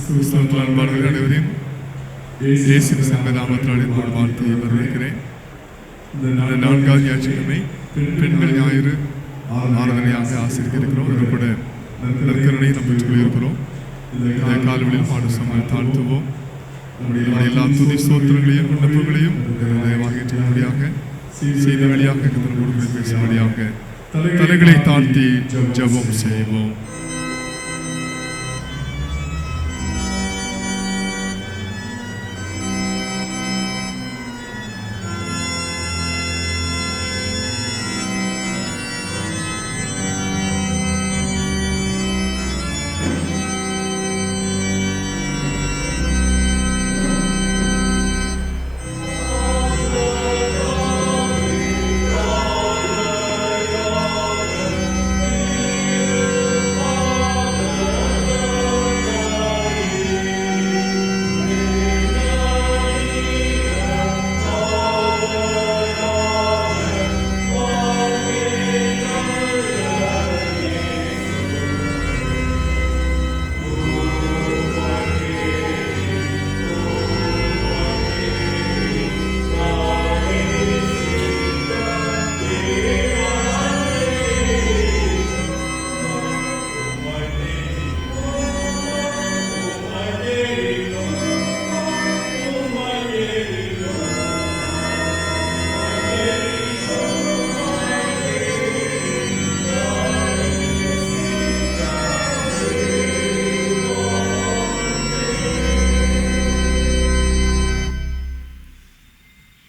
அன்பாளர்கள் அனைவரையும் இயேசு கிறிஸ்துவின் நாமத்தினாலே வாழ்த்தி வரவேற்கிறேன். இந்த 4வது ஞாயிற்றுக்கிழமை பெண்கள் ஞாயிறு ஆராதனையாக ஆசிரியக்கிறோம். இது கூட நற்கருணையை நாம் பெற்றுக்கொள்கிறோம். இந்த காலவெளியில் பாடு சமயம் தாழ்த்துவோம். நம்முடைய எல்லா துதி ஸ்தோத்திரங்களையும் விண்ணப்பங்களையும் தயவாக ஏற்றும்படியாக செய்த வழியாக பேசும்படியாக தலைகளை தாழ்த்தி ஜெபம் செய்வோம்.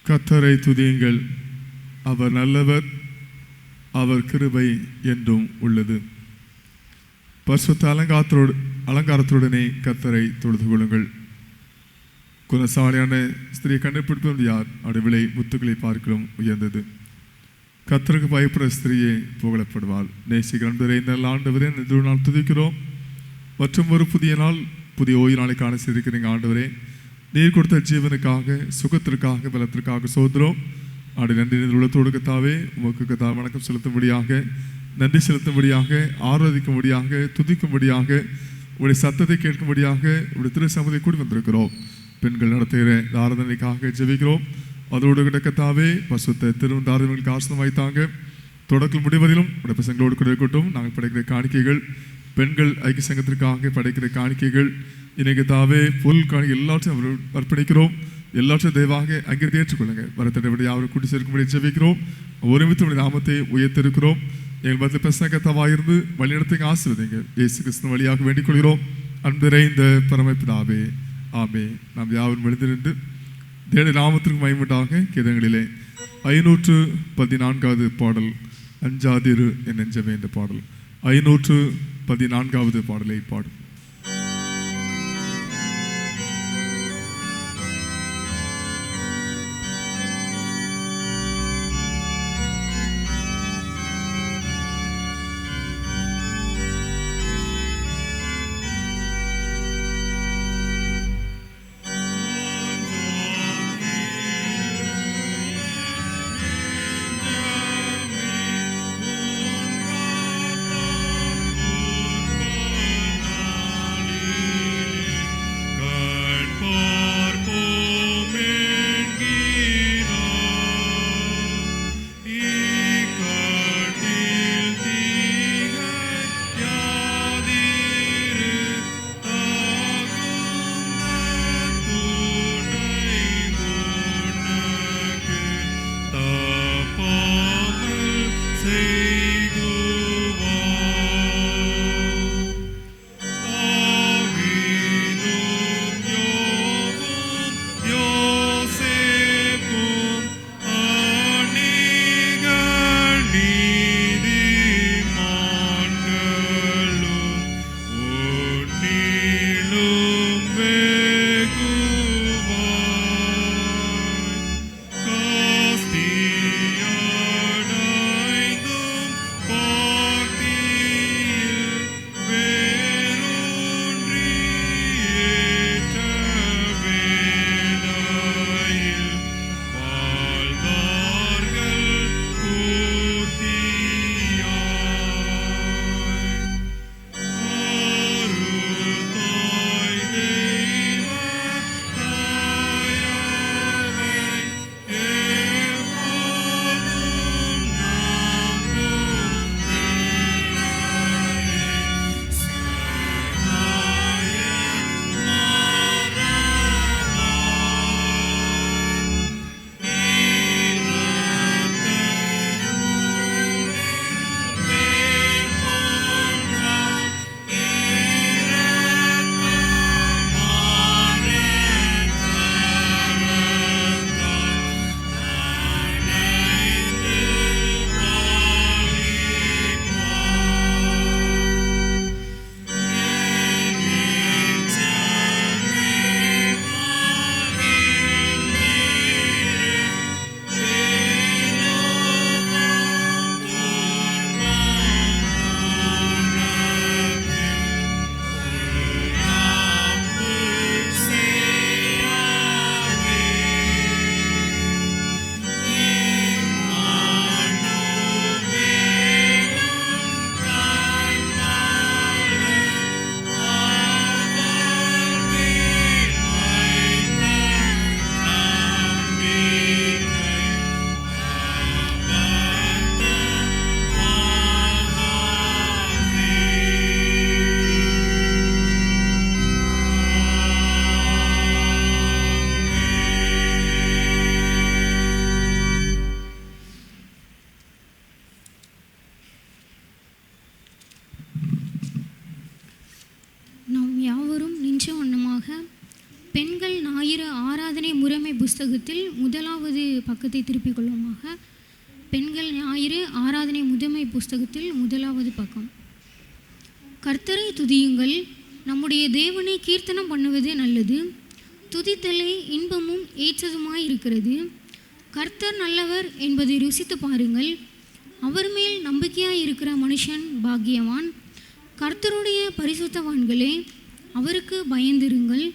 கர்த்தரை துதியுங்கள், அவர் நல்லவர், அவர் கிருபை என்றும் உள்ளது. பரிசுத்த அலங்காரத்துடனே கர்த்தரை தொழுது கொள்ளுங்கள். குணசாலியான ஸ்திரியை கண்டுபிடிப்பது யார்? அடைவிலை முத்துக்களை பார்க்கிறோம் உயர்ந்தது. கர்த்தருக்கு பயப்படுற ஸ்திரியை புகழப்படுவாள். நேசிக்கிற நண்பரை இந்த ஆண்டவரே இந்த நாள் துதிக்கிறோம். மற்றும் ஒரு புதிய நாள், புதிய ஓய்வு நாளை காண செய்திருக்கிறீங்க ஆண்டவரே. நீர் கொடுத்த ஜீவனுக்காக, சுகத்திற்காக, பலத்திற்காக சோதரோம். ஆடு நன்றி உள்ளத்தோடு கத்தாவே உமக்கு கத்தா வணக்கம் செலுத்தும்படியாக, நன்றி செலுத்தும்படியாக, ஆராதிக்கும்படியாக, துதிக்கும்படியாக, உடைய சத்தத்தை கேட்கும்படியாக உடைய திரு சமூகத்தை கூடி வந்திருக்கிறோம். பெண்கள் நடத்துகிற ஆராதனைக்காக ஜெபிக்கிறோம். அதோடு கிடக்கத்தாவே பசுத்த திருவந்தாரர்களுக்கு ஆசனம் வைத்தாங்க. தொடக்கம் முடிவதிலும் உடைய பசங்களோடு கூட இருக்கட்டும். நாங்கள் படைக்கிற காணிக்கைகள், பெண்கள் ஐக்கிய சங்கத்திற்காக படைக்கிற காணிக்கைகள் இன்னைக்கு தாவே புல் காணி எல்லாத்தையும் அர்ப்பணிக்கிறோம். எல்லாத்தையும் தயவாக அங்கே ஏற்றுக்கொள்ளுங்க. வரத்தடை யாரும் கூட்டி சேர்க்கும்படி ஜெபிக்கிறோம். ஒருமித்த நாமத்தை உயர்த்திருக்கிறோம். எங்கள் மத்திய பிரசங்கத்தவாக இருந்து வழிநடத்துங்க, ஆசீர்வதிங்க. இயேசு கிறிஸ்து வழியாக வேண்டிக் கொள்கிறோம். அன்பரை இந்த பரமபிதாவே, ஆமே. நாம் யாவரும் எழுந்து நின்று தேவ நாமத்திற்கு மகிமையுண்டாக. கீதங்களிலே 514வது பாடல், அஞ்சாதிரு என் நெஞ்சமே என்ற பாடல். 514வது பாடலை பாடும். புஸ்தகத்தில் 1வது பக்கத்தை திருப்பிக் கொள்வோமாக. பெண்கள் ஞாயிறு ஆராதனை முதன்மை புஸ்தகத்தில் 1வது பக்கம். கர்த்தரை துதியுங்கள், நம்முடைய தேவனை கீர்த்தனம் பண்ணுவது நல்லது, துதித்தலை இன்பமும் ஏற்றதுமாயிருக்கிறது. கர்த்தர் நல்லவர் என்பதை ருசித்து பாருங்கள், அவர் மேல் நம்பிக்கையாக இருக்கிற மனுஷன் பாக்கியவான். கர்த்தருடைய பரிசுத்தவான்களே, அவருக்கு பயந்திருங்கள்,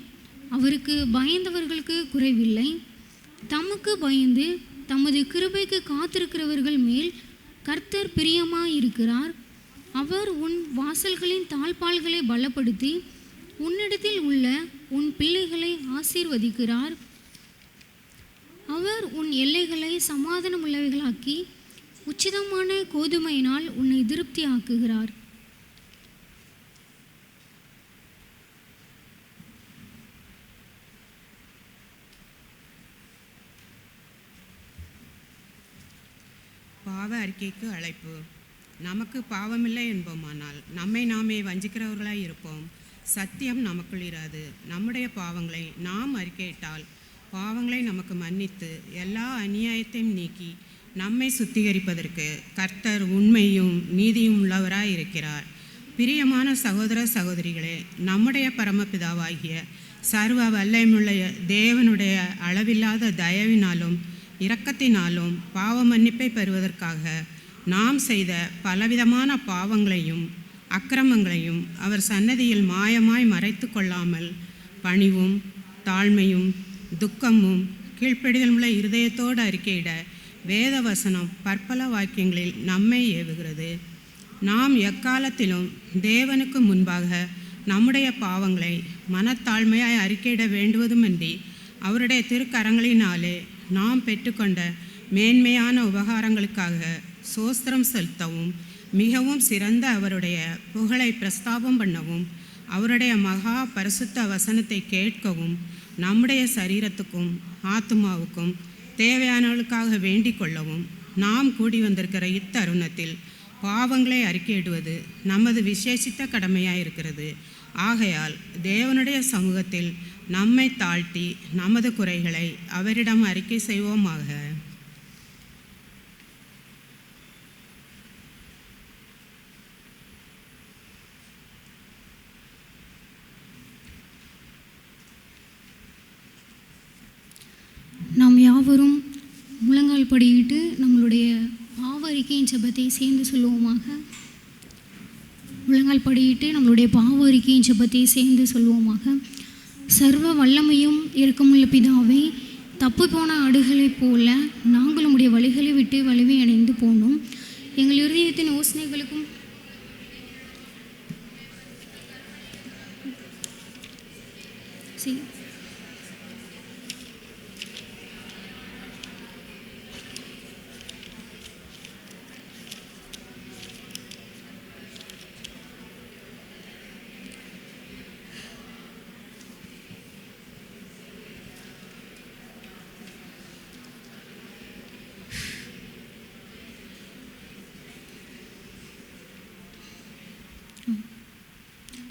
அவருக்கு பயந்தவர்களுக்கு குறைவில்லை. தமக்கு பயந்து தமது கிருபைக்கு காத்திருக்கிறவர்கள் மேல் கர்த்தர் பிரியமாயிருக்கிறார். அவர் உன் வாசல்களின் தாழ்பால்களை பலப்படுத்தி உன்னிடத்தில் உள்ள உன் பிள்ளைகளை ஆசீர்வதிக்கிறார். அவர் உன் எல்லைகளை சமாதானமுள்ளவைகளாக்கி உச்சிதமான கோதுமையினால் உன்னை திருப்தி ஆக்குகிறார். பாவ அறிக்கைக்கு அழைப்பு. நமக்கு பாவமில்லை என்போமானால் நம்மை நாமே வஞ்சிக்கிறவர்களாய் இருப்போம், சத்தியம் நமக்குள் இராது. நம்முடைய பாவங்களை நாம் அறிக்கையிட்டால் பாவங்களை நமக்கு மன்னித்து எல்லா அநியாயத்தையும் நீக்கி நம்மை சுத்திகரிப்பதற்கு கர்த்தர் உண்மையும் நீதியும் உள்ளவராய் இருக்கிறார். பிரியமான சகோதர சகோதரிகளே, நம்முடைய பரமபிதாவாகிய சர்வ வல்லமையுள்ள தேவனுடைய அளவில்லாத தயவினாலும் இரக்கத்தினாலும் பாவ மன்னிப்பை பெறுவதற்காக நாம் செய்த பலவிதமான பாவங்களையும் அக்கிரமங்களையும் அவர் சன்னதியில் மாயமாய் மறைத்து கொள்ளாமல் பணிவும் தாழ்மையும் துக்கமும் கீழ்ப்படிதலுள்ள இருதயத்தோடு அறிக்கையிட வேத வசனம் பற்பல வாக்கியங்களில் நம்மை ஏவுகிறது. நாம் எக்காலத்திலும் தேவனுக்கு முன்பாக நம்முடைய பாவங்களை மனத்தாழ்மையாய் அறிக்கையிட வேண்டுவதுமின்றி அவருடைய திருக்கரங்களினாலே நாம் பெற்றுக்கொண்ட மேன்மையான உபகாரங்களுக்காக சோஸ்திரம் செலுத்தவும் மிகவும் சிறந்த அவருடைய புகழை பிரஸ்தாபம் பண்ணவும் அவருடைய மகா பரிசுத்த வசனத்தை கேட்கவும் நம்முடைய சரீரத்துக்கும் ஆத்மாவுக்கும் தேவையானவர்களுக்காக வேண்டிக் கொள்ளவும் நாம் கூடி வந்திருக்கிற இத்தருணத்தில் பாவங்களை அறிக்கையிடுவது நமது விசேஷித்த கடமையாக இருக்கிறது. ஆகையால் தேவனுடைய சமூகத்தில் நம்மை தாழ்த்தி நமது குறைகளை அவரிடம் அறிக்கை செய்வோமாக. நாம் யாவரும் முழங்கால் படியிட்டு நம்மளுடைய பாவ அறிக்கையின் ஜெபத்தை சேர்ந்து சொல்லுவோமாக. முழங்கால் படியிட்டு நம்மளுடைய பாவ அறிக்கையின் ஜெபத்தை சேர்ந்து சொல்லுவோமாக. சர்வ வல்லமையும் இரக்கமுள்ள பிதாவே, தப்பு போன ஆடுகளைப் போல நாங்கள் உம்முடைய வழிகளை விட்டு வலிமை அடைந்து போனோம். எங்கள் இருதயத்தின் யோசனைகளுக்கும்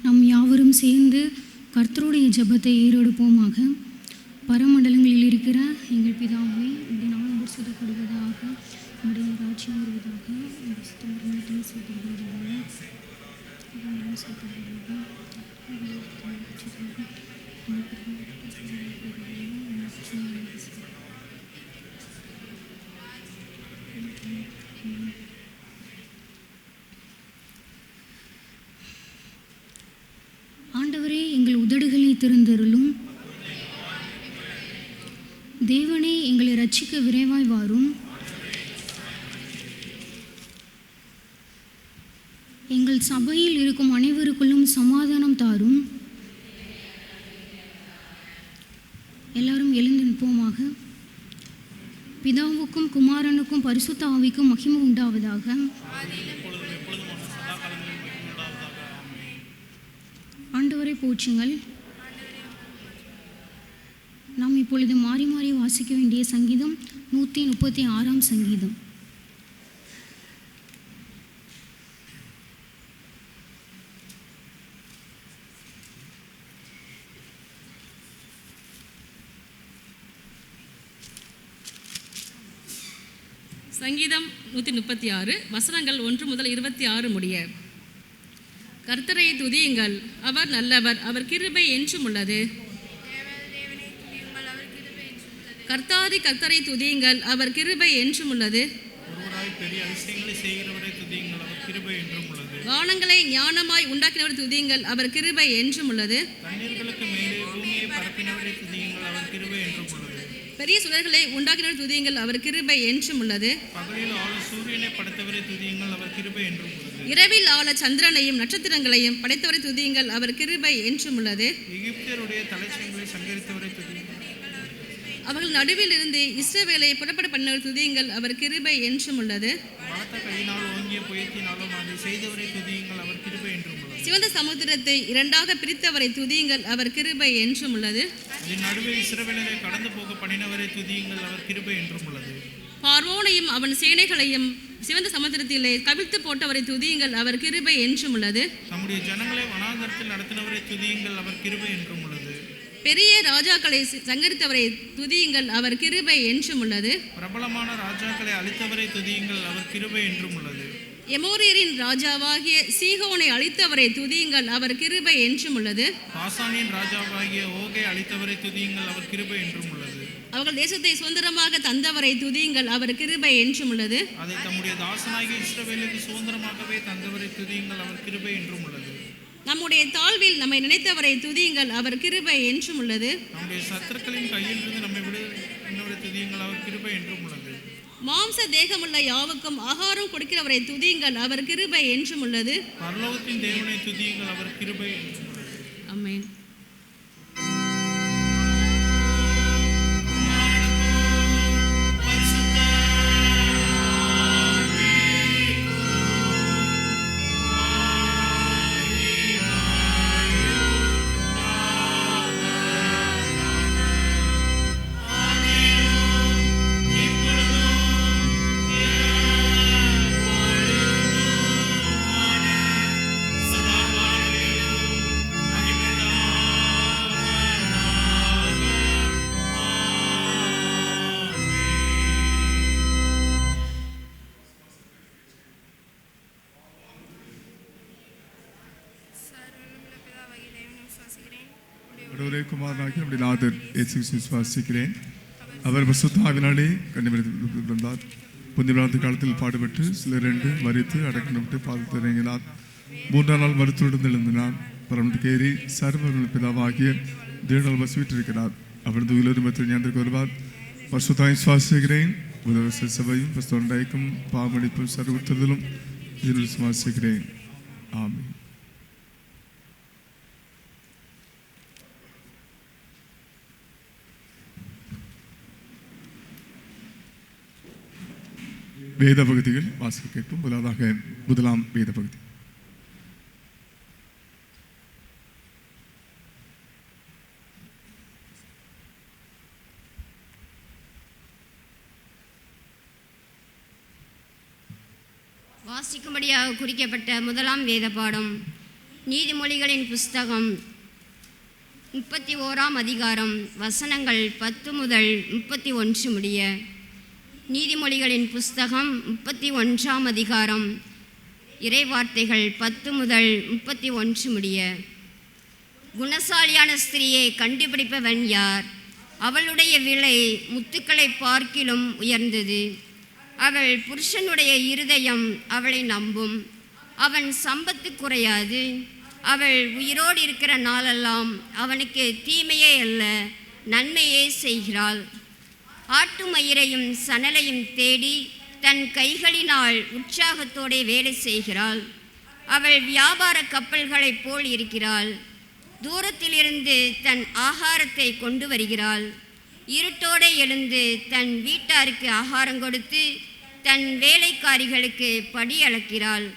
நாம் யாவரும் சேர்ந்து கர்த்தருடைய ஜெபத்தை ஏறெடுப்போமாக. பரமண்டலங்களில் இருக்கிற எங்கள் பிதாவே, உடைய நாமம் பரிசுத்தப்படுவதாக, உடைய ராஜ்யம் வருவதாக, உடைய சித்தம் பரலோகத்தில் செய்யப்படுவதாக. ஆண்டவரே, எங்கள் உதடுகளை திறந்தருளும். தேவனே, எங்களை ரட்சிக்க விரைவாய் வாரும். எங்கள் சபையில் இருக்கும் அனைவருக்குள்ளும் சமாதானம் தாரும். எல்லாரும் எழுந்து நிற்போமாக. பிதாவுக்கும் குமாரனுக்கும் பரிசுத்த ஆவிக்கும் மகிமை உண்டாவதாக. ஆண்டவரை போற்றுங்கள். நாம் இப்பொழுது மாறி மாறி வாசிக்க வேண்டிய சங்கீதம் 136 சங்கீதம். சங்கீதம் 136 வசனங்கள் 1 முதல் 26 முடிய. கர்த்தரை துதியுங்கள், அவர் நல்லவர், அவர் கிருபை என்றும் உள்ளது. கர்த்தாதி கர்த்தரை துதியுங்கள், அவர் கிருபை என்றும் உள்ளது. பெரிய அதிசயங்களை செய்கிறவரை துதியுங்கள், அவர் கிருபை என்றும் உள்ளது. வானங்களை ஞானமாய் உண்டாக்கினவர் துதியுங்கள், அவர் கிருபை என்றும் உள்ளது. தண்ணீர்களுக்கு மேலே பூமியை பரப்பினவரை துதியுங்கள், அவர் கிருபை என்றும் உள்ளது. பெரிய சுடர்களை உண்டாக்கினவர் துதியுங்கள், அவர் கிருபை என்றும் உள்ளது. பகலில் ஆள சூரியனை படைத்தவரை துதியுங்கள், அவர் கிருபை என்றும் உள்ளது. இரவில் ஆள சந்திரனையும் நட்சத்திரங்களையும் படைத்தவரை துதியுங்கள், அவர் கிருபை என்றும் உள்ளது. எகிப்தியருடைய தலைச்சங்களை சங்கரித்தவரை துதியுங்கள். அவர்கள் நடுவில் இருந்து இஸ்ரவேலை புறப்பட பண்ணவர் துதியுங்கள், அவர் கிருபை என்றும் உள்ளது. பலத்த கையினால் ஓங்கிய புயத்தினாலும் அதை செய்தவரை துதியுங்கள், அவர் கிருபை என்றும் உள்ளது. சிவந்த சமுத்திரத்தை இரண்டாக பிரித்தவரை துதியுங்கள், அவர் கிருபை என்றும் உள்ளது. அதன் நடுவே இஸ்ரவேலரை கடந்து போக பண்ணினவரை துதியுங்கள், அவர் கிருபை என்றும் உள்ளது. பார்வோனையும் அவன் சேனைகளையும் சிவந்த சமுத்திரத்திலே கவிழ்த்து போட்டவரை துதியுங்கள், அவர் கிருபை என்றும் உள்ளது. நம்முடைய ஜனங்களை வனாந்தரத்தில் நடத்தினவரை துதியுங்கள், அவர் கிருபை என்றும் உள்ளது. பெரிய ராஜாக்களை சங்கரித்தவரை துதியுங்கள், அவர் கிருபை என்றும் உள்ளது. பிரபலமான ராஜாக்களை அழித்தவரை துதியுங்கள், அவர் கிருபை என்றும் உள்ளது. எமோரியரின் ராஜாவாகிய சீகோனை அழித்தவரை துதியுங்கள், அவர் கிருபை என்றும் உள்ளது. பாசானின் ராஜாவாகிய ஓகை அழித்தவரை துதியுங்கள், அவர் கிருபை என்றும் உள்ளது. அவர்கள் தேசத்தை சுதந்திரமாக தந்தவரை துதியுங்கள், அவர் கிருபை என்றும் உள்ளது. அதை தம்முடைய தாசனாகிய இஸ்ரவேலுக்கு சுதந்திரமாகவே தந்தவரை துதியுங்கள், அவர் கிருபை என்றும் உள்ளது. நம்முடைய தாழ்வில் நம்மை நினைத்தவரை துதியுங்கள், அவர் கிருபை என்றும் உள்ளது. நம்முடைய சத்துருக்களின் கையில் இருந்து நம்மை விடுவரை துதியுங்கள், அவர் கிருபை என்றும் உள்ளது. மாம்ச தேகமுள்ள யாவுக்கும் ஆகாரம் கொடுக்கிறவரை துதியுங்கள், அவர் கிருபை என்றும் உள்ளது. பரலோகத்தின் தேவனை துதியுங்கள், அவர் கிருபை என்றும் உள்ளது. ஆமென். குமாரனாகிய நம்முடைய நாதர் இயேசு விசுவாசிக்கிறேன். அவர் பரிசுத்தாவினாலே கண்டிப்பார். புந்திய காலத்தில் பாடுபட்டு சிலர் 2 மரித்து அடக்கப்பட்டு பாதத்தில் இறங்கினார். 3ஆம் நாள் மருத்துவருடன் எழுந்தினார். பரமத்துக்கு ஏறி சர்வ பிதாவாகிய தேவனால் வசிவிட்டிருக்கிறார். அவரது உயிரிழமத்தில் ஞானத்திற்கு வருவார். பரிசுத்தாய் விசுவாசிக்கிறேன். உலக சபையும் பரிசுத்தம் பாவமளிப்பும் சர்வத்திலும் விசுவாசிக்கிறேன். ஆமென். வேத பகுதிகள் வாசிக்க கேட்போம். முதலாவதாக 1ஆம் வேத பகுதி. வாசிக்கும்படியாக குறிக்கப்பட்ட 1ஆம் வேத பாடம் நீதிமொழிகளின் புஸ்தகம் 31ஆம் அதிகாரம் வசனங்கள் 10 முதல் 31 முடிய. நீதிமொழிகளின் புஸ்தகம் 31ஆம் அதிகாரம் இறைவார்த்தைகள் 10 முதல் 31 முடிய. குணசாலியான ஸ்திரியை கண்டுபிடிப்பவன் யார்? அவளுடைய விலை முத்துக்களை பார்க்கிலும் உயர்ந்தது. அவள் புருஷனுடைய இருதயம் அவளை நம்பும். அவன் சம்பத்து குறையாது. அவள் உயிரோடு இருக்கிற நாளெல்லாம் அவனுக்கு தீமையே அல்ல நன்மையே செய்கிறாள். ஆட்டு மயிரையும் சணலையும் தேடி தன் கைகளினால் உற்சாகத்தோടെ வேலை செய்கிறாள். அவள் வியாபார கப்பல்களைப் போல் இருக்கிறாள். தூரத்திலிருந்து தன் ஆகாரத்தை கொண்டு வருகிறாள். இருட்டோடு எழுந்து தன் வீட்டாருக்கு ஆகாரம் கொடுத்து தன் வேலைக்காரிகளுக்கு படி அளக்கிறாள்.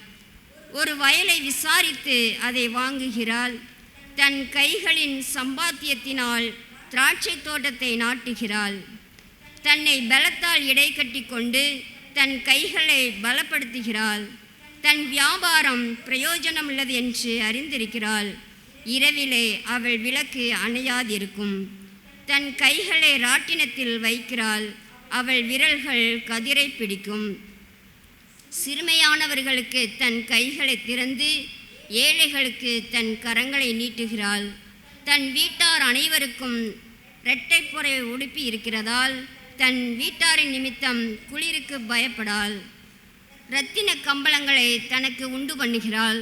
ஒரு வயலை விசாரித்து அதை வாங்குகிறாள். தன் கைகளின் சம்பாத்தியத்தினால் திராட்சை தோட்டத்தை நாட்டுகிறாள். தன்னை பலத்தால் இடை கட்டி கொண்டு தன் கைகளை பலப்படுத்துகிறாள். தன் வியாபாரம் பிரயோஜனமுள்ளது என்று அறிந்திருக்கிறாள். இரவிலே அவள் விளக்கு அணையாதிருக்கும். தன் கைகளை ராட்டினத்தில் வைக்கிறாள். அவள் விரல்கள் கதிரை பிடிக்கும். சிறுமையானவர்களுக்கு தன் கைகளை திறந்து ஏழைகளுக்கு தன் கரங்களை நீட்டுகிறாள். தன் வீட்டார் அனைவருக்கும் இரட்டைப்புறை உடுப்பி இருக்கிறதால் தன் வீட்டாரின் நிமித்தம் குளிருக்கு பயப்படாள். இரத்தின கம்பளங்களை தனக்கு உண்டு பண்ணுகிறாள்.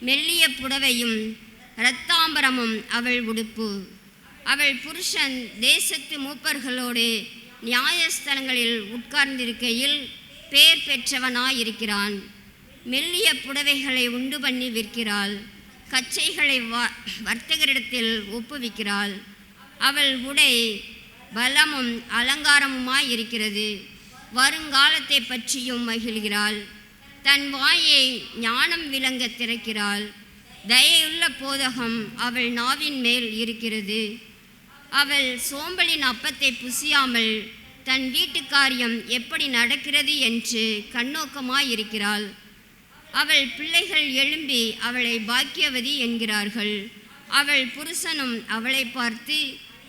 மெல்லிய புடவையும் இரத்தாம்பரமும் அவள் உடுப்பு. அவள் புருஷன் தேசத்து மூப்பர்களோடு நியாயஸ்தலங்களில் உட்கார்ந்திருக்கையில் பேர் பெற்றவனாயிருக்கிறான். மெல்லிய புடவைகளை உண்டு பண்ணி விற்கிறாள். கச்சைகளை வர்த்தகரிடத்தில் ஒப்புவிக்கிறாள். அவள் உடை பலமும் அலங்காரமுமாயிருக்கிறது. வருங்காலத்தை பற்றியும் மகிழ்கிறாள். தன் வாயை ஞானம் விளங்க திறக்கிறாள். தயையுள்ள போதகம் அவள் நாவின் மேல் இருக்கிறது. அவள் சோம்பலின் அப்பத்தை புசியாமல் தன் வீட்டு காரியம் எப்படி நடக்கிறது என்று கண்ணோக்கமாயிருக்கிறாள். அவள் பிள்ளைகள் எழும்பி அவளை பாக்கியவதி என்கிறார்கள். அவள் புருஷனும் அவளை பார்த்து,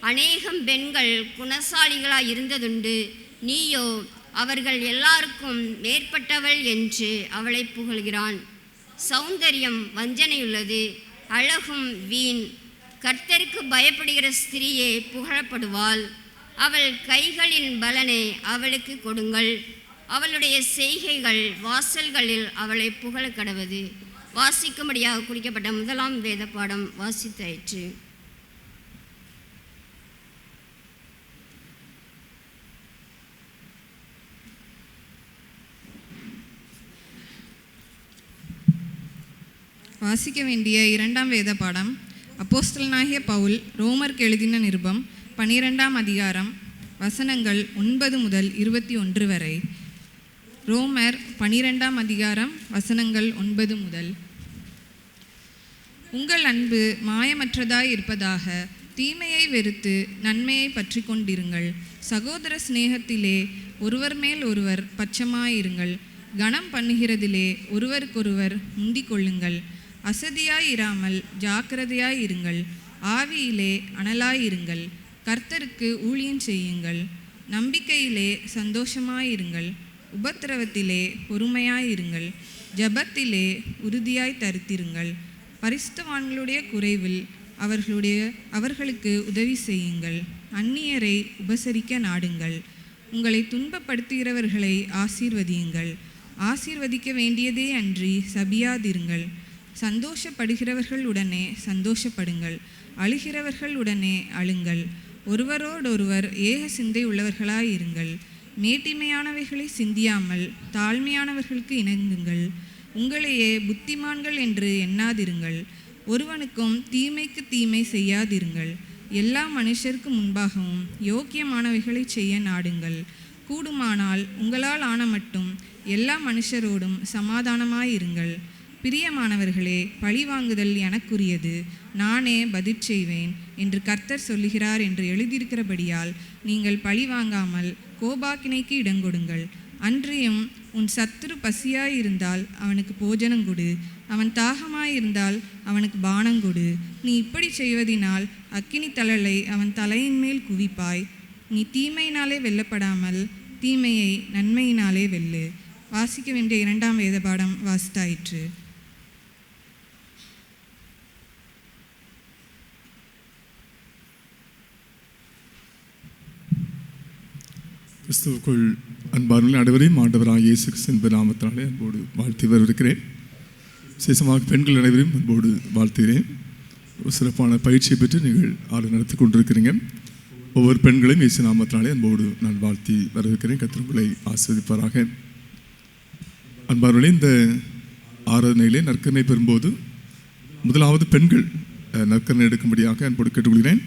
அநேகம் பெண்கள் குணசாலிகளாய் இருந்ததுண்டு, நீயோ அவர்கள் எல்லாருக்கும் மேற்பட்டவள் என்று அவளை புகழ்கிறான். சௌந்தரியம் வஞ்சனையுள்ளது, அழகும் வீண். கர்த்தருக்கு பயப்படுகிற ஸ்திரீயே புகழப்படுவாள். அவள் கைகளின் பலனை அவளுக்கு கொடுங்கள். அவளுடைய செய்கைகள் வாசல்களில் அவளை புகழ கடவது. வாசிக்கும்படியாக குறிக்கப்பட்ட முதலாம் வேத பாடம் வாசித்தாயிற்று. வாசிக்க வேண்டிய இரண்டாம் வேத பாடம் அப்போஸ்தலனாகிய பவுல் ரோமருக்கு எழுதின நிருபம் 12ஆம் அதிகாரம் வசனங்கள் 9 முதல் 21 வரை. ரோமர் 12ஆம் அதிகாரம் வசனங்கள் 9 முதல். உங்கள் அன்பு மாயமற்றதாய் இருப்பதாக, தீமையை வெறுத்து நன்மையை பற்றி கொண்டிருங்கள். சகோதர சிநேகத்திலே ஒருவர் மேல் ஒருவர் பட்சமாயிருங்கள். கனம் பண்ணுகிறதிலே ஒருவருக்கொருவர் முந்திக் கொள்ளுங்கள். அசதியாய் இராமல் ஜாக்கிரதையாய் இருங்கள். ஆவியிலே அனலாயிருங்கள். கர்த்தருக்கு ஊழியம் செய்யுங்கள். நம்பிக்கையிலே சந்தோஷமாயிருங்கள். உபத்திரவத்திலே பொறுமையாயிருங்கள். ஜபத்திலே உறுதியாய் தரித்திருங்கள். பரிசுத்தவான்களுடைய குறைவில் அவர்களுக்கு உதவி செய்யுங்கள். அந்நியரை உபசரிக்க நாடுங்கள். உங்களை துன்பப்படுத்துகிறவர்களை ஆசீர்வதியுங்கள். ஆசீர்வதிக்க வேண்டியதே அன்றி சபியாதிருங்கள். சந்தோஷப்படுகிறவர்கள் உடனே சந்தோஷப்படுங்கள். அழுகிறவர்கள் உடனே அழுங்கள். ஒருவரோடொருவர் ஏக சிந்தை உள்ளவர்களாயிருங்கள். மேட்டிமையானவைகளை சிந்தியாமல் தாழ்மையானவர்களுக்கு இணங்குங்கள். உங்களையே புத்திமான்கள் என்று எண்ணாதிருங்கள். ஒருவனுக்கும் தீமைக்கு தீமை செய்யாதிருங்கள். எல்லா மனுஷருக்கு முன்பாகவும் யோக்கியமானவைகளை செய்ய நாடுங்கள். கூடுமானால் உங்களால் ஆன மட்டும் எல்லா மனுஷரோடும் சமாதானமாயிருங்கள். பிரியமானவர்களே, பழிவாங்குதல் எனக்குரியது, நானே பதில் செய்வேன் என்று கர்த்தர் சொல்லுகிறார் என்று எழுதியிருக்கிறபடியால் நீங்கள் பழிவாங்காமல் கோபாக்கினைக்கு இடங்கொடுங்கள். அன்றியும் உன் சத்துரு பசியாயிருந்தால் அவனுக்கு போஜனங்கொடு, அவன் தாகமாயிருந்தால் அவனுக்கு பானங்கொடு. நீ இப்படி செய்வதினால் அக்கினி தழலை அவன் தலையின் மேல் குவிப்பாய். நீ தீமையினாலே வெல்லப்படாமல் தீமையை நன்மையினாலே வெல்லு. வாசிக்க வேண்டிய இரண்டாம் வேத பாடம் வாசித்தாயிற்று. கிறிஸ்துவுக்குள் அன்பார்ந்த அனைவரையும் ஆண்டவராக இயேசு கிறிஸ்து நாமத்தினாலே அன்போடு வாழ்த்தி வரவிருக்கிறேன். விசேஷமாக பெண்கள் அனைவரையும் அன்போடு வாழ்த்துகிறேன். ஒரு சிறப்பான பயிற்சியை பெற்று நீங்கள் ஆறு நடத்தி கொண்டிருக்கிறீங்க. ஒவ்வொரு பெண்களையும் இயேசு நாமத்தினாலே அன்போடு நான் வாழ்த்தி வரவிருக்கிறேன். கர்த்தர் உங்களை ஆசீர்வதிப்பாராக. அன்பார்களே, இந்த ஆராதனையிலே நற்கருணை பெறும்போது முதலாவது பெண்கள் நற்கருணை எடுக்கும்படியாக அன்போடு கேட்டுக்கொள்கிறேன்.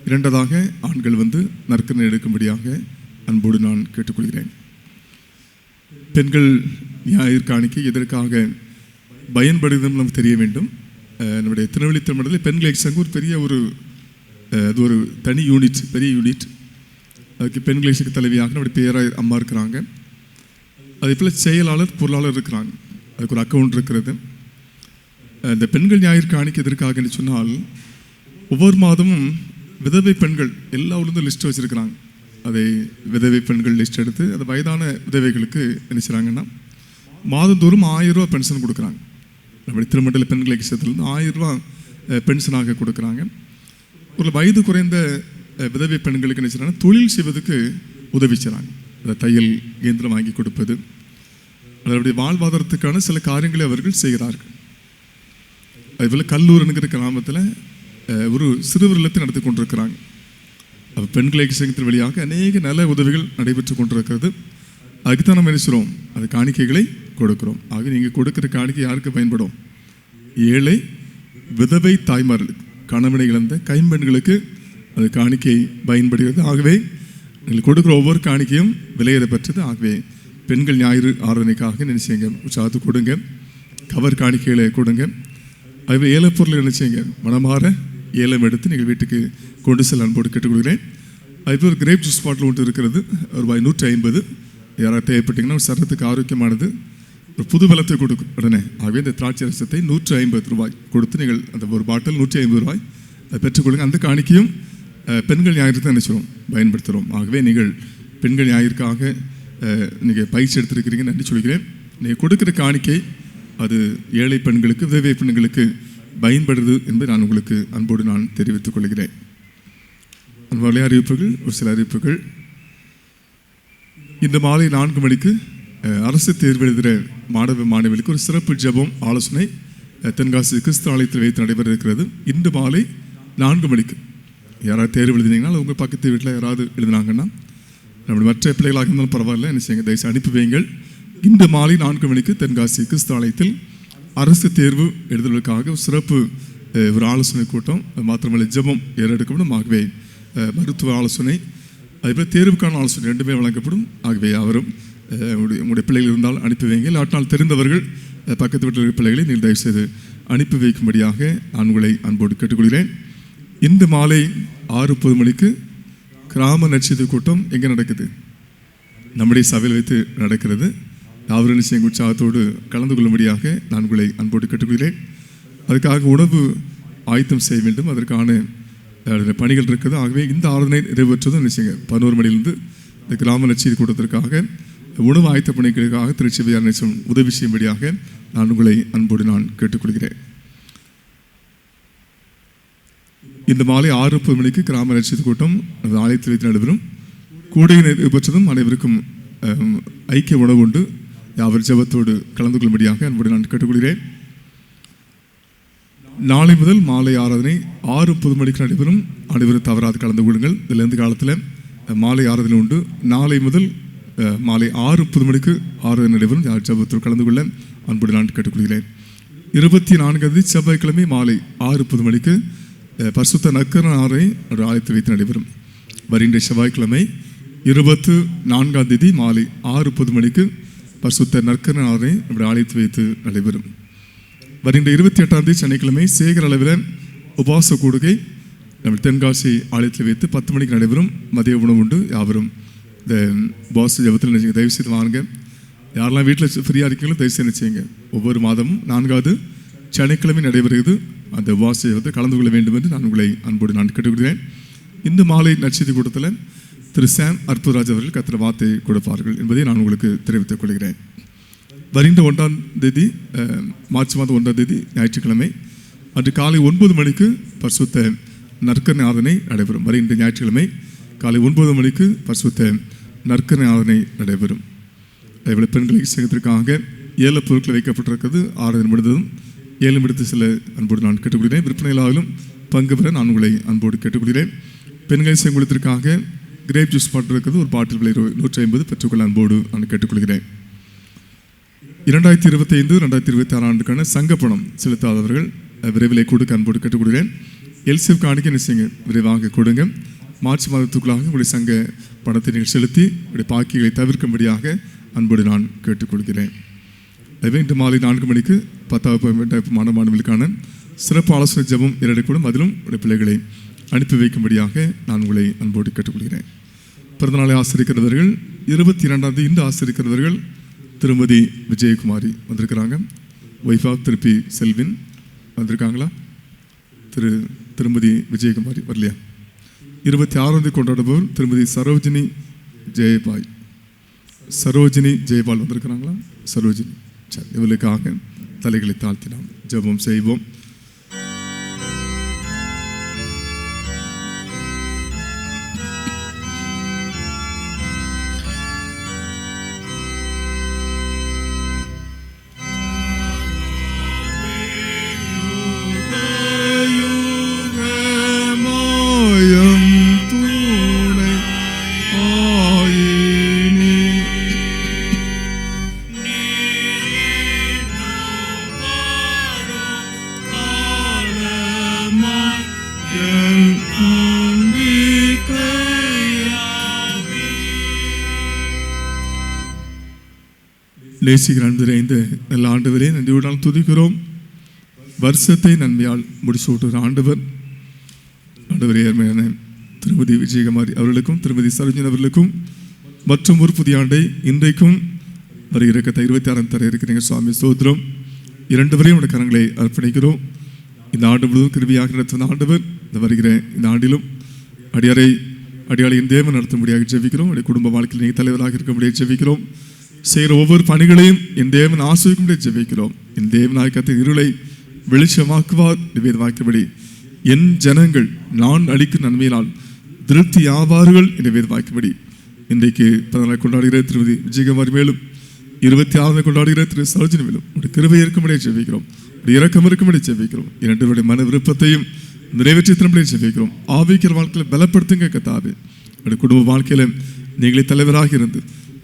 இரண்டதாக ஆண்கள் நற்கருணை எடுக்கும்படியாக அன்போடு நான் கேட்டுக்கொள்கிறேன். பெண்கள் ஞாயிறு காணிக்கை எதற்காக பயன்படுதுன்னு நமக்கு தெரிய வேண்டும். நம்முடைய திருநெல்வேலி திருமணத்தில் பெண்கள் சங்கம் ஒரு பெரிய அது ஒரு தனி யூனிட், பெரிய யூனிட். அதுக்கு பெண்கள் சங்க தலைவியாக நம்முடைய பேராயர் அம்மா இருக்கிறாங்க. அதே போல் செயலாளர் பொருளாளர் இருக்கிறாங்க. அதுக்கு ஒரு அக்கௌண்ட் இருக்கிறது. இந்த பெண்கள் ஞாயிறு காணிக்கை எதற்காகன்னு சொன்னால், ஒவ்வொரு மாதமும் விதவை பெண்கள் எல்லா ஊர்லேருந்து லிஸ்ட்டு வச்சுருக்கிறாங்க. அதை விதவை பெண்கள் லிஸ்ட் எடுத்து அது வயதான விதவைகளுக்கு என்ன செய்கிறாங்கன்னா மாதந்தோறும் 1000 ரூபா பென்ஷன் கொடுக்குறாங்க. நம்முடைய திருமண்டல பெண்கள் இயக்கத்திலிருந்து 1000 ரூபா பென்ஷனாக கொடுக்குறாங்க. ஒரு வயது குறைந்த விதவை பெண்களுக்கு என்ன செய்கிறாங்கன்னா தொழில் செய்வதற்கு உதவி செய்கிறாங்க. அதை தையல் இயந்திரம் வாங்கி கொடுப்பது, அதனுடைய வாழ்வாதாரத்துக்கான சில காரியங்களை அவர்கள் செய்கிறார்கள். அதுபோல் கல்லூர்ங்கிற கிராமத்தில் ஒரு சிறுவர் இல்லத்தை நடத்தி கொண்டிருக்கிறாங்க. அப்போ பெண்கள் இயக்கத்தின் வழியாக அநேக நல்ல உதவிகள் நடைபெற்று கொண்டிருக்கிறது. அதுக்கு தான் நம்ம என்ன செய்கிறோம், அது காணிக்கைகளை கொடுக்குறோம். ஆக நீங்கள் கொடுக்குற காணிக்கை யாருக்கு பயன்படும்? ஏழை விதவை தாய்மார்களுக்கு, கணவனை இழந்த கைம்பெண்களுக்கு அது காணிக்கை பயன்படுகிறது. ஆகவே நீங்கள் கொடுக்குற ஒவ்வொரு காணிக்கையும் விலையேற பெற்றது. ஆகவே பெண்கள் ஞாயிறு ஆராதனைக்காக நினைச்சீங்க உற்சாகத்து கொடுங்க, கவர் காணிக்கைகளை கொடுங்க. அதுவே ஏழை பொருள் நினைச்சீங்க மனமாற ஏலம் எடுத்து நீங்கள் வீட்டுக்கு கொண்டு செல்ல அன்போடு கேட்டுக்கொள்கிறேன். அதுபோல் ஒரு கிரேப் ஜூஸ் பாட்டில் ஒன்று இருக்கிறது, ரூபாய் 150. யாராவது தேவைப்பட்டீங்கன்னா ஒரு சரத்துக்கு ஆரோக்கியமானது, ஒரு புது பலத்தை கொடுக்கும் உடனே. ஆகவே இந்த திராட்சை ரசத்தை 150 ரூபாய் கொடுத்து நீங்கள் அந்த ஒரு பாட்டில் 150 ரூபாய் அதை பெற்றுக்கொள்ளுங்க. அந்த காணிக்கையும் பெண்கள் ஞாயிறு தான் நினைச்சிடும் பயன்படுத்துகிறோம். ஆகவே நீங்கள் பெண்கள் ஞாயிற்காக நீங்கள் பயிற்சி எடுத்திருக்கிறீங்க, நன்றி சொல்கிறேன். நீங்கள் கொடுக்குற காணிக்கை அது ஏழை பெண்களுக்கு விதவை பெண்களுக்கு பயன்படுது என்பதை நான் உங்களுக்கு அன்போடு நான் தெரிவித்துக் கொள்கிறேன். அன்பான அறிவிப்புகள், ஒரு சில அறிவிப்புகள். இந்த மாலை 4 மணிக்கு அரசு தேர்வு எழுதுகிற மாணவ மாணவிகளுக்கு ஒரு சிறப்பு ஜெபம் ஆலோசனை தென்காசி கிறிஸ்து ஆலயத்தில் வைத்து நடைபெற இருக்கிறது. இன்று மாலை 4 மணிக்கு யாராவது தேர்வு எழுதினீங்கன்னா உங்கள் பக்கத்து வீட்டில் யாராவது எழுதினாங்கன்னா நம்முடைய மற்ற பிள்ளைகளாக இருந்தாலும் பரவாயில்ல, என்ன செய்யுங்க, தயவுசெய்து அனுப்பி வைங்கள். இன்று மாலை 4 மணிக்கு தென்காசி கிறிஸ்து ஆலயத்தில் அரசு தேர்வு எழுதுவதற்காக சிறப்பு ஒரு ஆலோசனை கூட்டம், மாத்திரமல்ல ஜெபம் ஏறெடுக்கப்படும். ஆகவே மருத்துவ ஆலோசனை, அதேபோல் தேர்வுக்கான ஆலோசனை ரெண்டுமே வழங்கப்படும். ஆகவே அவரும் உங்களுடைய பிள்ளைகள் இருந்தால் அனுப்பி வைங்க. இல்லாட்டால் தெரிந்தவர்கள் பக்கத்து வீட்டில் இருக்கிற பிள்ளைகளை நீங்கள் தயவுசெய்து அனுப்பி வைக்கும்படியாக நான் உங்களை அன்போடு கேட்டுக்கொள்கிறேன். இன்று மாலை 6:30 மணிக்கு கிராம நட்சத்திர கூட்டம் எங்கே நடக்குது? நம்முடைய சபையில் வைத்து நடக்கிறது. அவர்கள் நிச்சயம் உற்சாகத்தோடு கலந்து கொள்ளும்படியாக நான் உங்களை அன்போடு கேட்டுக்கொள்கிறேன். அதுக்காக உணவு ஆயத்தம் செய்ய வேண்டும், அதற்கான பணிகள் இருக்குது. ஆகவே இந்த ஆராதனை நிறைவேற்றதும் நிச்சயங்க 11 மணியிலிருந்து இந்த கிராம நட்சத்திர கூட்டத்திற்காக உணவு ஆயத்த பணிகளுக்காக திருச்சபையார் நிச்சயம் உதவி செய்யும்படியாக நான் உங்களை அன்போடு நான் கேட்டுக்கொள்கிறேன். இந்த மாலை 6:30 மணிக்கு கிராம நட்சத்திர கூட்டம் அது ஆலயத்தில் வைத்து நடைபெறும். கூடை நிறைவேற்றதும் அனைவருக்கும் ஐக்கிய உணவு உண்டு. யாவர் ஜெபத்தோடு கலந்து கொள்ளும்படியாக அன்போடு நான் கேட்டுக்கொள்கிறேன். நாளை முதல் மாலை ஆராதனை 6:30 மணிக்கு நடைபெறும். அனைவரும் தவறாது கலந்து கொள்ளுங்கள். இதிலிருந்து காலத்தில் மாலை ஆராதனை உண்டு. நாளை முதல் மாலை 6:30 மணிக்கு ஆராதனை நடைபெறும். யார் ஜெபத்தோடு கலந்து கொள்ள அன்போடு நான் கேட்டுக்கொள்கிறேன். 24 செவ்வாய்க்கிழமை மாலை 6:30 மணிக்கு பரிசுத்த நற்கரண ஆராதனை ஆலயத்தில் வைத்து நடைபெறும். வருகின்ற செவ்வாய்க்கிழமை 24 மாலை 6:30 மணிக்கு பரிசுத்த நற்கரண ஆராதனை நம்முடைய ஆலயத்தில் வைத்து நடைபெறும். வருகின்ற 28 சனிக்கிழமை சேகர் அளவில் உபவாச கூடுகை நம்ம தென்காசி ஆலயத்தில் வைத்து 10 மணிக்கு நடைபெறும். மதிய உணவு உண்டு. யாவரும் இந்த உபவாச ஜெபத்தில் நினைச்சுங்க, தயவுசெய்து வாங்க. யாரெல்லாம் வீட்டில் ஃப்ரீயாக இருக்கீங்களோ தயவுசெய்து நினைச்சிங்க. ஒவ்வொரு மாதமும் 4வது சனிக்கிழமை நடைபெறுகிறது. அந்த உபவாச ஜெபத்தை கலந்து கொள்ள வேண்டும் என்று நான் உங்களை அன்போடு நான் கேட்டுக்கொள்கிறேன். இந்த மாலை நட்சத்திர கூட்டத்தில் திரு சாம் அற்புதராஜ் அவர்கள் கத்திர வார்த்தை கொடுப்பார்கள் என்பதை நான் உங்களுக்கு தெரிவித்துக் கொள்கிறேன். வருகின்ற 1ஆம் தேதி மார்ச் மாதம் 1ஆம் தேதி ஞாயிற்றுக்கிழமை அன்று காலை 9 மணிக்கு பரிசுத்த நற்கரணை ஆராதனை நடைபெறும். வருகின்ற ஞாயிற்றுக்கிழமை காலை 9 மணிக்கு பரிசுத்த நற்கரணை ஆராதனை நடைபெறும். அதேபோல் பெண்களை சேகத்திற்காக 7 பொருட்கள் வைக்கப்பட்டிருக்கிறது. ஆராதனை முடிந்ததும் 7 எடுத்து சில அன்போடு நான் கேட்டுக்கொள்கிறேன். விற்பனையிலாலும் பங்கு பெற நான் உங்களை அன்போடு கேட்டுக்கொள்கிறேன். பெண்களை சேகத்திற்காக கிரேப் ஜூஸ் பாட்டில் இருக்கிறது. ஒரு பாட்டில் விலை 150 பெற்றுக்கொள்ள அன்போடு நான் கேட்டுக்கொள்கிறேன். 2025-2026 ஆண்டுக்கான சங்க பணம் செலுத்தாதவர்கள் விரைவில் கொடுக்க அன்போடு கேட்டுக்கொள்கிறேன். எல்சிஎஃப் காணிக்கை நிச்சயங்க விரைவாக கொடுங்க. மார்ச் மாதத்துக்குள்ளாக உங்களுடைய சங்க பணத்தை நீங்கள் செலுத்தி உங்களுடைய பாக்கிகளை தவிர்க்கும்படியாக அன்போடு நான் கேட்டுக்கொள்கிறேன். எனவே இன்று மாலை 4 மணிக்கு 10வது மாணவர்களுக்கான சிறப்பு ஆலோசனை ஜெபம் ஏறெடுக்கப்படும். அதிலும் உடைய பிள்ளைகளை அனுப்பி வைக்கும்படியாக நான் உங்களை அன்போடு கேட்டுக்கொள்கிறேன். பிறந்தநாளை ஆசிரிக்கிறவர்கள் 22ஆம் தேதி இன்று ஆசிரிக்கிறவர்கள் திருமதி விஜயகுமாரி வந்திருக்கிறாங்க. ஒய்ஃப் ஆஃப் திருப்பி செல்வின் வந்திருக்காங்களா? திருமதி விஜயகுமாரி வரலையா? 26 கொண்டாடுபவர் திருமதி சரோஜினி ஜெயபால். சரோஜினி ஜெயபால் வந்திருக்கிறாங்களா? சரோஜினி, சரி, இவர்களுக்காக தலைகளை தாழ்த்தி நாம் ஜெபம் செய்வோம். நேசிக்கிற அன்பரே, இந்த நல்ல ஆண்டவரே நன்றியோடு துதிக்கிறோம். வருஷத்தை நன்மையால் முடிசூட்டுகிற ஆண்டவர் ஆண்டவரே, அருமையான திருமதி விஜயகுமாரி அவர்களுக்கும் திருமதி சரோஜினி அவர்களுக்கும் மற்றும் ஒரு புதிய ஆண்டை இன்றைக்கும் வருகிற 26 தர இருக்கிறீங்க சுவாமி. சோதரம் இரண்டு வரையும் உடைய கரங்களை அர்ப்பணிக்கிறோம். இந்த ஆண்டு முழுவதும் கிருபியாக நடத்தும் ஆண்டவர் இந்த வருகிற இந்த ஆண்டிலும் அடியாளையின் தேவன் நடத்தும்படியாக ஜெபிக்கிறோம். உடைய குடும்ப வாழ்க்கையில் நீங்கள் தலைவராக இருக்க முடியாது ஜெபிக்கிறோம். செய்கிற ஒவ்வொரு பணிகளையும் என் தேவன் ஆசிரியக்கும்படி ஜெபிக்கிறோம். என் தேவனாய் கர்த்தர் இருளை வெளிச்சமாக்குவார். வேதவாக்கியபடி என் ஜனங்கள் நான் அளிக்கும் நன்மையினால் திருப்தி ஆவார்கள் என்று வேதவாக்கியபடி இன்றைக்கு 14 கொண்டாடுகிற திருமதி விஜயகுமாரி மேலும் 26 கொண்டாடுகிற திரு சரோஜினி மேலும் உடைய கிருபை இருக்கும்படியே ஜெபிக்கிறோம். உடைய இரக்கம் இருக்கும்படி ஜெபிக்கிறோம். இரண்டுடைய மன விருப்பத்தையும் நிறைவேற்றி திரும்படி ஜெபிக்கிறோம். ஆவிக்கிற வாழ்க்கையில் பலப்படுத்துங்க கர்த்தாவே. உடைய குடும்ப வாழ்க்கையில நீங்களே தலைவராக இருந்து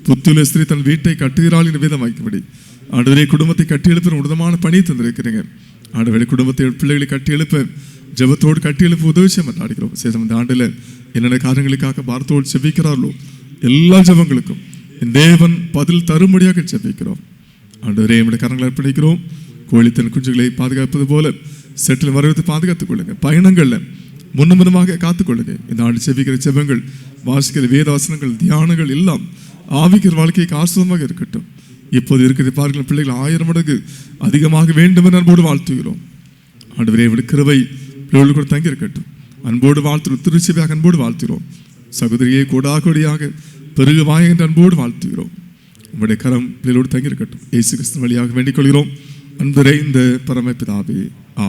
புத்துள்ள ஸ்திரீ தன் வீட்டை கட்டுகிறாள் என்று வேதம் வாய்க்கும்படி ஆண்டவரே குடும்பத்தை கட்டி எழுப்ப உன்னதமான பணி தந்திருக்கிறீங்க. ஆண்டவரே குடும்பத்தை பிள்ளைகளை கட்டி எழுப்ப ஜெபத்தோடு கட்டி எழுப்ப உதவி செய்ய மாட்டாடுகிறோம். சேதம் இந்த ஆண்டில் என்னென்ன காரியங்களுக்காக பாரத்தோடு செபிக்கிறார்களோ எல்லா ஜெபங்களுக்கும் என் தேவன் பதில் தரும்படியாக செபிக்கிறோம். ஆண்டவரே நம்முடைய கரங்களை அர்ப்பணிக்கிறோம். கோழி தன் குஞ்சுகளை பாதுகாப்பது போல செட்டில் வரவேற்று பாதுகாத்துக் கொள்ளுங்க. பயணங்களில் முன்னமாக காத்துக்கொள்ளுங்க. இந்த ஆண்டு செபிக்கிற ஜெபங்கள், வாசிக்கிற வேத வசனங்கள், தியானங்கள் எல்லாம் ஆவிக்கிற வாழ்க்கைக்கு ஆசிரியமாக இருக்கட்டும். இப்போது இருக்கிற பார்க்கிற பிள்ளைகள் 1000 மடங்கு அதிகமாக வேண்டும் என அன்போடு வாழ்த்துகிறோம். ஆண்டவரே கிருபை பிள்ளைகள் கூட தங்கி இருக்கட்டும். அன்போடு வாழ்த்துகிறோம். திருச்சியாக அன்போடு வாழ்த்துகிறோம். சகோதரியை கொடாகொடியாக பெருகுவாய் என்று அன்போடு வாழ்த்துகிறோம். உங்களுடைய கரம் பிள்ளைகளோடு தங்கி இருக்கட்டும். இயேசு கிறிஸ்து வழியாக வேண்டிக் கொள்கிறோம். அன்பரே இந்த பரமபிதாவே, ஆ.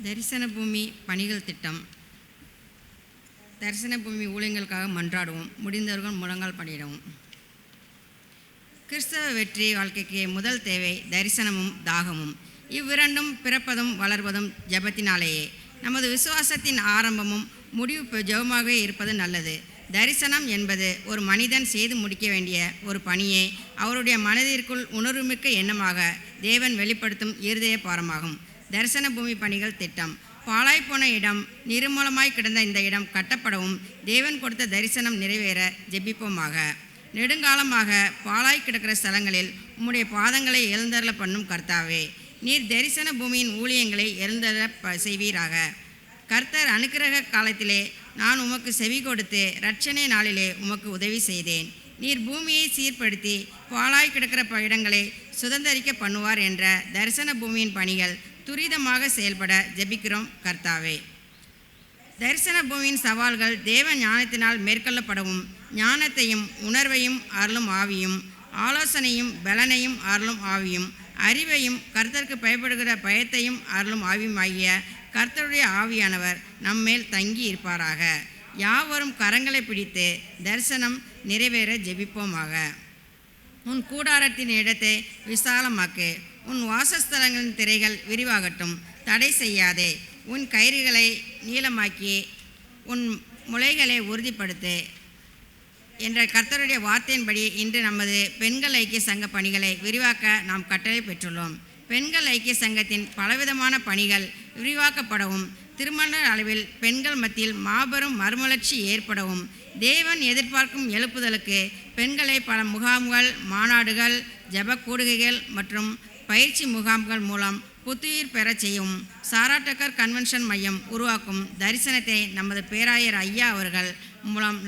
தரிசன பூமி பணிகள் திட்டம். தரிசன பூமி ஊழியங்களுக்காக மன்றாடுவோம். முடிந்தவர்கள் முழங்கால் படியிடவும். கிறிஸ்தவ வெற்றி வாழ்க்கைக்கு முதல் தேவை தரிசனமும் தாகமும். இவ்விரண்டும் பிறப்பதும் வளர்வதும் ஜெபத்தினாலேயே. நமது விசுவாசத்தின் ஆரம்பமும் முடிவு ஜெபமாகவே இருப்பது நல்லது. தரிசனம் என்பது ஒரு மனிதன் செய்து முடிக்க வேண்டிய ஒரு பணியை அவருடைய மனதிற்குள் உணர்வுமிக்க எண்ணமாக தேவன் வெளிப்படுத்தும் இருதய பாரமாகும். தரிசன பூமி பணிகள் திட்டம். பாழாய்ப்போன இடம், நிர்மூலமாய் கிடந்த இந்த இடம் கட்டப்படவும் தேவன் கொடுத்த தரிசனம் நிறைவேற ஜெபிப்போமாக. நெடுங்காலமாக பாழாய் கிடக்கிற ஸ்தலங்களில் உம்முடைய பாதங்களை எழுந்தருள பண்ணும் கர்த்தாவே, நீர் தரிசன பூமியின் ஊழியங்களை எழுந்தருள செய்வீராக. கர்த்தர் அனுக்கிரக காலத்திலே நான் உமக்கு செவி கொடுத்து இரட்சணை நாளிலே உமக்கு உதவி செய்தேன். நீர் பூமியை சீர்படுத்தி பாழாய் கிடக்கிற இடங்களை சுதந்திரிக்க பண்ணுவார் என்ற தரிசன பூமியின் பணிகள் துரிதமாக செயல்பட ஜெபிக்கிறோம் கர்த்தாவே. தரிசன பூமியின் சவால்கள் தேவ ஞானத்தினால் மேற்கொள்ளப்படவும் ஞானத்தையும் உணர்வையும் அருளும் ஆவியும், ஆலோசனையும் பலனையும் அருளும் ஆவியும், அறிவையும் கர்த்தருக்கு பயப்படுகிற பயத்தையும் அருளும் ஆவியும் ஆகிய கர்த்தருடைய ஆவியானவர் நம்மேல் தங்கி இருப்பாராக. யாவரும் கரங்களை பிடித்து தரிசனம் நிறைவேற ஜெபிப்போமாக. உன் கூடாரத்தின் இடத்தை விசாலமாக்கு. உன் வாசஸ்தலங்களின் திரைகள் விரிவாகட்டும். தடை செய்யாதே. உன் கயிறுகளை நீளமாக்கி உன் முளைகளை உறுதிப்படுத்து என்ற கர்த்தருடைய வார்த்தையின்படி இன்று நமது பெண்கள் ஐக்கிய சங்க பணிகளை விரிவாக்க நாம் கட்டளை பெற்றுள்ளோம். பெண்கள் ஐக்கிய சங்கத்தின் பலவிதமான பணிகள் விரிவாக்கப்படவும் திருமண அளவில் பெண்கள் மத்தியில் மாபெரும் மறுமலர்ச்சி ஏற்படவும் தேவன் எதிர்பார்க்கும் எழுப்புதலுக்கு பெண்களை பல முகாம்கள், மாநாடுகள், ஜப கூடுகைகள் மற்றும் பயிற்சி முகாம்கள் மூலம் புத்துயிர் பெற செய்யும் சாராட்டக்கர் கன்வென்ஷன் மையம் உருவாக்கும் தரிசனத்தை நமது பேராயர் ஐயா அவர்கள் மூலம்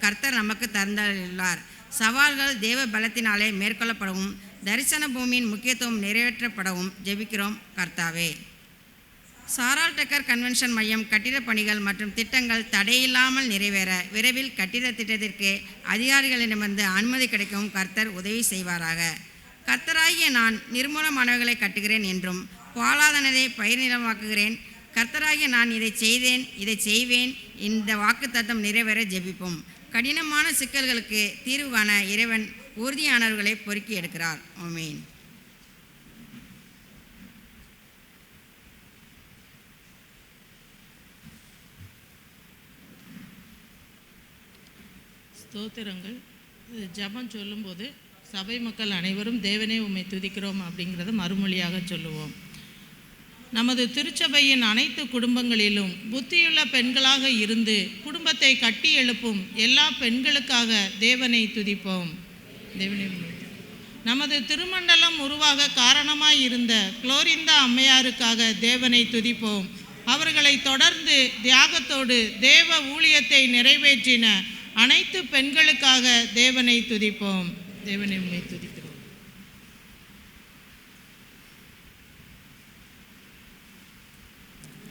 கர்த்தர் நமக்கு தந்துள்ளார். சவால்கள் தேவ பலத்தினாலே மேற்கொள்ளப்படவும் தரிசன பூமியின் முக்கியத்துவம் நிறைவேற்றப்படவும் ஜெபிக்கிறோம் கர்த்தாவே. சாரால் டக்கர் கன்வென்ஷன் மையம் கட்டிடப் பணிகள் மற்றும் திட்டங்கள் தடையில்லாமல் நிறைவேற விரைவில் கட்டிட திட்டத்திற்கு அதிகாரிகளிடமிருந்து அனுமதி கிடைக்கவும் கர்த்தர் உதவி செய்வாராக. கர்த்தராகிய நான் நிர்மூலமானவைகளை கட்டுகிறேன் என்றும் பாழாதனதை பயிர் நிலமாக்குகிறேன். கர்த்தராகிய நான் இதை செய்வேன். இந்த வாக்குத்தத்தம் நிறைவேற ஜெபிப்போம். கடினமான சிக்கல்களுக்கு தீர்வு காண இறைவன் உறுதியானவர்களை பொறுக்கி எடுக்கிறார். ஆமென். ஸ்தோத்திரங்கள். ஜெபம் சொல்லும்போது சபை மக்கள் அனைவரும் தேவனே உம்மை துதிக்கிறோம் அப்படிங்கிறத மறுமொழியாக சொல்லுவோம். நமது திருச்சபையின் அனைத்து குடும்பங்களிலும் புத்தியுள்ள பெண்களாக இருந்து குடும்பத்தை கட்டி எழுப்பும் எல்லா பெண்களுக்காக தேவனை துதிப்போம். தேவனை நமது திருமண்டலம் உருவாக காரணமாய் இருந்த குளோரிந்தா அம்மையாருக்காக தேவனை துதிப்போம். அவர்களை தொடர்ந்து தியாகத்தோடு தேவ ஊழியத்தை நிறைவேற்றின அனைத்து பெண்களுக்காக தேவனை துதிப்போம். தேவனை உம்மை துதிக்கிறோம்.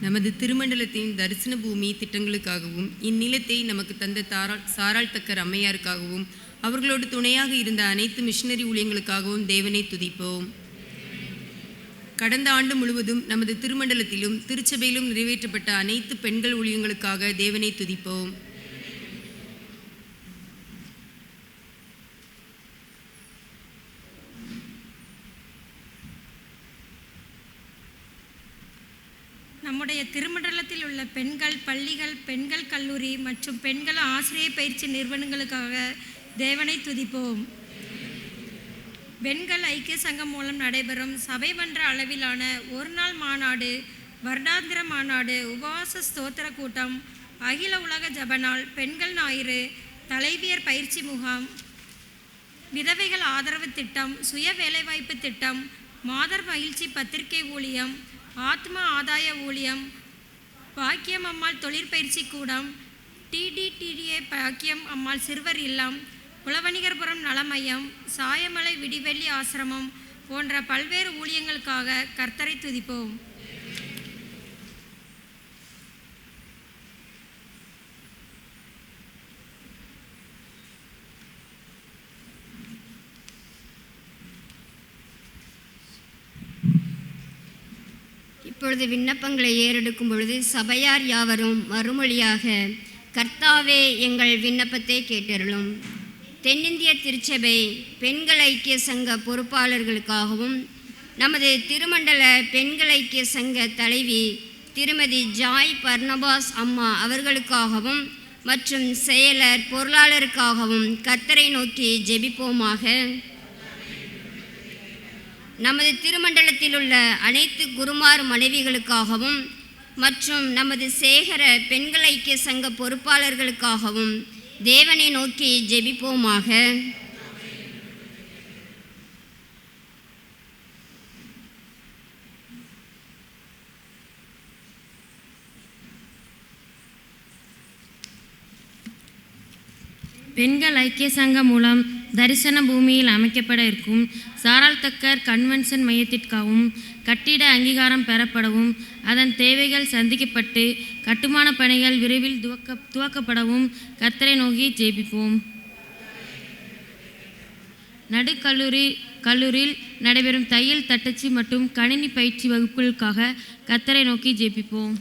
நமது திருமண்டலத்தின் தரிசன பூமி திட்டங்களுக்காகவும் இந்நிலத்தை நமக்கு தந்த சாரால் தக்கர் அம்மையாருக்காகவும் அவர்களோடு துணையாக இருந்த அனைத்து மிஷனரி ஊழியங்களுக்காகவும் தேவனை துதிப்போம். கடந்த ஆண்டு முழுவதும் நமது திருமண்டலத்திலும் திருச்சபையிலும் நிறைவேற்றப்பட்ட அனைத்து பெண்கள் ஊழியங்களுக்காக தேவனை துதிப்போம். நம்முடைய திருமண்டலத்தில் உள்ள பெண்கள் பள்ளிகள், பெண்கள் கல்லூரி மற்றும் பெண்கள் ஆசிரியர் பயிற்சி நிறுவனங்களுக்காக தேவனை துதிப்போம். பெண்கள் ஐக்கிய சங்கம் மூலம் நடைபெறும் சபை மன்ற அளவிலான ஒரு நாள் மாநாடு, வருடாந்திர மாநாடு, உபவாச ஸ்தோத்திர கூட்டம், அகில உலக ஜபநாள், பெண்கள் ஞாயிறு, தலைவியர் பயிற்சி முகாம், விதவைகள் ஆதரவு திட்டம், சுய வேலைவாய்ப்பு திட்டம், மாதர் மகிழ்ச்சி பத்திரிகை ஊழியம், ஆத்ம ஆதாய ஊழியம், பாக்கியம் அம்மாள் தொழிற்பயிற்சி கூடம், டிடிடிடிஏ பாக்கியம் அம்மாள் சிறுவர் இல்லம், குலவணிகர்புரம் நலமையம், சாயமலை விடிவெள்ளி ஆசிரமம் போன்ற பல்வேறு ஊழியங்களுக்காக கர்த்தரை துதிப்போம். இப்பொழுது விண்ணப்பங்களை ஏறெடுக்கும் பொழுது சபையார் யாவரும் மறுமொழியாக, கர்த்தாவே எங்கள் விண்ணப்பத்தை கேட்டருளும். தென்னிந்திய திருச்சபை பெண்கள் ஐக்கிய சங்க பொறுப்பாளர்களுக்காகவும் நமது திருமண்டல பெண்கள் ஐக்கிய சங்க தலைவி திருமதி ஜாய் பர்னபாஸ் அம்மா அவர்களுக்காகவும் மற்றும் செயலர் பொருளாளருக்காகவும் கர்த்தரை நோக்கி ஜெபிப்போமாக. நமது திருமண்டலத்தில் உள்ள அனைத்து குருமார் மனைவிகளுக்காகவும் மற்றும் நமது சேகர பெண்கள் ஐக்கிய சங்க பொறுப்பாளர்களுக்காகவும் தேவனை நோக்கி ஜெபிப்போமாக. பெண்கள் ஐக்கிய சங்கம் மூலம் தரிசன பூமியில் அமைக்கப்பட இருக்கும் சாரால் தக்கர் கன்வென்ஷன் மையத்திற்காகவும் கட்டிட அங்கீகாரம் பெறப்படவும் அதன் தேவைகள் சந்திக்கப்பட்டு கட்டுமான பணிகள் விரைவில் துவக்கப்படவும் கர்த்தரை நோக்கி ஜெபிப்போம். கல்லூரியில் நடைபெறும் தையல், தட்டச்சு மற்றும் கணினி பயிற்சி வகுப்புகளுக்காக கர்த்தரை நோக்கி ஜெபிப்போம்.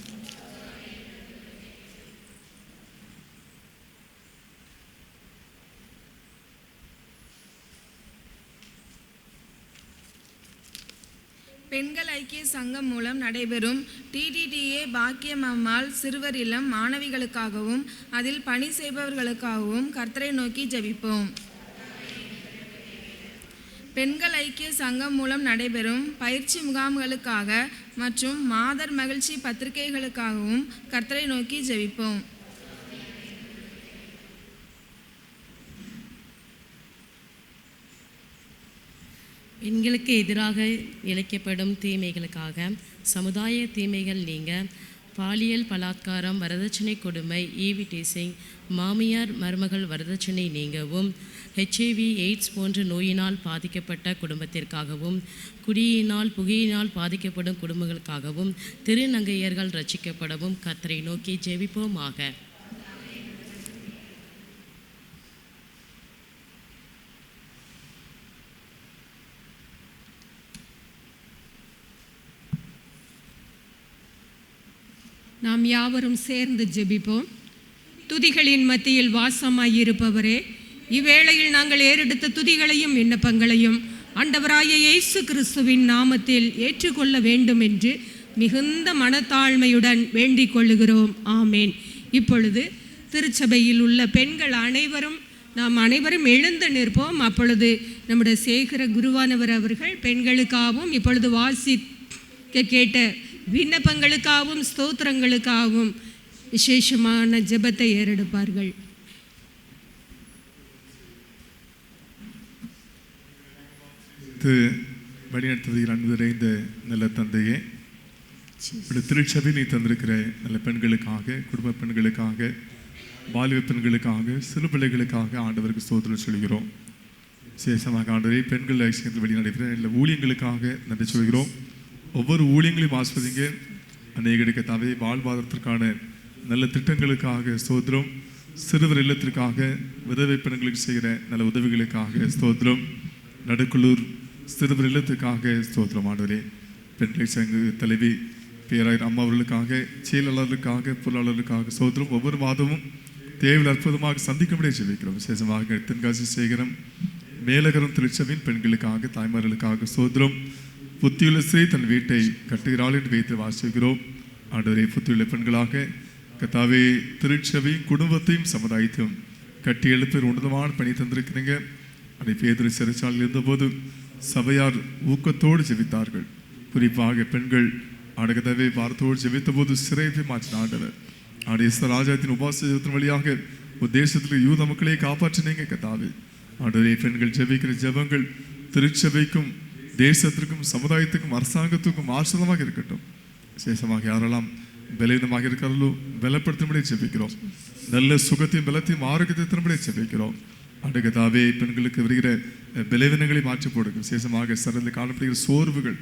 பெண்கள் ஐக்கிய சங்கம் மூலம் நடைபெறும் டிடிடிஏ பாக்கியம் அம்மாள் சிறுவர் இல்லம் மாணவிகளுக்காகவும் அதில் பணி செய்பவர்களுக்காகவும் கர்த்தரை நோக்கி ஜெபிப்போம். பெண்கள் ஐக்கிய சங்கம் மூலம் நடைபெறும் பயிற்சி முகாம்களுக்காக மற்றும் மாதர் மகிழ்ச்சி பத்திரிகைகளுக்காகவும் கர்த்தரை நோக்கி ஜெபிப்போம். பெண்களுக்கு எதிராக இழைக்கப்படும் தீமைகளுக்காக சமுதாய தீமைகள் நீங்க பாலியல் பலாத்காரம், வரதட்சணை கொடுமை, ஈவி டீசிங், மாமியார் மருமகள் வரதட்சணை நீங்கவும், HIV எய்ட்ஸ் போன்ற நோயினால் பாதிக்கப்பட்ட குடும்பத்திற்காகவும், குடியினால் புகையினால் பாதிக்கப்படும் குடும்பங்களுக்காகவும், திருநங்கையர்கள் ரட்சிக்கப்படவும் கர்த்தரை நோக்கி ஜெபிப்போமாக. நாம் யாவரும் சேர்ந்து ஜெபிப்போம். துதிகளின் மத்தியில் வாசமாயிருப்பவரே, இவ்வேளையில் நாங்கள் ஏறெடுத்த துதிகளையும் விண்ணப்பங்களையும் ஆண்டவராகிய இயேசு கிறிஸ்துவின் நாமத்தில் ஏற்றுக்கொள்ள வேண்டும் என்று மிகுந்த மனத்தாழ்மையுடன் வேண்டிக் கொள்ளுகிறோம். ஆமேன். இப்பொழுது திருச்சபையில் உள்ள பெண்கள் நாம் அனைவரும் எழுந்து நிற்போம். அப்பொழுது நம்முடைய சேகர குருவானவர் அவர்கள் பெண்களுக்காகவும் இப்பொழுது வாசிக்க கேட்ட விண்ணப்பங்களுக்காகவும் ஸ்தோத்திரங்களுக்காகவும் விசேஷமான ஜெபத்தை ஏறெடுப்பார்கள். வழிநடத்துவதில் அன்பு நிறைந்த நல்ல தந்தையே, திருச்சபை நீ தந்திருக்கிற நல்ல பெண்களுக்காக, குடும்ப பெண்களுக்காக, வாலிப பெண்களுக்காக, சிறு பிள்ளைகளுக்காக ஆண்டவருக்கு ஸ்தோத்திரம் சொல்கிறோம். விசேஷமாக ஆண்டவரை பெண்கள் ஐசியத்தில் வெளிநடைபெற நல்ல ஊழியங்களுக்காக நன்றி சொல்கிறோம். ஒவ்வொரு ஊழியங்களையும் ஆஸ்வதிங்க. அநேகருக்கு தாவே வாழ்வாதாரத்திற்கான நல்ல திட்டங்களுக்காக ஸ்தோத்திரம். சிறுவர் இல்லத்திற்காக, விதவை பெண்களுக்கு செய்கிற நல்ல உதவிகளுக்காக ஸ்தோத்திரம். நடுக்குள்ளூர் சிறுவர் இல்லத்துக்காக ஸ்தோத்திரம். ஆண்டவரே பெண்களை சங்க தலைவி பேராயர் அம்மா அவர்களுக்காக, செயலாளர்களுக்காக, பொருளாளர்களுக்காக ஸ்தோத்திரம். ஒவ்வொரு மாதமும் தேவையில் அற்புதமாக சந்திக்கும்படியே ஜெபிக்கிறோம். விசேஷமாக தென்காசி சேகரம் மேலகரம் திருச்சபையின் பெண்களுக்காக, தாய்மார்களுக்காக ஸ்தோத்திரம். புத்தியுள்ள ஸ்ரீ தன் வீட்டை கட்டுகிறாள் என்று வைத்து வாசிக்கிறோம். ஆண்டவரே புத்தியுள்ள பெண்களாக கர்த்தாவே திருச்சபையும் குடும்பத்தையும் சமுதாயத்தையும் கட்டி எழுப்ப உன்னதமான பணி தந்திருக்கிறீங்க. அதை பேதுரு சிறைச்சாலையில் இருந்தபோது சபையார் ஊக்கத்தோடு ஜெபித்தார்கள். குறிப்பாக பெண்கள் ஆண்டகத்தாவே வாரத்தோடு ஜெபித்த போது சிறையை மாற்றின ஆண்டவர். ராஜாத்தின் உபாசத்தின் வழியாக தேசத்தில் யூத மக்களை காப்பாற்றினீங்க கர்த்தாவே. ஆண்டவரே பெண்கள் ஜெபிக்கிற ஜெபங்கள் திருச்சபைக்கும் தேசத்திற்கும் சமுதாயத்துக்கும் அரசாங்கத்துக்கும் ஆசிரியமாக இருக்கட்டும். விசேஷமாக யாரெல்லாம் பலவீனமாக இருக்கிறார்களோ பலப்படுத்தும்படியே ஜெபிக்கிறோம். நல்ல சுகத்தையும் பலத்தையும் ஆரோக்கியத்தை திரும்படியே ஜெபிக்கிறோம். ஆண்டகத்தாவே பெண்களுக்கு வருகிற பலவீனங்களை மாற்றி போடுங்க. விசேஷமாக சிறந்து காணப்படுகிற சோர்வுகள்,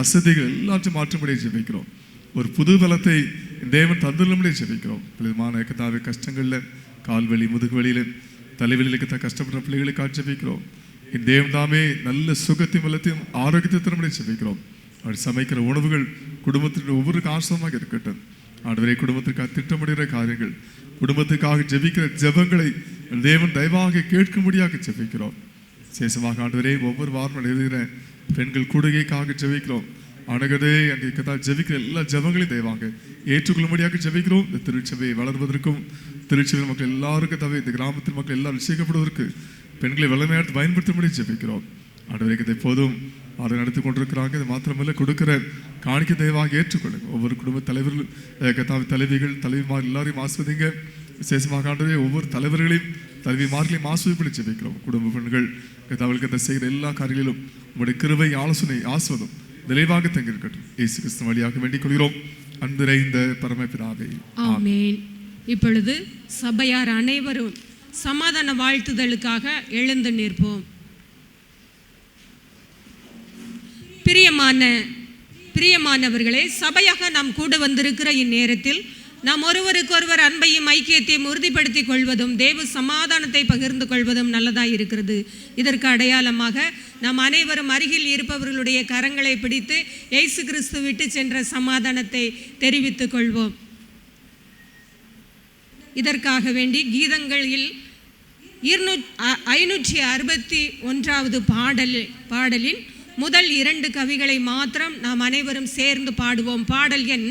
அசதிகள் எல்லாத்தையும் மாற்றும்படியே ஜெபிக்கிறோம். ஒரு புது பலத்தை தேவன் தந்துள்ளபடியே ஜெபிக்கிறோம். விதமான கத்தாவே கஷ்டங்களில், கால்வலி, முதுகு வலியில், தலைவலிகளுக்கு கஷ்டப்படுற பிள்ளைகளுக்காக ஜெபிக்கிறோம். என் தேவன் தாமே நல்ல சுகத்தையும் பலத்தையும் ஆரோக்கியத்தை திரும்படியே ஜெபிக்கிறோம். அவர் சமைக்கிற உணவுகள் குடும்பத்திற்கு ஒவ்வொரு ஆசிரமாக இருக்கட்டும். ஆண்டவரே குடும்பத்திற்காக திட்டமிடுகிற காரியங்கள், குடும்பத்துக்காக ஜெபிக்கிற ஜெபங்களை தேவன் தயவாக கேட்கும்படியாக ஜெபிக்கிறோம். விசேஷமாக ஆண்டவரே ஒவ்வொரு வாரம் எழுதுகிற பெண்கள் கூடுகைக்காக ஜெபிக்கிறோம். ஆண்டவரே அங்கே ஜெபிக்கிற எல்லா ஜெபங்களையும் தயவாக ஏற்றுக்கொள்ளும்படியாக ஜெபிக்கிறோம். இந்த திருச்சபையை வளர்வதற்கும் திருச்சபை மக்கள் எல்லாருக்கும் தவிர இந்த கிராமத்தில் மக்கள் எல்லாரும் ரட்சிக்கப்படுவதற்கு பெண்களை வல்லமையாக பயன்படுத்தும்படி ஜெபிக்கிறோம். ஆண்டவரே எப்போதும் அதை நடத்தி கொண்டிருக்கிறாங்க. இது மாத்திரமல்ல கொடுக்கிற காணிக்க தயவாக ஏற்றுக்கொள்ளுங்க. ஒவ்வொரு குடும்ப தலைவர்கள், தலைவிகள், தலைவிமார் எல்லாரையும் ஆஸ்வதிங்க. விசேஷமாக ஆண்டவரே ஒவ்வொரு தலைவர்களையும் தலைவிமார்களையும் ஆஸ்வதிப்படி ஜெபிக்கிறோம். குடும்ப பெண்கள் கத்தாவுக்கு செய்கிற எல்லா காரியங்களிலும் உங்களுடைய கிருபை, ஆலோசனை, ஆஸ்வதம் விரைவாக தங்கியிருக்கட்டும். இயேசு கிறிஸ்து வழியாக வேண்டிக் கொள்கிறோம். அன்பு நிறைந்த பரமபிதாவே, ஆமென். இப்பொழுது சபையார் அனைவரும் சமாதான வாழ்த்துதலுக்காக எழுந்து நிற்போம். பிரியமானவர்களே, சபையாக நாம் கூட வந்திருக்கிற இந்நேரத்தில் நாம் ஒருவருக்கொருவர் அன்பையும் ஐக்கியத்தையும் உறுதிப்படுத்திக் கொள்வதும் தேவ சமாதானத்தை பகிர்ந்து கொள்வதும் நல்லதாக இருக்கிறது. இதற்கு அடையாளமாக நாம் அனைவரும் அருகில் இருப்பவர்களுடைய கரங்களை பிடித்து இயேசு கிறிஸ்து விட்டு சென்ற சமாதானத்தை தெரிவித்துக் கொள்வோம். இதற்காக வேண்டி கீதங்களில் 561வது பாடலின் முதல் 2 கவிகளை மாத்திரம் நாம் அனைவரும் சேர்ந்து பாடுவோம். பாடல் எண்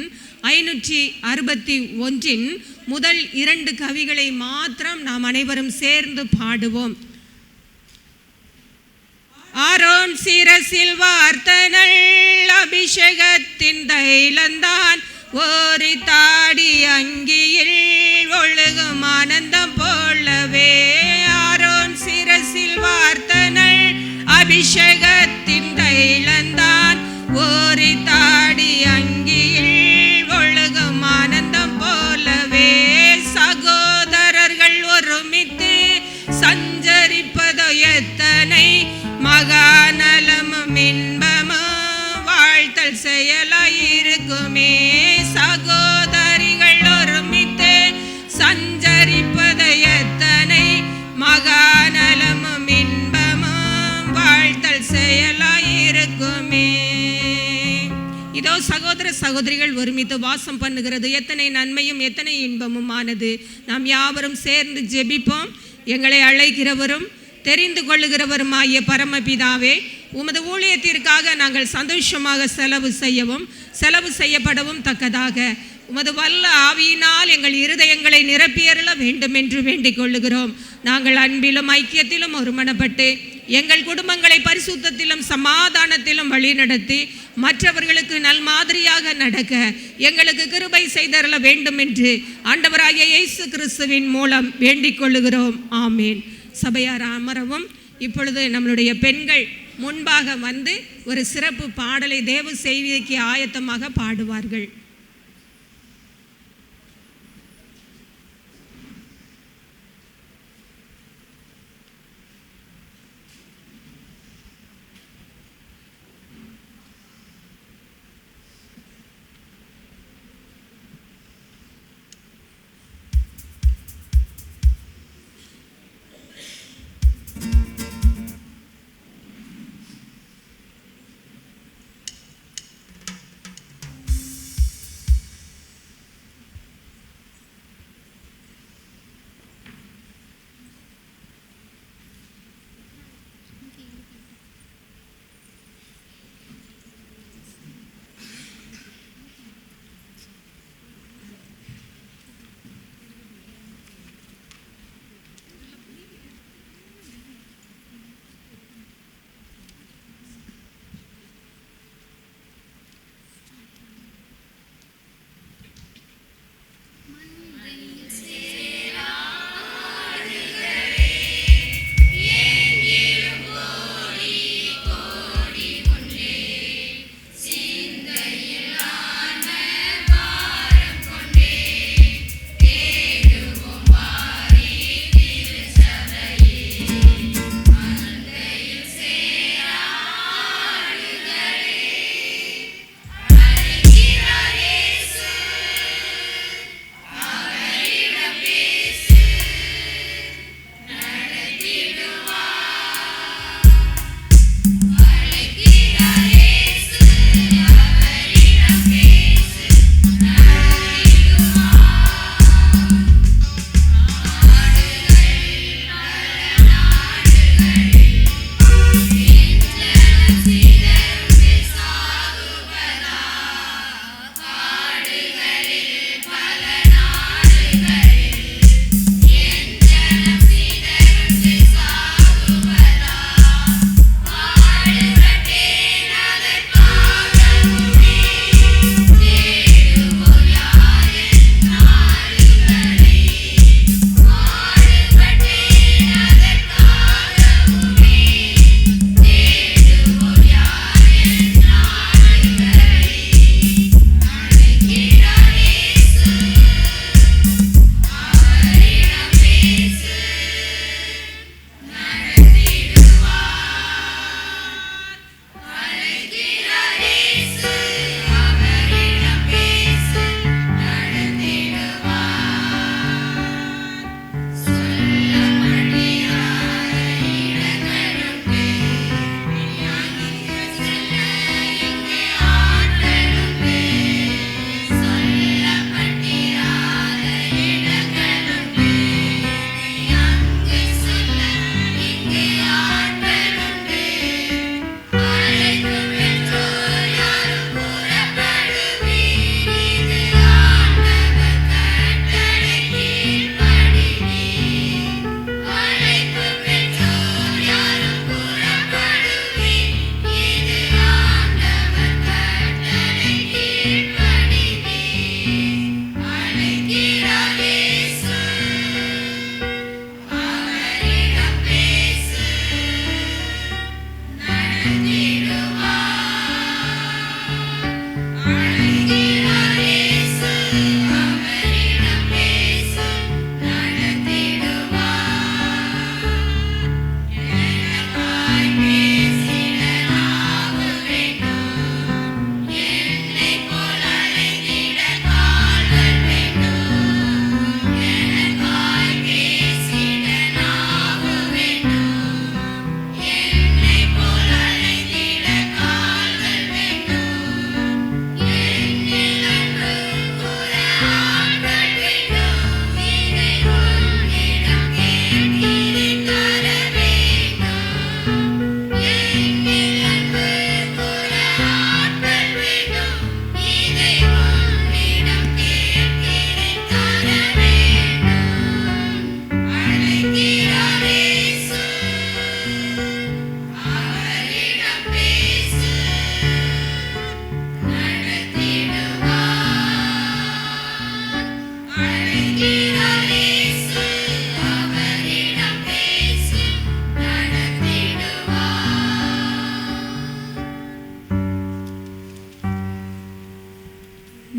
561 முதல் 2 கவிகளை மாத்திரம் நாம் அனைவரும் சேர்ந்து பாடுவோம். ஆரோன் சிரசில் வார்த்தனள் அபிஷேகத்தின் தைலந்தான் ஓரி தாடி அங்கியில் ஒழுகும் ஆனந்தம் போலவே. ஆரோன் சிரசில் வார்த்தனள் அபிஷேகத்தின் தைலந்தான் ஓரி தாடி அங்கியில் ஒழுகும் ஆனந்தம் வாழ்த்தல் செயலாயிருக்குமே. சகோதரிகள் ஒருமித்து சஞ்சரிப்பது எத்தனை மகாநலமும் இன்பமும் வாழ்த்தல் செயலாயிருக்குமே. இதோ சகோதர சகோதரிகள் ஒருமித்து வாசம் பண்ணுகிறது எத்தனை நன்மையும் எத்தனை இன்பமும் ஆனது. நாம் யாவரும் சேர்ந்து ஜெபிப்போம். எங்களை அழைக்கிறவரும் தெரிந்து கொள்ளுகிறவருமாகிய பரமபிதாவே, உமது ஊழியத்திற்காக நாங்கள் சந்தோஷமாக செலவு செய்யப்படவும் தக்கதாக உமது வல்ல ஆவியினால் எங்கள் இருதயங்களை நிரப்பியருள வேண்டும் என்று வேண்டிக் கொள்ளுகிறோம். நாங்கள் அன்பிலும் ஐக்கியத்திலும் ஒருமனப்பட்டு எங்கள் குடும்பங்களை பரிசுத்தத்திலும் சமாதானத்திலும் வழிநடத்தி மற்றவர்களுக்கு நல்மாதிரியாக நடக்க எங்களுக்கு கிருபை செய்தருள வேண்டும் என்று ஆண்டவராகிய இயேசு கிறிஸ்துவின் மூலம் வேண்டிக் கொள்ளுகிறோம். ஆமேன். சபையார் அமரவும். இப்பொழுது நம்மளுடைய பெண்கள் முன்பாக வந்து ஒரு சிறப்பு பாடலை தேவ செய்திக்கு ஆயத்தமாக பாடுவார்கள்.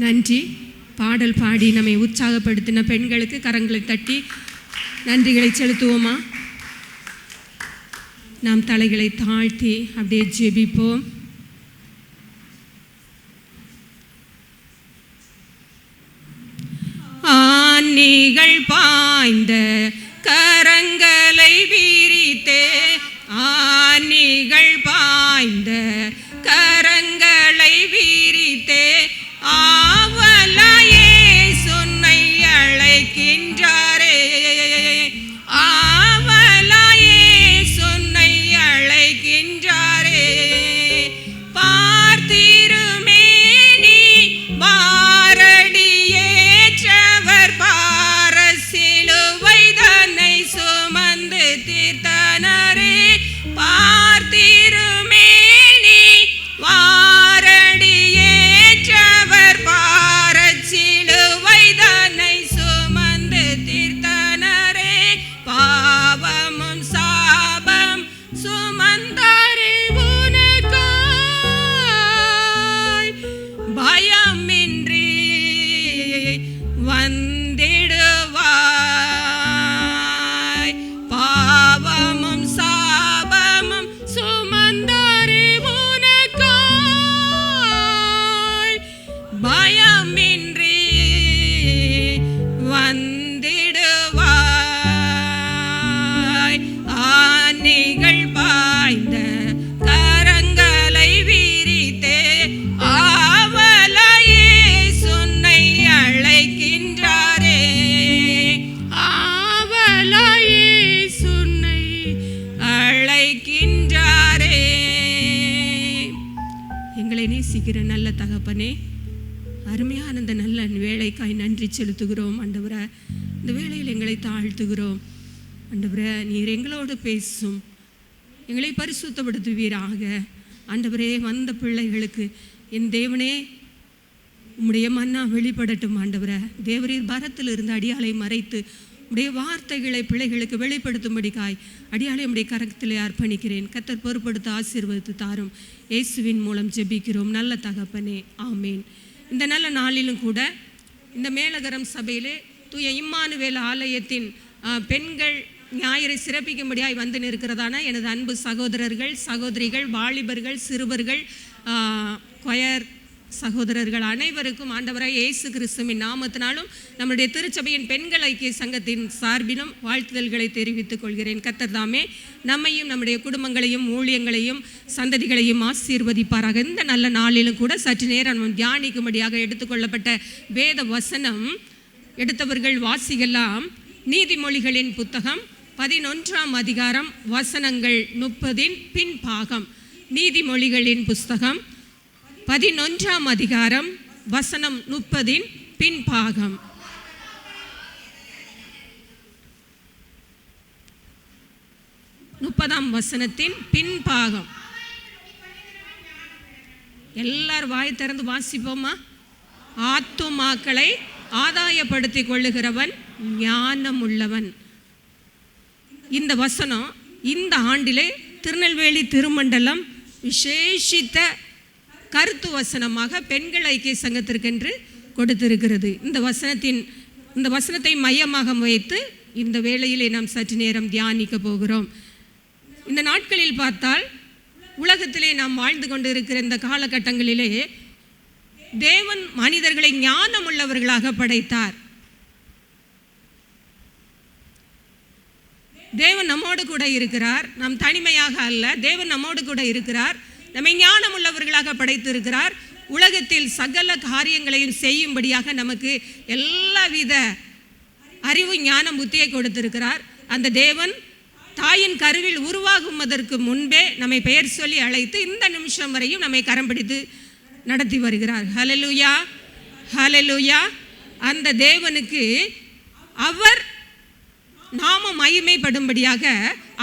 நன்றி. பாடல் பாடி நம்மை உற்சாகப்படுத்தின பெண்களுக்கு கரங்களை தட்டி நன்றிகளை செலுத்துவோமா? நாம் தலைகளை தாழ்த்தி அப்படியே ஜெபிப்போம். ஆணிகள் பாய்ந்த கரங்களை விரித்தே, ஆணிகள் பாய்ந்த கரங்களை விரித்தே, ஆவலாயே சொன்னை அழைக்கின்றாரே, ஆவலாயே சொன்னை அழைக்கின்றாரே. பார்த்திருமேனி பாரடியேற்றவர் பார சிலுவை தன்னை சுமந்து தீர்த்தனரே. பார்த்திருமேனி வாரடியேற்றவர் பார சிலுவை தன்னை சுமந்து தீர்த்தனரே. பாவமும் சாபம் சுமந்தாரே உனக்காய், பயமின்றி வந்திடுவாய். பாவமும் சாபமும் சுமந்தாரே உனக்காய், பயமின்றி வந்திடுவாய். ஆணிகள் பாய்ந்த கரங்களை விரித்தே, ஆவலாயே சொன்னை அழைக்கின்றாரே, ஆவலாயே சொன்னை அழைக்கின்றாரே. எங்களை நேசிக்கிற நல்ல தகப்பனே, அருமையான இந்த நல்ல வேலைக்காய் நன்றி செலுத்துகிறோம் ஆண்டவரே. இந்த வேளையில் எங்களை தாழ்த்துகிறோம் ஆண்டவரே. நீர் எங்களோடு பேசும், எங்களை பரிசுத்தப்படுத்துவீராக ஆண்டவரே. வந்த பிள்ளைகளுக்கு என் தேவனே உம்முடைய மன்னா வெளிப்படட்டும் ஆண்டவரே. தேவரீர் பரத்தில் இருந்து அடியாளை மறைத்து உடைய வார்த்தைகளை பிள்ளைகளுக்கு வெளிப்படுத்தும்படிக்காய் அடியாளை உடைய கரத்திலே அர்ப்பணிக்கிறேன். கர்த்தர் பொறுப்படுத்த ஆசீர்வதித்து தாரும். இயேசுவின் மூலம் ஜெபிக்கிறோம் நல்ல தகப்பனே, ஆமேன். இந்த நல்ல நாளிலும் கூட இந்த மேலகரம் சபையிலே தூய இம்மானுவேல் ஆலயத்தின் பெண்கள் ஞாயிறை சிறப்பிக்கும்படியாய் வந்து நிற்கிறதான எனது அன்பு சகோதரர்கள், சகோதரிகள், வாலிபர்கள், சிறுவர்கள், கொயர் சகோதரர்கள் அனைவருக்கும் ஆண்டவராய் இயேசு கிறிஸ்துவின் நாமத்தினாலும் நம்முடைய திருச்சபையின் பெண்கள் ஐக்கிய சங்கத்தின் சார்பிலும் வாழ்த்துதல்களை தெரிவித்துக் கொள்கிறேன். கர்த்தர் தாமே நம்மையும் நம்முடைய குடும்பங்களையும் ஊழியங்களையும் சந்ததிகளையும் ஆசீர்வதிப்பாராக. இந்த நல்ல நாளிலும் கூட சற்று நேரம் நம்ம தியானிக்கும்படியாக எடுத்துக்கொள்ளப்பட்ட வேத வசனம் எடுத்தவர்கள் வாசிக்கலாம். நீதிமொழிகளின் புத்தகம் 11ஆம் அதிகாரம் வசனங்கள் 30 பின்பாகம். நீதிமொழிகளின் புஸ்தகம் 11ஆம் அதிகாரம் வசனம் 30 பின்பாகம். முப்பதாம் வசனத்தின் பின்பாகம். எல்லாரும் வாய் திறந்து வாசிப்போமா? ஆத்துமாக்களை ஆதாயப்படுத்திக் கொள்ளுகிறவன் ஞானம் உள்ளவன். இந்த வசனம் இந்த ஆண்டிலே திருநெல்வேலி திருமண்டலம் விசேஷித்த கருத்து வசனமாக பெண்கள் ஐக்கிய சங்கத்திற்கென்று கொடுத்திருக்கிறது. இந்த வசனத்தை மையமாக வைத்து இந்த வேளையிலே நாம் சற்று நேரம் தியானிக்க போகிறோம். இந்த நாட்களில் பார்த்தால் உலகத்திலே நாம் வாழ்ந்து கொண்டு இருக்கிற இந்த காலகட்டங்களிலே தேவன் மனிதர்களை ஞானம் உள்ளவர்களாக படைத்தார். தேவன் நம்மோடு கூட இருக்கிறார். நாம் தனிமையாக அல்ல, தேவன் நம்மோடு கூட இருக்கிறார். நம்மை ஞானம் உள்ளவர்களாக படைத்திருக்கிறார். உலகத்தில் சகல காரியங்களையும் செய்யும்படியாக நமக்கு எல்லாவித அறிவு ஞானம் புத்தியை கொடுத்திருக்கிறார். அந்த தேவன் தாயின் கருவில் உருவாகுவதற்கு முன்பே நம்மை பெயர் சொல்லி அழைத்து இந்த நிமிஷம் வரையும் நம்மை கரம் பிடித்து நடத்தி வருகிறார். ஹல்லேலூயா, ஹல்லேலூயா. அந்த தேவனுக்கு அவர் நாம மகிமைப்படும்படியாக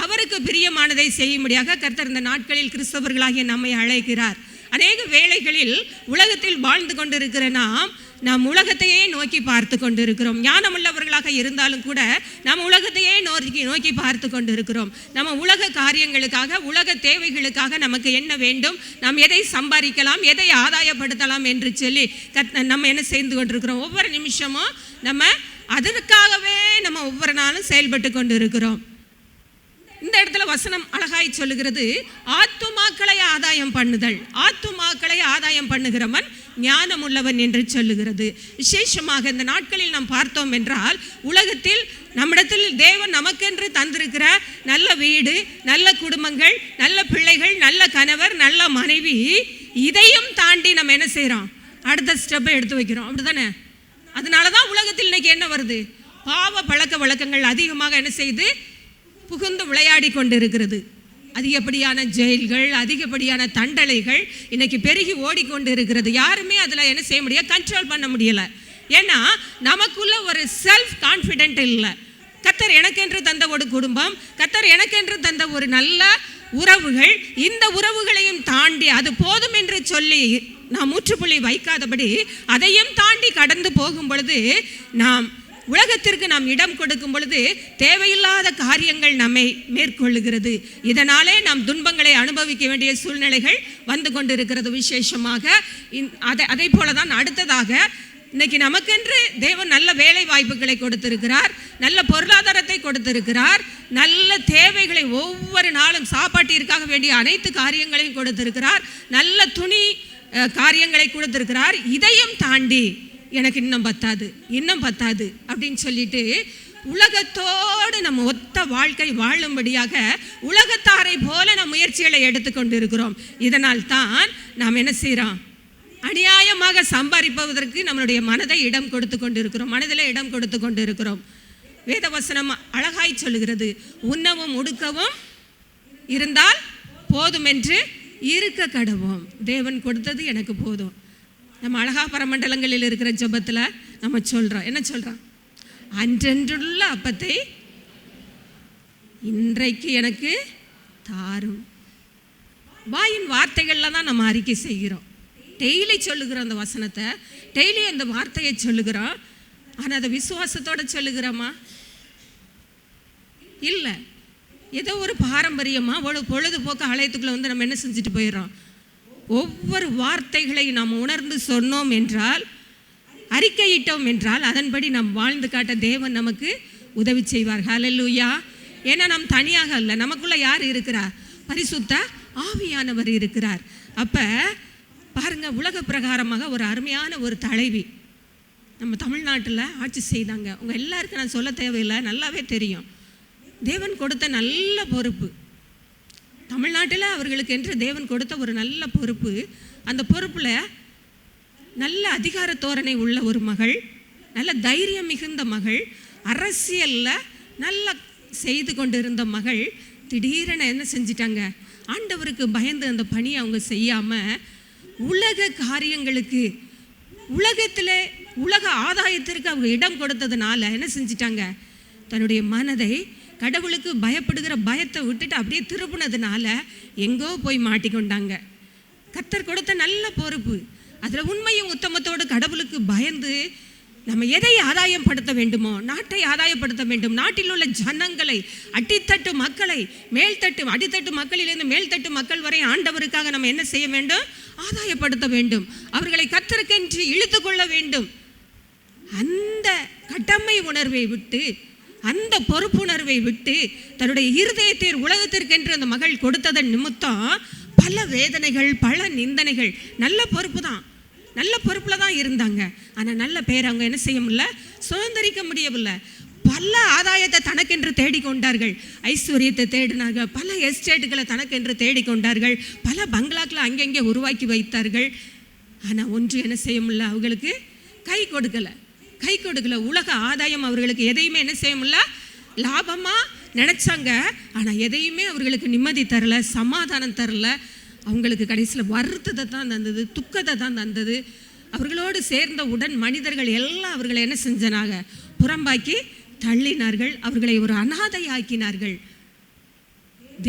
அவருக்கு பிரியமானதை செய்யும்படியாக கர்த்தர் இந்த நாட்களில் கிறிஸ்தவர்களாகிய நம்மை அழைக்கிறார். அநேக வேளைகளில் உலகத்தில் வாழ்ந்து கொண்டிருக்கிற நாம் நாம் உலகத்தையே நோக்கி பார்த்து கொண்டு இருக்கிறோம். ஞானமுள்ளவர்களாக இருந்தாலும் கூட நாம் உலகத்தையே நோக்கி பார்த்து கொண்டு இருக்கிறோம். நம்ம உலக காரியங்களுக்காக, உலக தேவைகளுக்காக நமக்கு என்ன வேண்டும், நாம் எதை சம்பாதிக்கலாம், எதை ஆதாயப்படுத்தலாம் என்று சொல்லி நம்ம என்ன செய்து கொண்டிருக்கிறோம். ஒவ்வொரு நிமிஷமும் நம்ம அதற்காகவே நம்ம ஒவ்வொரு நாளும் செயல்பட்டு கொண்டு இருக்கிறோம். இந்த இடத்துல வசனம் அழகாய் சொல்லுகிறது, ஆத்துமாக்களை ஆதாயம் பண்ணுதல். ஆத்துமாக்களை ஆதாயம் பண்ணுகிறவன் ஞானம் உள்ளவன் என்று சொல்லுகிறது. விசேஷமாக இந்த நாட்களில் நாம் பார்த்தோம் என்றால், உலகத்தில் நம்மிடத்தில் தேவன் நமக்கென்று தந்திருக்கிற நல்ல வீடு, நல்ல குடும்பங்கள், நல்ல பிள்ளைகள், நல்ல கணவர், நல்ல மனைவி, இதையும் தாண்டி நம்ம என்ன செய்கிறோம், அடுத்த ஸ்டெப்பை எடுத்து வைக்கிறோம். அப்படிதானே? அதனால தான் உலகத்தில் இன்னைக்கு என்ன வருது, பாவ பழக்க வழக்கங்கள் அதிகமாக என்ன செய்து புகுந்து விளையாடி கொண்டு இருக்கிறது. அதிகப்படியான ஜெயில்கள், அதிகப்படியான தண்டனைகள் இன்னைக்கு பெருகி ஓடிக்கொண்டு இருக்கிறது. யாருமே அதில் என்ன செய்ய முடியாது, கண்ட்ரோல் பண்ண முடியலை. ஏன்னா நமக்குள்ள ஒரு செல்ஃப் கான்ஃபிடென்ட் இல்லை. கர்த்தர் எனக்கென்று தந்த ஒரு குடும்பம், கர்த்தர் எனக்கென்று தந்த ஒரு நல்ல உறவுகள், இந்த உறவுகளையும் தாண்டி அது போதும் என்று சொல்லி நாம் முற்றுப்புள்ளி வைக்காதபடி அதையும் தாண்டி கடந்து போகும் பொழுது, நாம் உலகத்திற்கு நாம் இடம் கொடுக்கும் பொழுது தேவையில்லாத காரியங்கள் நம்மை மேற்கொள்ளுகிறது. இதனாலே நாம் துன்பங்களை அனுபவிக்க வேண்டிய சூழ்நிலைகள் வந்து கொண்டிருக்கிறது. விசேஷமாக அதை போல தான் அடுத்ததாக இன்னைக்கு நமக்கென்று தேவன் நல்ல வேலை வாய்ப்புகளை கொடுத்திருக்கிறார், நல்ல பொருளாதாரத்தை கொடுத்திருக்கிறார், நல்ல தேவைகளை ஒவ்வொரு நாளும் சாப்பாட்டிற்காக வேண்டிய அனைத்து காரியங்களையும் கொடுத்திருக்கிறார், நல்ல துணி காரியங்களை கொடுத்திருக்கிறார். இதையும் தாண்டி எனக்கு இன்னும் பத்தாது அப்படின்னு சொல்லிட்டு உலகத்தோடு நம்ம ஒத்த வாழ்க்கை வாழும்படியாக உலகத்தாரை போல நம் முயற்சிகளை எடுத்துக்கொண்டு இருக்கிறோம். இதனால் தான் நாம் என்ன செய்கிறோம், அநியாயமாக சம்பாதிப்பதற்கு நம்மளுடைய மனதை இடம் கொடுத்து கொண்டு இருக்கிறோம், மனதில் இடம் கொடுத்து கொண்டு இருக்கிறோம். வேதவசனம் அழகாய் சொல்லுகிறது, உண்ணவும் உடுக்கவும் இருந்தால் போதும் என்று இருக்க கடவோம். தேவன் கொடுத்தது எனக்கு போதும். நம்ம அழகா பரமண்டலங்களில் இருக்கிற ஜெபத்தில் நம்ம சொல்கிறோம், என்ன சொல்கிறோம், அன்றென்றுள்ள அப்பத்தை இன்றைக்கு எனக்கு தாரும். வாயின் வார்த்தைகளில் தான் நம்ம அறிக்கை செய்கிறோம். டெய்லி சொல்லுகிறோம் அந்த வசனத்தை, டெய்லி அந்த வார்த்தையை சொல்லுகிறோம். ஆனால் அதை விசுவாசத்தோடு சொல்லுகிறோமா? இல்லை. ஏதோ ஒரு பாரம்பரியமாக ஒரு பொழுதுபோக்கு ஆலயத்துக்குள்ளே வந்து நம்ம என்ன செஞ்சுட்டு போயிடுறோம். ஒவ்வொரு வார்த்தைகளை நாம் உணர்ந்து சொன்னோம் என்றால், அறிக்கையிட்டோம் என்றால், அதன்படி நாம் வாழ்ந்து காட்ட தேவன் நமக்கு உதவி செய்வார். ஹல்லேலூயா. ஏன்னா நாம் தனியாக அல்ல, நமக்குள்ள யார் இருக்கிறார், பரிசுத்த ஆவியானவர் இருக்கிறார். அப்போ பாருங்க, உலக பிரகாரமாக ஒரு அருமையான ஒரு தலைவி நம்ம தமிழ்நாட்டில் ஆட்சி செய்தாங்க. உங்கள் எல்லாருக்கும் நான் சொல்ல தேவையில்லை, நல்லாவே தெரியும். தேவன் கொடுத்த நல்ல பொறுப்பு, தமிழ்நாட்டில் அவர்களுக்கு என்று தேவன் கொடுத்த ஒரு நல்ல பொறுப்பு. அந்த பொறுப்பில் நல்ல அதிகார தோரணை உள்ள ஒரு மகள், நல்ல தைரியம் மிகுந்த மகள், அரசியலில் நல்ல செய்து கொண்டு இருந்த மகள் திடீரென என்ன செஞ்சிட்டாங்க, ஆண்டவருக்கு பயந்து அந்த பணியை அவங்க செய்யாமல் உலக காரியங்களுக்கு, உலகத்தில் உலக ஆதாயத்திற்கு அவங்க இடம் கொடுத்ததுனால என்ன செஞ்சிட்டாங்க, தன்னுடைய மனதை கடவுளுக்கு பயப்படுகிற பயத்தை விட்டுட்டு அப்படியே திருப்பினதுனால எங்கோ போய் மாட்டிக்கொண்டாங்க. கர்த்தர் கொடுத்த நல்ல பொறுப்பு, அதில் உண்மையும் உத்தமத்தோடு கடவுளுக்கு பயந்து நம்ம எதை ஆதாயப்படுத்த வேண்டுமோ, நாட்டை ஆதாயப்படுத்த வேண்டும், நாட்டில் உள்ள ஜனங்களை, அடித்தட்டு மக்களை, மேல்தட்டு அடித்தட்டு மக்களிலிருந்து மேல்தட்டு மக்கள் வரை ஆண்டவருக்காக நம்ம என்ன செய்ய வேண்டும், ஆதாயப்படுத்த வேண்டும், அவர்களை கர்த்தருக்கென்று இழுத்து கொள்ள வேண்டும். அந்த கடமை உணர்வை விட்டு, அந்த பொறுப்புணர்வை விட்டு தன்னுடைய இருதயத்தை உலகத்திற்கென்று அந்த மகள் கொடுத்ததன் நிமித்தம் பல வேதனைகள், பல நிந்தனைகள். நல்ல பொறுப்பு தான், நல்ல பொறுப்பில் தான் இருந்தாங்க. ஆனால் நல்ல பேர் அவங்க என்ன செய்ய முடியல, சுதந்திரிக்க முடியவில்லை. பல ஆதாயத்தை தனக்கென்று தேடிக்கொண்டார்கள், ஐஸ்வர்யத்தை தேடினார்கள், பல எஸ்டேட்டுகளை தனக்கென்று தேடிக்கொண்டார்கள், பல பங்களாக்களை அங்கங்கே உருவாக்கி வைத்தார்கள். ஆனால் ஒன்று என்ன செய்ய முடியல, அவங்களுக்கு கை கொடுக்கலை. உலக ஆதாயம் அவர்களுக்கு எதையுமே என்ன செய்ய முடியல, லாபமாக நினச்சாங்க. ஆனால் எதையுமே அவர்களுக்கு நிம்மதி தரல, சமாதானம் தரல. அவங்களுக்கு கடைசியில் வருத்தத்தை தான் தந்தது, துக்கத்தை தான் தந்தது. அவர்களோடு சேர்ந்த உடன் மனிதர்கள் எல்லாம் அவர்களை என்ன செஞ்சனாங்க, புறம்பாக்கி தள்ளினார்கள், அவர்களை ஒரு அனாதையாக்கினார்கள்.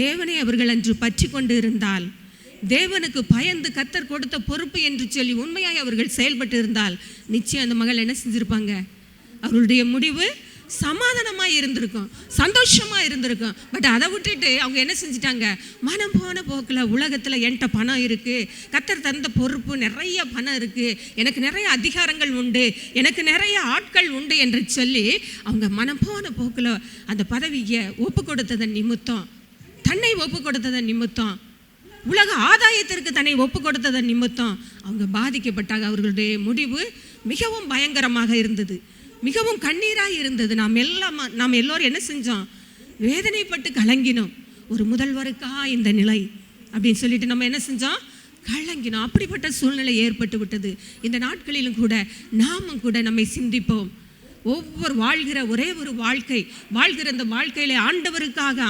தேவனை அவர்கள் அன்று பற்றி கொண்டு இருந்தால், தேவனுக்கு பயந்து கர்த்தர் கொடுத்த பொறுப்பு என்று சொல்லி உண்மையாய் அவர்கள் செயல்பட்டு இருந்தால் நிச்சயம் அந்த மகள் என்ன செஞ்சிருப்பாங்க? அவருடைய முடிவு சமாதானமாக இருந்திருக்கும், சந்தோஷமாக இருந்திருக்கும். பட் அதை விட்டுட்டு அவங்க என்ன செஞ்சிட்டாங்க? மனம் போன போக்கில் உலகத்தில் என்கிட்ட பணம் இருக்குது, கர்த்தர் தந்த பொறுப்பு நிறைய பணம் இருக்குது, எனக்கு நிறைய அதிகாரங்கள் உண்டு, எனக்கு நிறைய ஆட்கள் உண்டு என்று சொல்லி அவங்க மனம் போன போக்கில் அந்த பதவியை ஒப்பு கொடுத்ததன் நிமித்தம், தன்னை ஒப்பு கொடுத்ததன் நிமித்தம், உலக ஆதாயத்திற்கு தன்னை ஒப்பு கொடுத்ததன் நிமித்தம் அவங்க பாதிக்கப்பட்டாங்க. அவர்களுடைய முடிவு மிகவும் பயங்கரமாக இருந்தது, மிகவும் கண்ணீராக இருந்தது. நாம் எல்லோரும் என்ன செஞ்சோம்? வேதனைப்பட்டு கலங்கினோம். ஒரு முதல்வருக்கா இந்த நிலை அப்படின்னு சொல்லிட்டு நம்ம என்ன செஞ்சோம்? கலங்கினோம். அப்படிப்பட்ட சூழ்நிலை ஏற்பட்டு விட்டது. இந்த நாட்களிலும் கூட நாமும் கூட நம்மை சிந்திப்போம். ஒவ்வொரு வாழ்கிற ஒரே ஒரு வாழ்கிற இந்த வாழ்க்கையில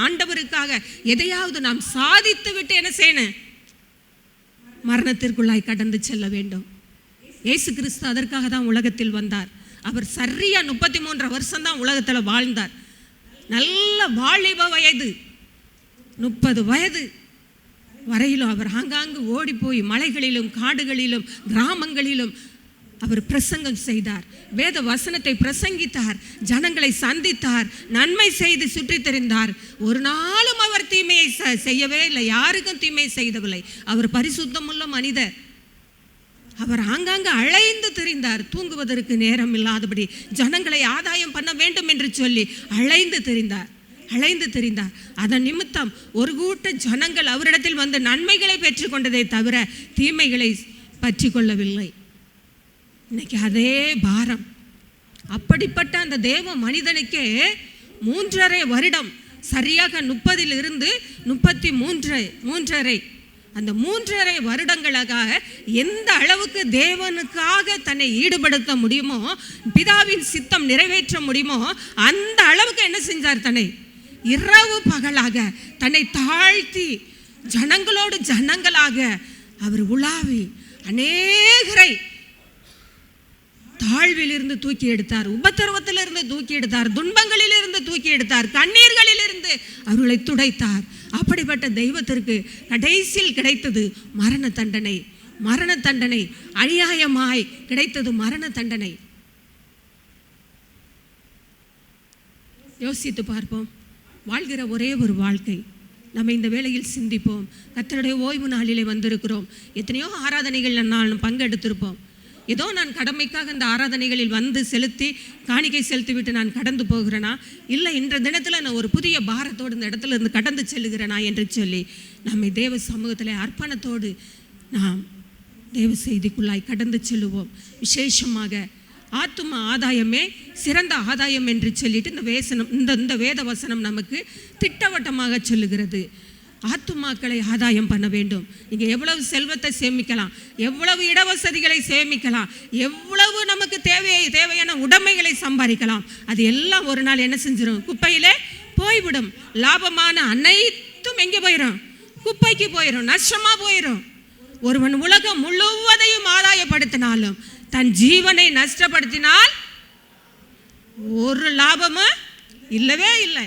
ஆண்டவருக்காக எதையாவது நாம் சாதித்து விட்டு என்ன செய்யணும்? மரணத்திற்குள்ளாய் கடந்து செல்ல வேண்டும். இயேசு கிறிஸ்து அதற்காக தான் உலகத்தில் வந்தார். அவர் சரியா 33 வருஷம் தான் உலகத்தில் வாழ்ந்தார். நல்ல வாலிப வயது, 30 வயது வரையிலும் அவர் ஆங்காங்கு ஓடி போய் மலைகளிலும் காடுகளிலும் கிராமங்களிலும் அவர் பிரசங்கம் செய்தார், வேத வசனத்தை பிரசங்கித்தார், ஜனங்களை சந்தித்தார், நன்மை செய்து சுற்றி தெரிந்தார். ஒரு நாளும் அவர் தீமையை செய்யவே இல்லை, யாருக்கும் தீமை செய்தவில்லை. அவர் பரிசுத்தமுள்ள மனிதர். அவர் ஆங்காங்கு அலைந்து திரிந்தார், தூங்குவதற்கு நேரம் இல்லாதபடி ஜனங்களை ஆதாயம் பண்ண வேண்டும் என்று சொல்லி அலைந்து திரிந்தார். அதன் நிமித்தம் ஒரு கூட்ட ஜனங்கள் அவரிடத்தில் வந்து நன்மைகளை பெற்றுக்கொண்டதை தவிர தீமைகளை பற்றி கொள்ளவில்லை. இன்னைக்கு அதே பாரம். அப்படிப்பட்ட அந்த தேவ மனிதனுக்கே 3.5 வருடம், சரியாக 30 33 அந்த 3.5 வருடங்களாக எந்த அளவுக்கு தேவனுக்காக தன்னை ஈடுபடுத்த முடியுமோ, பிதாவின் சித்தம் நிறைவேற்ற முடியுமோ அந்த அளவுக்கு என்ன செஞ்சார்? தன்னை இரவு பகலாக தன்னை தாழ்த்தி ஜனங்களாக அவர் உலாவி அநேகரை தாழ்விலிருந்து தூக்கி எடுத்தார், உபத்திரவத்திலிருந்து தூக்கி எடுத்தார், துன்பங்களிலிருந்து தூக்கி எடுத்தார், கண்ணீர்களிலிருந்து அவர்களை துடைத்தார். அப்படிப்பட்ட தெய்வத்திற்கு கடைசியில் கிடைத்தது மரண தண்டனை, அநியாயமாய் கிடைத்தது மரண தண்டனை. யோசித்து பார்ப்போம். வாழ்கிற ஒரே ஒரு வாழ்க்கை. நம்ம இந்த வேளையில் சிந்திப்போம். கர்த்தருடைய ஓய்வு நாளிலே வந்திருக்கிறோம். எத்தனையோ ஆராதனைகளில் நான் பங்கெடுத்திருப்போம். ஏதோ நான் கடமைக்காக இந்த ஆராதனைகளில் வந்து செலுத்தி காணிக்கை செலுத்தி விட்டு நான் கடந்து போகிறேனா, இல்லை இன்ற தினத்தில் நான் ஒரு புதிய பாரத்தோடு இந்த இடத்துல இருந்து கடந்து செல்லுகிறேனா என்று சொல்லி நம்மை தேவ சமூகத்தில் அர்ப்பணத்தோடு நாம் தேவ செய்திக்குள்ளாய் கடந்து செல்லுவோம். விசேஷமாக ஆத்தும ஆதாயமே சிறந்த ஆதாயம் என்று சொல்லிட்டு இந்த வேத வசனம் நமக்கு திட்டவட்டமாக சொல்லுகிறது. ஆத்துமாக்களை ஆதாயம் பண்ண வேண்டும். நீங்கள் எவ்வளவு செல்வத்தை சேமிக்கலாம், எவ்வளவு இடவசதிகளை சேமிக்கலாம், எவ்வளவு நமக்கு தேவையான உடைமைகளை சம்பாதிக்கலாம், அது எல்லாம் ஒரு நாள் என்ன செஞ்சிடும்? குப்பையிலே போய்விடும். லாபமான அனைத்தும் எங்கே போயிடும்? குப்பைக்கு போயிடும், நஷ்டமாக போயிடும். ஒருவன் உலகம் முழுவதையும் ஆதாயப்படுத்தினாலும் தன் ஜீவனை நஷ்டப்படுத்தினால் ஒரு லாபமும் இல்லவே இல்லை.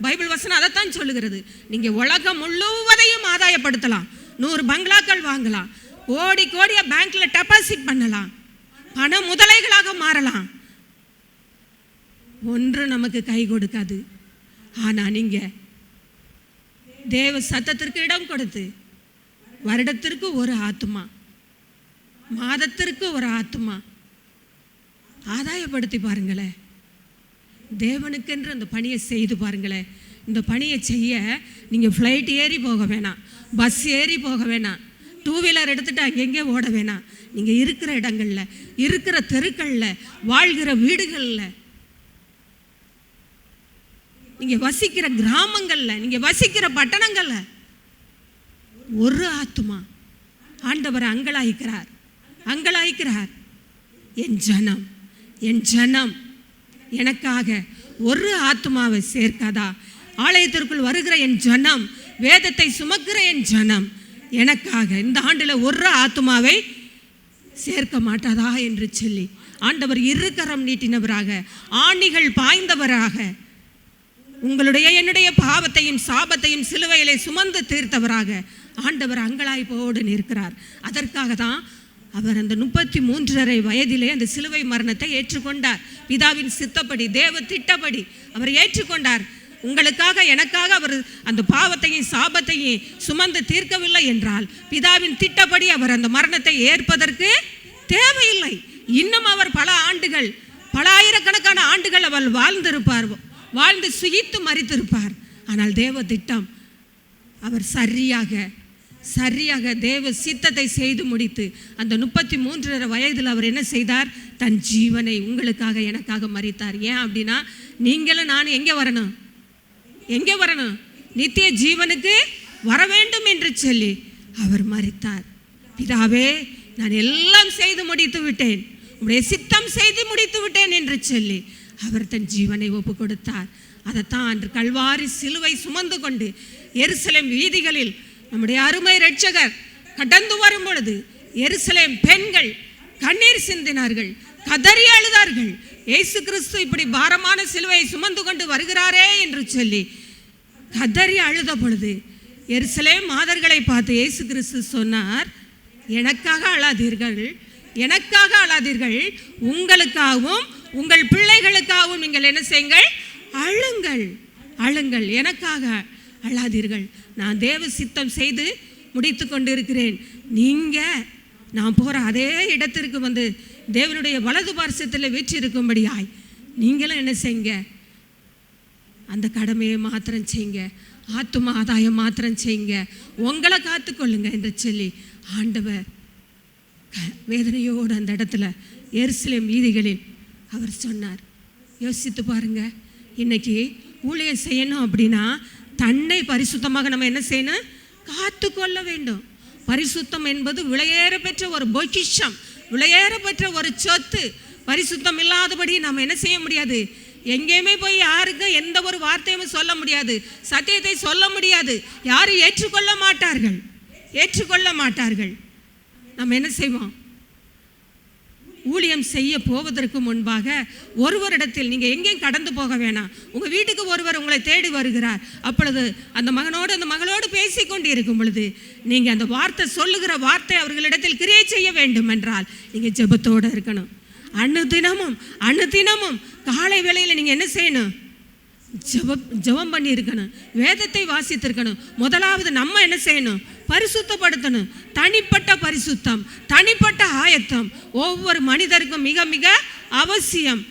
பைபிள் வசனம் அதைத்தான் சொல்லுகிறது. நீங்கள் உலகம் முழுவதையும் ஆதாயப்படுத்தலாம், 100 பங்களாக்கள் வாங்கலாம், கோடியா பேங்க்ல டெபாசிட் பண்ணலாம், பண முதலைகளாக மாறலாம், ஒன்று நமக்கு கை கொடுக்காது. ஆனால் நீங்கள் தேவ சத்தத்திற்கு இடம் கொடுத்து வருடத்திற்கு ஒரு ஆத்துமா, மாதத்திற்கு ஒரு ஆத்துமா ஆதாயப்படுத்தி பாருங்களேன். தேவனுக்கென்று அந்த பணியை செய்து பாருங்களேன். இந்த பணியை செய்ய நீங்கள் ஃப்ளைட் ஏறி போக வேணாம், பஸ் ஏறி போக வேணாம், 2 வீலர் எடுத்துகிட்டு அங்கெங்கே ஓட வேணாம். நீங்கள் இருக்கிற இடங்களில், இருக்கிற தெருக்களில், வாழ்கிற வீடுகளில், நீங்கள் வசிக்கிற கிராமங்களில், நீங்கள் வசிக்கிற பட்டணங்களில் ஒரு ஆத்துமா ஆண்டவர் அங்கலாய்க்கிறார். என் ஜனம் எனக்காக ஒரு ஆத்துமாவை சேர்க்காதா? ஆலயத்திற்குள் வருகிற என் ஜனம், வேதத்தை சுமக்கிற என் ஜனம் எனக்காக இந்த ஆண்டில் ஒரு ஆத்துமாவை சேர்க்க மாட்டாதா என்று சொல்லி ஆண்டவர் இருகரம் நீட்டினவராக, ஆணிகள் பாய்ந்தவராக, உங்களுடைய என்னுடைய பாவத்தையும் சாபத்தையும் சிலுவையிலே சுமந்து தீர்த்தவராக ஆண்டவர் அங்கலாய்ப்போடு நிற்கிறார். அதற்காக தான் அவர் அந்த 33.5 வயதிலே அந்த சிலுவை மரணத்தை ஏற்றுக்கொண்டார். பிதாவின் சித்தப்படி, தேவ திட்டப்படி அவர் ஏற்றுக்கொண்டார். உங்களுக்காக எனக்காக அவர் அந்த பாவத்தையும் சாபத்தையும் சுமந்து தீர்க்கவில்லை என்றால் பிதாவின் திட்டப்படி அவர் அந்த மரணத்தை ஏற்பதற்கு தேவையில்லை. இன்னும் அவர் பல ஆண்டுகள், பல ஆயிரக்கணக்கான ஆண்டுகள் அவர் வாழ்ந்திருப்பார், வாழ்ந்து சுகித்து மரித்திருப்பார். ஆனால் தேவ திட்டம், அவர் சரியாக தேவ சித்தத்தை செய்து முடித்து அந்த 33.5 வயதில் அவர் என்ன செய்தார்? தன் ஜீவனை உங்களுக்காக எனக்காக மரித்தார். ஏன் அப்படின்னா, நீங்களும் நான் எங்கே வரணும்? நித்திய ஜீவனுக்கு வர வேண்டும் என்று சொல்லி அவர் மரித்தார். பிதாவே, நான் எல்லாம் செய்து முடித்து விட்டேன், உம்முடைய சித்தம் செய்து முடித்து விட்டேன் என்று சொல்லி அவர் தன் ஜீவனை ஒப்பு கொடுத்தார். அதைத்தான் அன்று கல்வாரி சிலுவை சுமந்து கொண்டு எருசலேம் வீதிகளில் நம்முடைய அருமை இரட்சகர் கடந்து வரும் பொழுது எருசலேம் பெண்கள் கண்ணீர் சிந்தினார்கள், கதறி அழுதார்கள். இயேசு கிறிஸ்து இப்படி பாரமான சிலுவை சுமந்து கொண்டு வருகிறாரே என்று சொல்லி கதறி அழுத பொழுது எருசலேம் மாதர்களை பார்த்து இயேசு கிறிஸ்து சொன்னார், எனக்காக அழாதீர்கள், உங்களுக்காகவும் உங்கள் பிள்ளைகளுக்காகவும் நீங்கள் என்ன செய்யுங்கள்? அழுங்கள், எனக்காக அழாதீர்கள். நான் தேவ சித்தம் செய்து முடித்து கொண்டு இருக்கிறேன். நான் போகிற அதே இடத்திற்கு வந்து தேவனுடைய வலது பார்சத்தில் வீற்றிருக்கும்படியாய் நீங்களும் என்ன செய்யுங்க? அந்த கடமையை மாத்திரம் செய்யுங்க, ஆத்தும ஆதாயம் மாத்திரம் செய்யுங்க, உங்களை காத்துக்கொள்ளுங்க என்று சொல்லி ஆண்டவர் வேதனையோடு அந்த இடத்துல எருசலேம் வீதிகளில் அவர் சொன்னார். யோசித்து பாருங்க, இன்னைக்கு ஊழியம் செய்யணும் அப்படின்னா தன்னை பரிசுத்தமாக நம்ம என்ன செய்யணும்? காத்து கொள்ள வேண்டும். பரிசுத்தம் என்பது விலையேற பெற்ற ஒரு பொக்கிஷம், விலையேற பெற்ற ஒரு சொத்து. பரிசுத்தம் இல்லாதபடி நம்ம என்ன செய்ய முடியாது? எங்கேயுமே போய் யாருக்கும் எந்த ஒரு வார்த்தையும் சொல்ல முடியாது, சத்தியத்தை சொல்ல முடியாது. யாரும் ஏற்றுக்கொள்ள மாட்டார்கள். நம்ம என்ன செய்வோம்? ஊழியம் செய்ய போவதற்கு முன்பாக ஒருவரிடத்தில் நீங்கள் எங்கேயும் கடந்து போக வேணாம். உங்கள் வீட்டுக்கு ஒருவர் உங்களை தேடி வருகிறார். அப்பொழுது அந்த மகளோடு பேசிக்கொண்டு இருக்கும் பொழுது நீங்கள் அந்த வார்த்தை, சொல்லுகிற வார்த்தை அவர்களிடத்தில் கிரியை செய்ய வேண்டும் என்றால் நீங்கள் ஜெபத்தோடு இருக்கணும். அனுதினமும் காலை வேளையில் நீங்கள் என்ன செய்யணும்? ஜெபம் பண்ணி இருக்கணும், வேதத்தை வாசித்திருக்கணும். முதலாவது நம்ம என்ன செய்யணும்? பரிசுத்தப்படுத்தணும். தனிப்பட்ட பரிசுத்தம், தனிப்பட்ட ஆயத்தம் ஒவ்வொரு மனிதருக்கும் மிக மிக அவசியம்.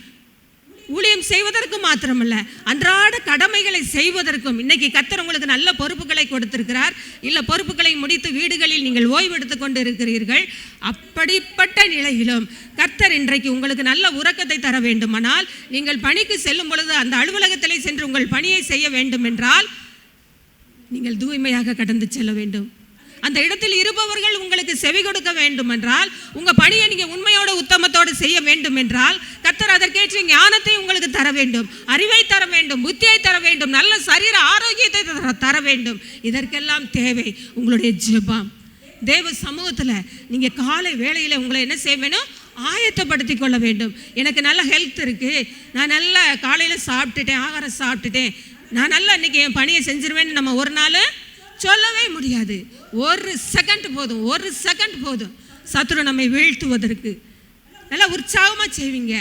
ஊழியம் செய்வதற்கு மாத்திரமல்ல, அன்றாட கடமைகளை செய்வதற்கும். இன்னைக்கு கர்த்தர் உங்களுக்கு நல்ல பொறுப்புகளை கொடுத்திருக்கிறார். இல்லை, பொறுப்புகளை முடித்து வீடுகளில் நீங்கள் ஓய்வெடுத்து கொண்டு இருக்கிறீர்கள். அப்படிப்பட்ட நிலையிலும் கர்த்தர் இன்றைக்கு உங்களுக்கு நல்ல உறக்கத்தை தர வேண்டுமானால், நீங்கள் பணிக்கு செல்லும் பொழுது அந்த அலுவலகத்திலே சென்று உங்கள் பணியை செய்ய வேண்டும் என்றால் நீங்கள் தூய்மையாக கடந்து செல்ல வேண்டும். அந்த இடத்தில் இருப்பவர்கள் உங்களுக்கு செவி கொடுக்க வேண்டும் என்றால், உங்க பணியை நீங்க உண்மையோட உத்தமத்தோடு செய்ய வேண்டும் என்றால் கர்த்தர் அதற்கேற்ற ஞானத்தை உங்களுக்கு தர வேண்டும், அறிவை தர வேண்டும், புத்தியை தர வேண்டும், நல்ல சரீர ஆரோக்கியத்தை தர வேண்டும். இதற்கெல்லாம் தேவை உங்களுடைய ஜெபம். தேவ சமூகத்தில் நீங்க காலை வேளையில் உங்களை என்ன செய்ய வேணும்? ஆயத்தப்படுத்தி கொள்ள வேண்டும். எனக்கு நல்ல ஹெல்த் இருக்கு, நான் நல்லா காலையில் சாப்பிட்டுட்டேன், ஆகாரம் சாப்பிட்டுட்டேன், நான் நல்லா இன்னைக்கு என் பணியை செஞ்சிருவேன்னு நம்ம ஒரு நாள் சொல்லவே முடியாது. ஒரு செகண்ட் போதும் சத்துரு நம்மை வீழ்த்துவதற்கு. நல்லா உற்சாகமாக செய்வீங்க,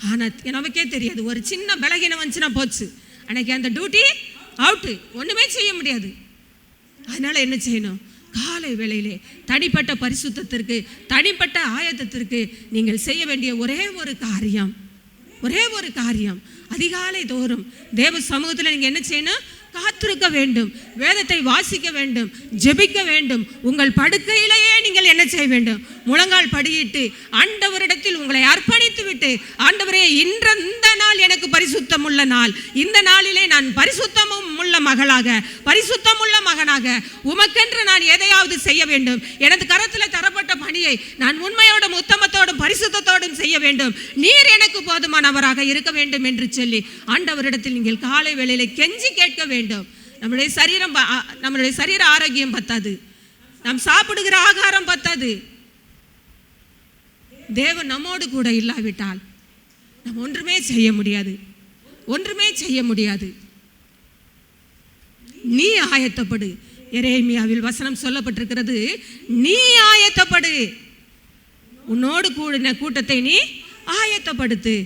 ஆனால் நமக்கே தெரியாது, ஒரு சின்ன பலகீனம் வந்துச்சுன்னா போச்சு, அன்னைக்கு அந்த டியூட்டி அவுட்டு, ஒன்றுமே செய்ய முடியாது. அதனால் என்ன செய்யணும்? காலை வேளையிலே தனிப்பட்ட பரிசுத்தத்திற்கு, தனிப்பட்ட ஆயத்தத்திற்கு நீங்கள் செய்ய வேண்டிய ஒரே ஒரு காரியம், அதிகாலை தோறும் தேவ சமூகத்தில் நீங்கள் என்ன செய்யணும்? காத்திருக்க வேண்டும், வேதத்தை வாசிக்க வேண்டும், ஜெபிக்க வேண்டும். உங்கள் படுக்கையிலேயே நீங்கள் என்ன செய்ய வேண்டும்? முழங்கால் படியிட்டு ஆண்டவரிடத்தில் உங்களை அர்ப்பணித்து விட்டு, ஆண்டவரே, இந்த நாள் எனக்கு பரிசுத்தம் உள்ள நாள், இந்த நாளிலே நான் பரிசுத்தமும் உள்ள மகளாக, பரிசுத்தம் உள்ள மகனாக உமக்கென்று நான் எதையாவது செய்ய வேண்டும். எனது கரத்தில் தரப்பட்ட பணியை நான் உண்மையோடும் உத்தமத்தோடும் பரிசுத்தத்தோடும் செய்ய வேண்டும். நீர் எனக்கு போதுமானவராக இருக்க வேண்டும் என்று சொல்லி ஆண்டவரிடத்தில் நீங்கள் காலை வேளையிலே கெஞ்சி கேட்க வேண்டும். நம்முடைய சரீர ஆரோக்கியம் பத்தாது, நாம் சாப்பிடுகிற ஆகாரம் பத்தாது. தேவன் நம்மோடு கூட இல்லாவிட்டால் நாம் ஒன்றுமே செய்ய முடியாது. நீ ஆயத்தப்படு, எரேமியாவில் வசனம் சொல்லப்பட்டிருக்கிறது, நீ ஆயத்தப்படு, உன்னோடு கூடின கூட்டத்தை நீ ஆயத்தப்படுத்து.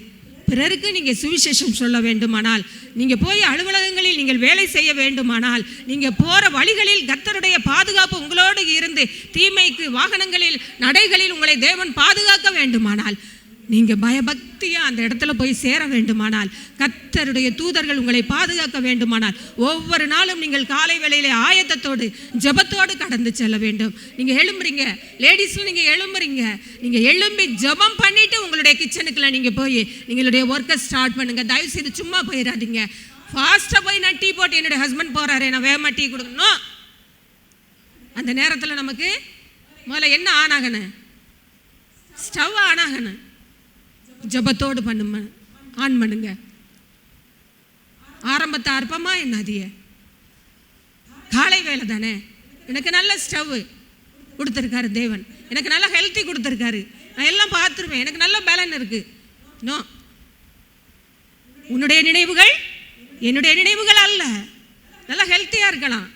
பிறருக்கு நீங்கள் சுவிசேஷம் சொல்ல வேண்டுமானால், நீங்கள் போய் அலுவலகங்களில் நீங்கள் வேலை செய்ய வேண்டுமானால், நீங்கள் போகிற வழிகளில் கர்த்தருடைய பாதுகாப்பு உங்களோடு இருந்து தீமைக்கு வாகனங்களில் நடைகளில் உங்களை தேவன் பாதுகாக்க வேண்டுமானால், நீங்கள் பயபக்தியாக அந்த இடத்துல போய் சேர வேண்டுமானால், கர்த்தருடைய தூதர்கள் உங்களை பாதுகாக்க வேண்டுமானால், ஒவ்வொரு நாளும் நீங்கள் காலை வேளையிலே ஆயத்தத்தோடு ஜெபத்தோடு கடந்து செல்ல வேண்டும். நீங்கள் எழும்புறீங்க லேடிஸும், நீங்கள் எழும்புறீங்க, நீங்கள் எழும்பி ஜெபம் பண்ணிவிட்டு உங்களுடைய கிச்சனுக்குள்ள நீங்கள் போய் நீங்களுடைய ஒர்க்கை ஸ்டார்ட் பண்ணுங்கள். தயவு செய்து சும்மா போயிடாதீங்க. ஃபாஸ்ட்டாக போய் நான் டீ போட்டு என்னுடைய ஹஸ்பண்ட் போகிறாரு, நான் வேகமாக டீ கொடுக்கணும். அந்த நேரத்தில் நமக்கு முதல்ல என்ன ஆன் ஆகணும்? ஸ்டவ் ஆன் ஆகணும். ஜபத்தோடு ஆன் பண்ணுங்க. ஆரம்பத்தை அற்பமா என்னதிய காலை வேலை தானே. எனக்கு நல்ல ஸ்டவ் கொடுத்துருக்காரு தேவன், எனக்கு நல்ல ஹெல்த்தி கொடுத்துருக்காரு, நான் எல்லாம் பார்த்துருவேன், எனக்கு நல்ல பேலன் இருக்கு. நோ, உன்னுடைய நினைவுகள் என்னுடைய நினைவுகள் அல்ல. நல்லா ஹெல்த்தியாக இருக்கலாம்,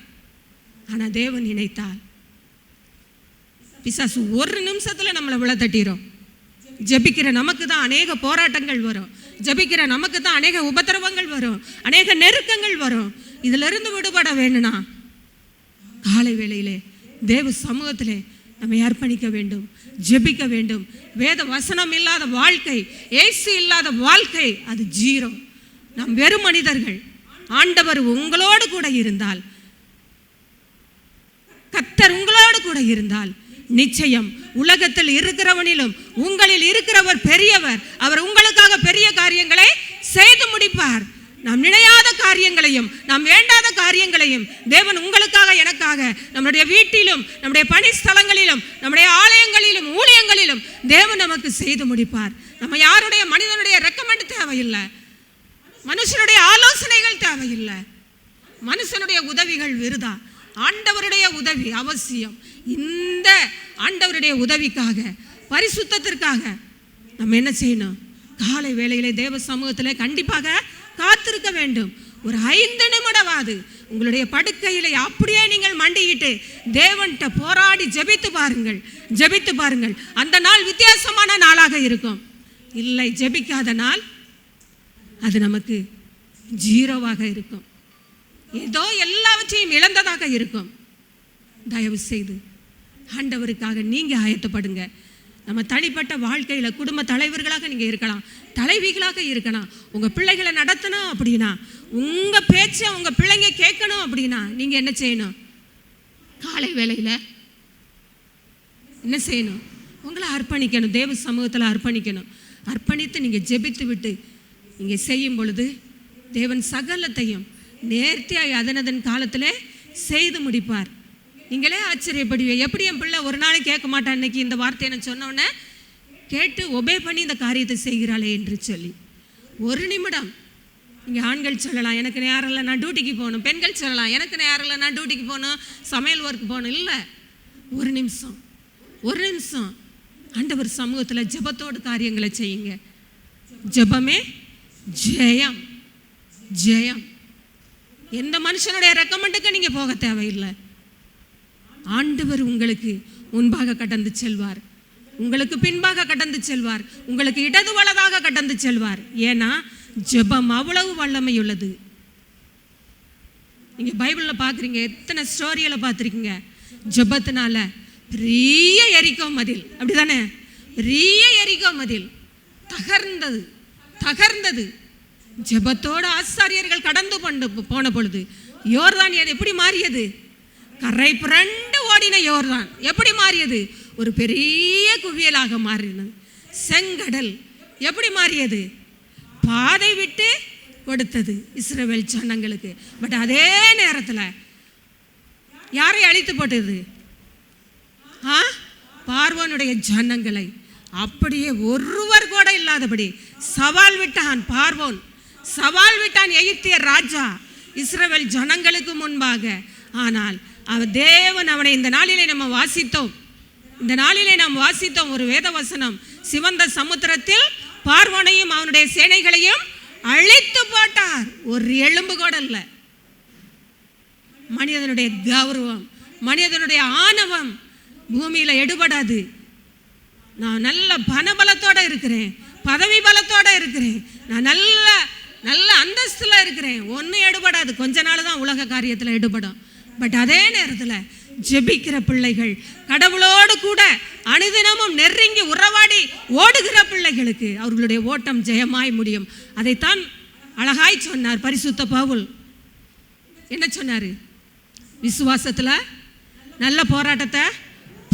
ஆனால் தேவன் நினைத்தால் பிசாசு ஒரு நிமிஷத்தில் நம்மளை விழ தட்டிடும். ஜபிக்கிற நமக்கு தான் அநேக போராட்டங்கள் வரும், ஜபிக்கிற நமக்கு தான் அநேக உபத்திரவங்கள் வரும், அநேக நெருக்கங்கள் வரும். இதிலிருந்து விடுபட வேணும்னா காலை வேளையிலே தேவ சமூகத்திலே நம்மை அர்ப்பணிக்க வேண்டும், ஜெபிக்க வேண்டும். வேத வசனம் இல்லாத வாழ்க்கை, இயேசு இல்லாத வாழ்க்கை அது ஜீரோ. நாம் வெறும் மனிதர்கள். ஆண்டவர் உங்களோடு கூட இருந்தால், கர்த்தர் உங்களோடு கூட இருந்தால், நிச்சயம் உலகத்தில் இருக்கிறவனிலும் உங்களில் இருக்கிறவர் பெரியவர். அவர் உங்களுக்காக பெரிய காரியங்களை செய்து முடிப்பார். நாம் நினையாத காரியங்களையும் நாம் வேண்டாத காரியங்களையும் தேவன் உங்களுக்காக, எனக்காக, நம்முடைய வீட்டிலும் நம்முடைய பணி ஸ்தலங்களிலும் நம்முடைய ஆலயங்களிலும் ஊழியங்களிலும் தேவன் நமக்கு செய்து முடிப்பார். நம்ம யாருடைய மனிதனுடைய ரெக்கமெண்ட் தேவையில்லை, மனுஷனுடைய ஆலோசனைகள் தேவையில்லை, மனுஷனுடைய உதவிகள் விருதா. ஆண்டவருடைய உதவி அவசியம். இந்த ஆண்டவருடைய உதவிக்காக, பரிசுத்தத்திற்காக நம்ம என்ன செய்யணும்? காலை வேளையிலே தேவ சமூகத்தில் கண்டிப்பாக காத்திருக்க வேண்டும். ஒரு 5 நிமிடமாவது உங்களுடைய படுக்கையிலே அப்படியே நீங்கள் மண்டியிட்டு தேவன்கிட்ட போராடி ஜெபித்து பாருங்கள், ஜெபித்து பாருங்கள். அந்த நாள் வித்தியாசமான நாளாக இருக்கும். இல்லை, ஜெபிக்காத நாள் அது நமக்கு ஜீரோவாக இருக்கும், ஏதோ எல்லாவற்றையும் இழந்ததாக இருக்கும். தயவு செய்து ஆண்டவருக்காக நீங்கள் ஆயத்தப்படுங்க. நம்ம தனிப்பட்ட வாழ்க்கையில் குடும்ப தலைவர்களாக நீங்கள் இருக்கலாம், தலைவிகளாக இருக்கலாம். உங்கள் பிள்ளைகளை நடத்தணும் அப்படின்னா, உங்கள் பேச்சை உங்கள் பிள்ளைங்க கேட்கணும் அப்படின்னா நீங்கள் என்ன செய்யணும்? காலை வேளையில் என்ன செய்யணும்? உங்களை அர்ப்பணிக்கணும், தேவ சமூகத்தில் அர்ப்பணிக்கணும். அர்ப்பணித்து நீங்கள் ஜெபித்து விட்டு நீங்கள் செய்யும் பொழுது தேவன் சகலத்தையும் நேர்த்தியாய் அதனதன் காலத்தில் செய்து முடிப்பார். நீங்களே ஆச்சரியப்படுவீங்க, எப்படி என் பிள்ளை ஒரு நாளைக்கு கேட்க மாட்டான், இன்னைக்கு இந்த வார்த்தையை நான் சொன்னோன்னே கேட்டு ஒபே பண்ணி இந்த காரியத்தை செய்கிறாளே என்று சொல்லி. ஒரு நிமிடம் நீங்கள் ஆண்கள் சொல்லலாம், எனக்கு நேரம் இல்லை நான் டியூட்டிக்கு போகணும். பெண்கள் சொல்லலாம், எனக்கு நேரம் இல்லை நான் டியூட்டிக்கு போகணும், சமையல் ஒர்க் போகணும். இல்லை, ஒரு நிமிஷம், ஒரு நிமிஷம் ஆண்டவர் சமூகத்தில் ஜெபத்தோடு காரியங்களை செய்யுங்க. ஜெபமே ஜெயம், ஜெயம். எந்த மனுஷனுடைய ரெக்கமெண்டுக்கு நீங்கள் போக தேவையில்லை. ஆண்டவர் உங்களுக்கு முன்பாக கடந்து செல்வார், உங்களுக்கு பின்பாக கடந்து செல்வார், உங்களுக்கு இடது வலதாக கடந்து செல்வார். ஏன்னா ஜெபம் அவ்வளவு வல்லமை உள்ளது. நீங்கள் பைபிளில் பார்க்குறீங்க, எத்தனை ஸ்டோரியில் பார்த்துருக்கீங்க. ஜெபத்தினால பெரிய எரிக்கோ மதில், அப்படிதானே? பெரிய எரிக்கோ மதில் தகர்ந்தது, தகர்ந்தது. ஜெபத்தோடு ஆசாரியர்கள் கடந்து போன பொழுது யோர்தான் எப்படி மாறியது? கரை புரண்டு ஓடின யோர்தான் எப்படி மாறியது? ஒரு பெரிய குவியலாக மாறினது. செங்கடல் எப்படி மாறியது? பாதை விட்டு கொடுத்தது இஸ்ரவேல் ஜனங்களுக்கு. பட் அதே நேரத்தில் யாரை அழித்து போட்டது? பார்வோனுடைய ஜனங்களை அப்படியே ஒருவர் கூட இல்லாதபடி சவால் விட்டான் பார்வோன், சவால் விட்டான் எகிப்திய ராஜா இஸ்ரவேல் ஜனங்களுக்கு முன்பாக. ஆனால் தேவன் அவனை இந்த நாளிலே நம்ம வாசித்தோம், இந்த நாளிலே நாம் வாசித்தோம் ஒரு வேத வசனம். சிவந்த சமுத்திரத்தில் பார்வோனையும் அவனுடைய சேனைகளையும் அழித்து போட்டார். ஒரு எலும்பு கூட இல்லை. மனிதனுடைய கௌரவம், மனிதனுடைய ஆணவம் பூமியில் எடுபடாது. நான் நல்ல பணபலத்தோடு இருக்கிறேன், பதவி பலத்தோடு இருக்கிறேன், நான் நல்ல நல்ல அந்தஸ்தில் இருக்கிறேன், ஒன்றும் எடுபடாது. கொஞ்ச நாள் தான் உலக காரியத்தில் எடுபடும். பட் அதே நேரத்தில் ஜெபிக்கிற பிள்ளைகள், கடவுளோடு கூட அனுதினமும் நெருங்கி உறவாடி ஓடுகிற பிள்ளைகளுக்கு அவர்களுடைய ஓட்டம் ஜெயமாய் முடியும். அதைத்தான் அழகாய் சொன்னார் பரிசுத்த பவுல். என்ன சொன்னார்? விசுவாசத்தில் நல்ல போராட்டத்தை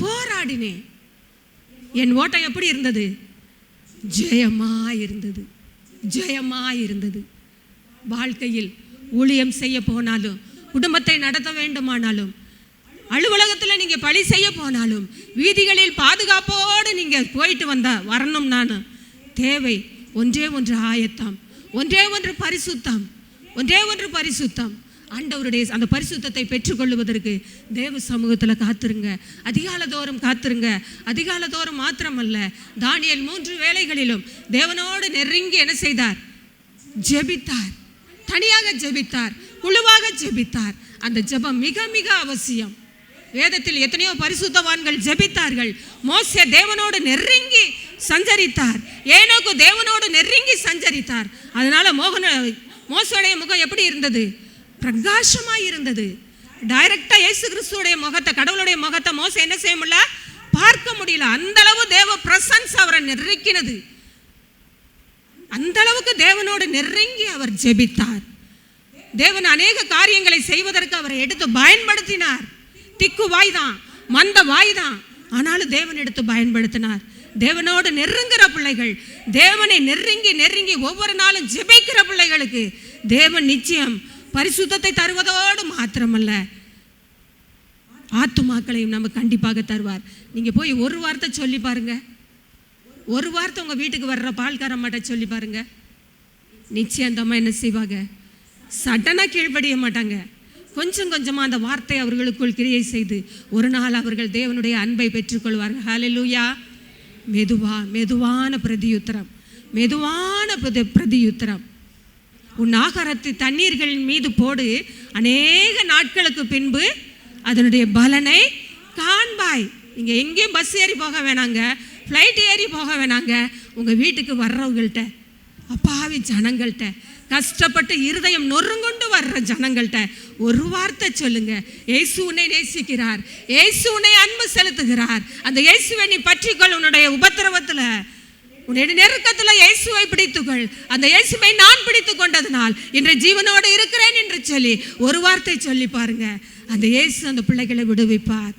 போராடினேன். என் ஓட்டம் எப்படி இருந்தது? ஜெயமாய் இருந்தது, ஜெயமாய் இருந்தது. வாழ்க்கையில் ஊழியம் செய்ய போனாலும், குடும்பத்தை நடத்த வேண்டுமானாலும், அலுவலகத்தில் நீங்கள் பணி செய்ய போனாலும், வீதிகளில் பாதுகாப்போடு நீங்கள் போயிட்டு வரணும். நான் தேவை ஒன்றே ஒன்று ஆயத்தம், ஒன்றே ஒன்று பரிசுத்தம், ஒன்றே ஒன்று பரிசுத்தம். ஆண்டவருடைய அந்த பரிசுத்தத்தை பெற்றுக்கொள்வதற்கு தேவ சமூகத்தில் காத்துருங்க, அதிகாலதோறும் காத்துருங்க. அதிகாலதோறும் மாத்திரமல்ல, தானியேல் 3 வேளைகளிலும் தேவனோடு நெருங்கி என்ன செய்தார்? ஜெபித்தார். தனியாக ஜெபித்தார், குழுவாக ஜெபித்தார். அந்த ஜெபம் மிக மிக அவசியம். வேதத்தில் எத்தனையோ பரிசுத்தவான்கள் ஜெபித்தார்கள். மோசே தேவனோடு நெருங்கி சஞ்சரித்தார், ஏனோக்கு தேவனோடு நெருங்கி சஞ்சரித்தார். அதனால மோசேயுடைய முகம் எப்படி இருந்தது? பிரகாசமாய் இருந்தது. டைரக்டா இயேசு கிறிஸ்துவோடைய முகத்தை, கடவுளுடைய முகத்தை மோசே என்ன செய்ய முடியல? பார்க்க முடியல. அந்த அளவு தேவ பிரசன்ஸ் அவரை நெருக்கினது. அந்த அளவுக்கு தேவனோடு நெருங்கி அவர் ஜெபித்தார். தேவன் அநேக காரியங்களை செய்வதற்கு அவரை எடுத்து பயன்படுத்தினார். திக்கு வாய்தான், மந்த வாய்தான், ஆனாலும் தேவன் எடுத்து பயன்படுத்தினார். தேவனோடு நெருங்குற பிள்ளைகள், தேவனை நெருங்கி நெருங்கி ஒவ்வொரு நாளும் ஜெபிக்கிற பிள்ளைகளுக்கு தேவன் நிச்சயம் பரிசுத்தத்தை தருவதோடு மாத்திரமல்ல, ஆத்துமாக்களையும் நம்ம கண்டிப்பாக தருவார். நீங்கள் போய் ஒரு வார்த்தை சொல்லி பாருங்க, ஒரு வார்த்தை உங்கள் வீட்டுக்கு வர்ற பால்காரம்மாட்ட சொல்லி பாருங்க, நிச்சயம் அந்த அம்மா என்ன செய்வாங்க? சடனாக கீழ்ப்படிய மாட்டாங்க. கொஞ்சம் கொஞ்சமாக அந்த வார்த்தை அவர்களுக்குள் கிரியை செய்து ஒரு நாள் அவர்கள் தேவனுடைய அன்பை பெற்றுக்கொள்வார்கள். ஹல்லேலூயா. மெதுவான பிரதியுத்தரம், மெதுவான பிரதியுத்தரம். உன் ஆகாரத்தை தண்ணீர்களின் மீது போடு, அநேக நாட்களுக்கு பின்பு அதனுடைய பலனை காண்பாய். நீங்கள் எங்கேயும் பஸ் ஏறி போக வேணாங்க, ஃப்ளைட் ஏறி போக வேணாங்க. உங்கள் வீட்டுக்கு வர்றவங்கள்ட்ட, அப்பாவி ஜனங்கள்கிட்ட, கஷ்டப்பட்டு இருதயம் நொறுங்கொண்டு வர்ற ஜனங்கள்கிட்ட ஒரு வார்த்தை சொல்லுங்க. இயேசு உன்னை நேசிக்கிறார், இயேசு உன்னை அன்பு செலுத்துகிறார். அந்த இயேசுவை நீ பற்றிக்கொள். உன்னுடைய உபத்திரவத்தில், உன்னுடைய நெருக்கத்தில் இயேசுவை பிடித்துக்கொள். அந்த இயேசுவை நான் பிடித்து கொண்டதனால் இன்று ஜீவனோடு இருக்கிறேன் என்று சொல்லி ஒரு வார்த்தை சொல்லி பாருங்க. அந்த இயேசு அந்த பிள்ளைகளை விடுவிப்பார்.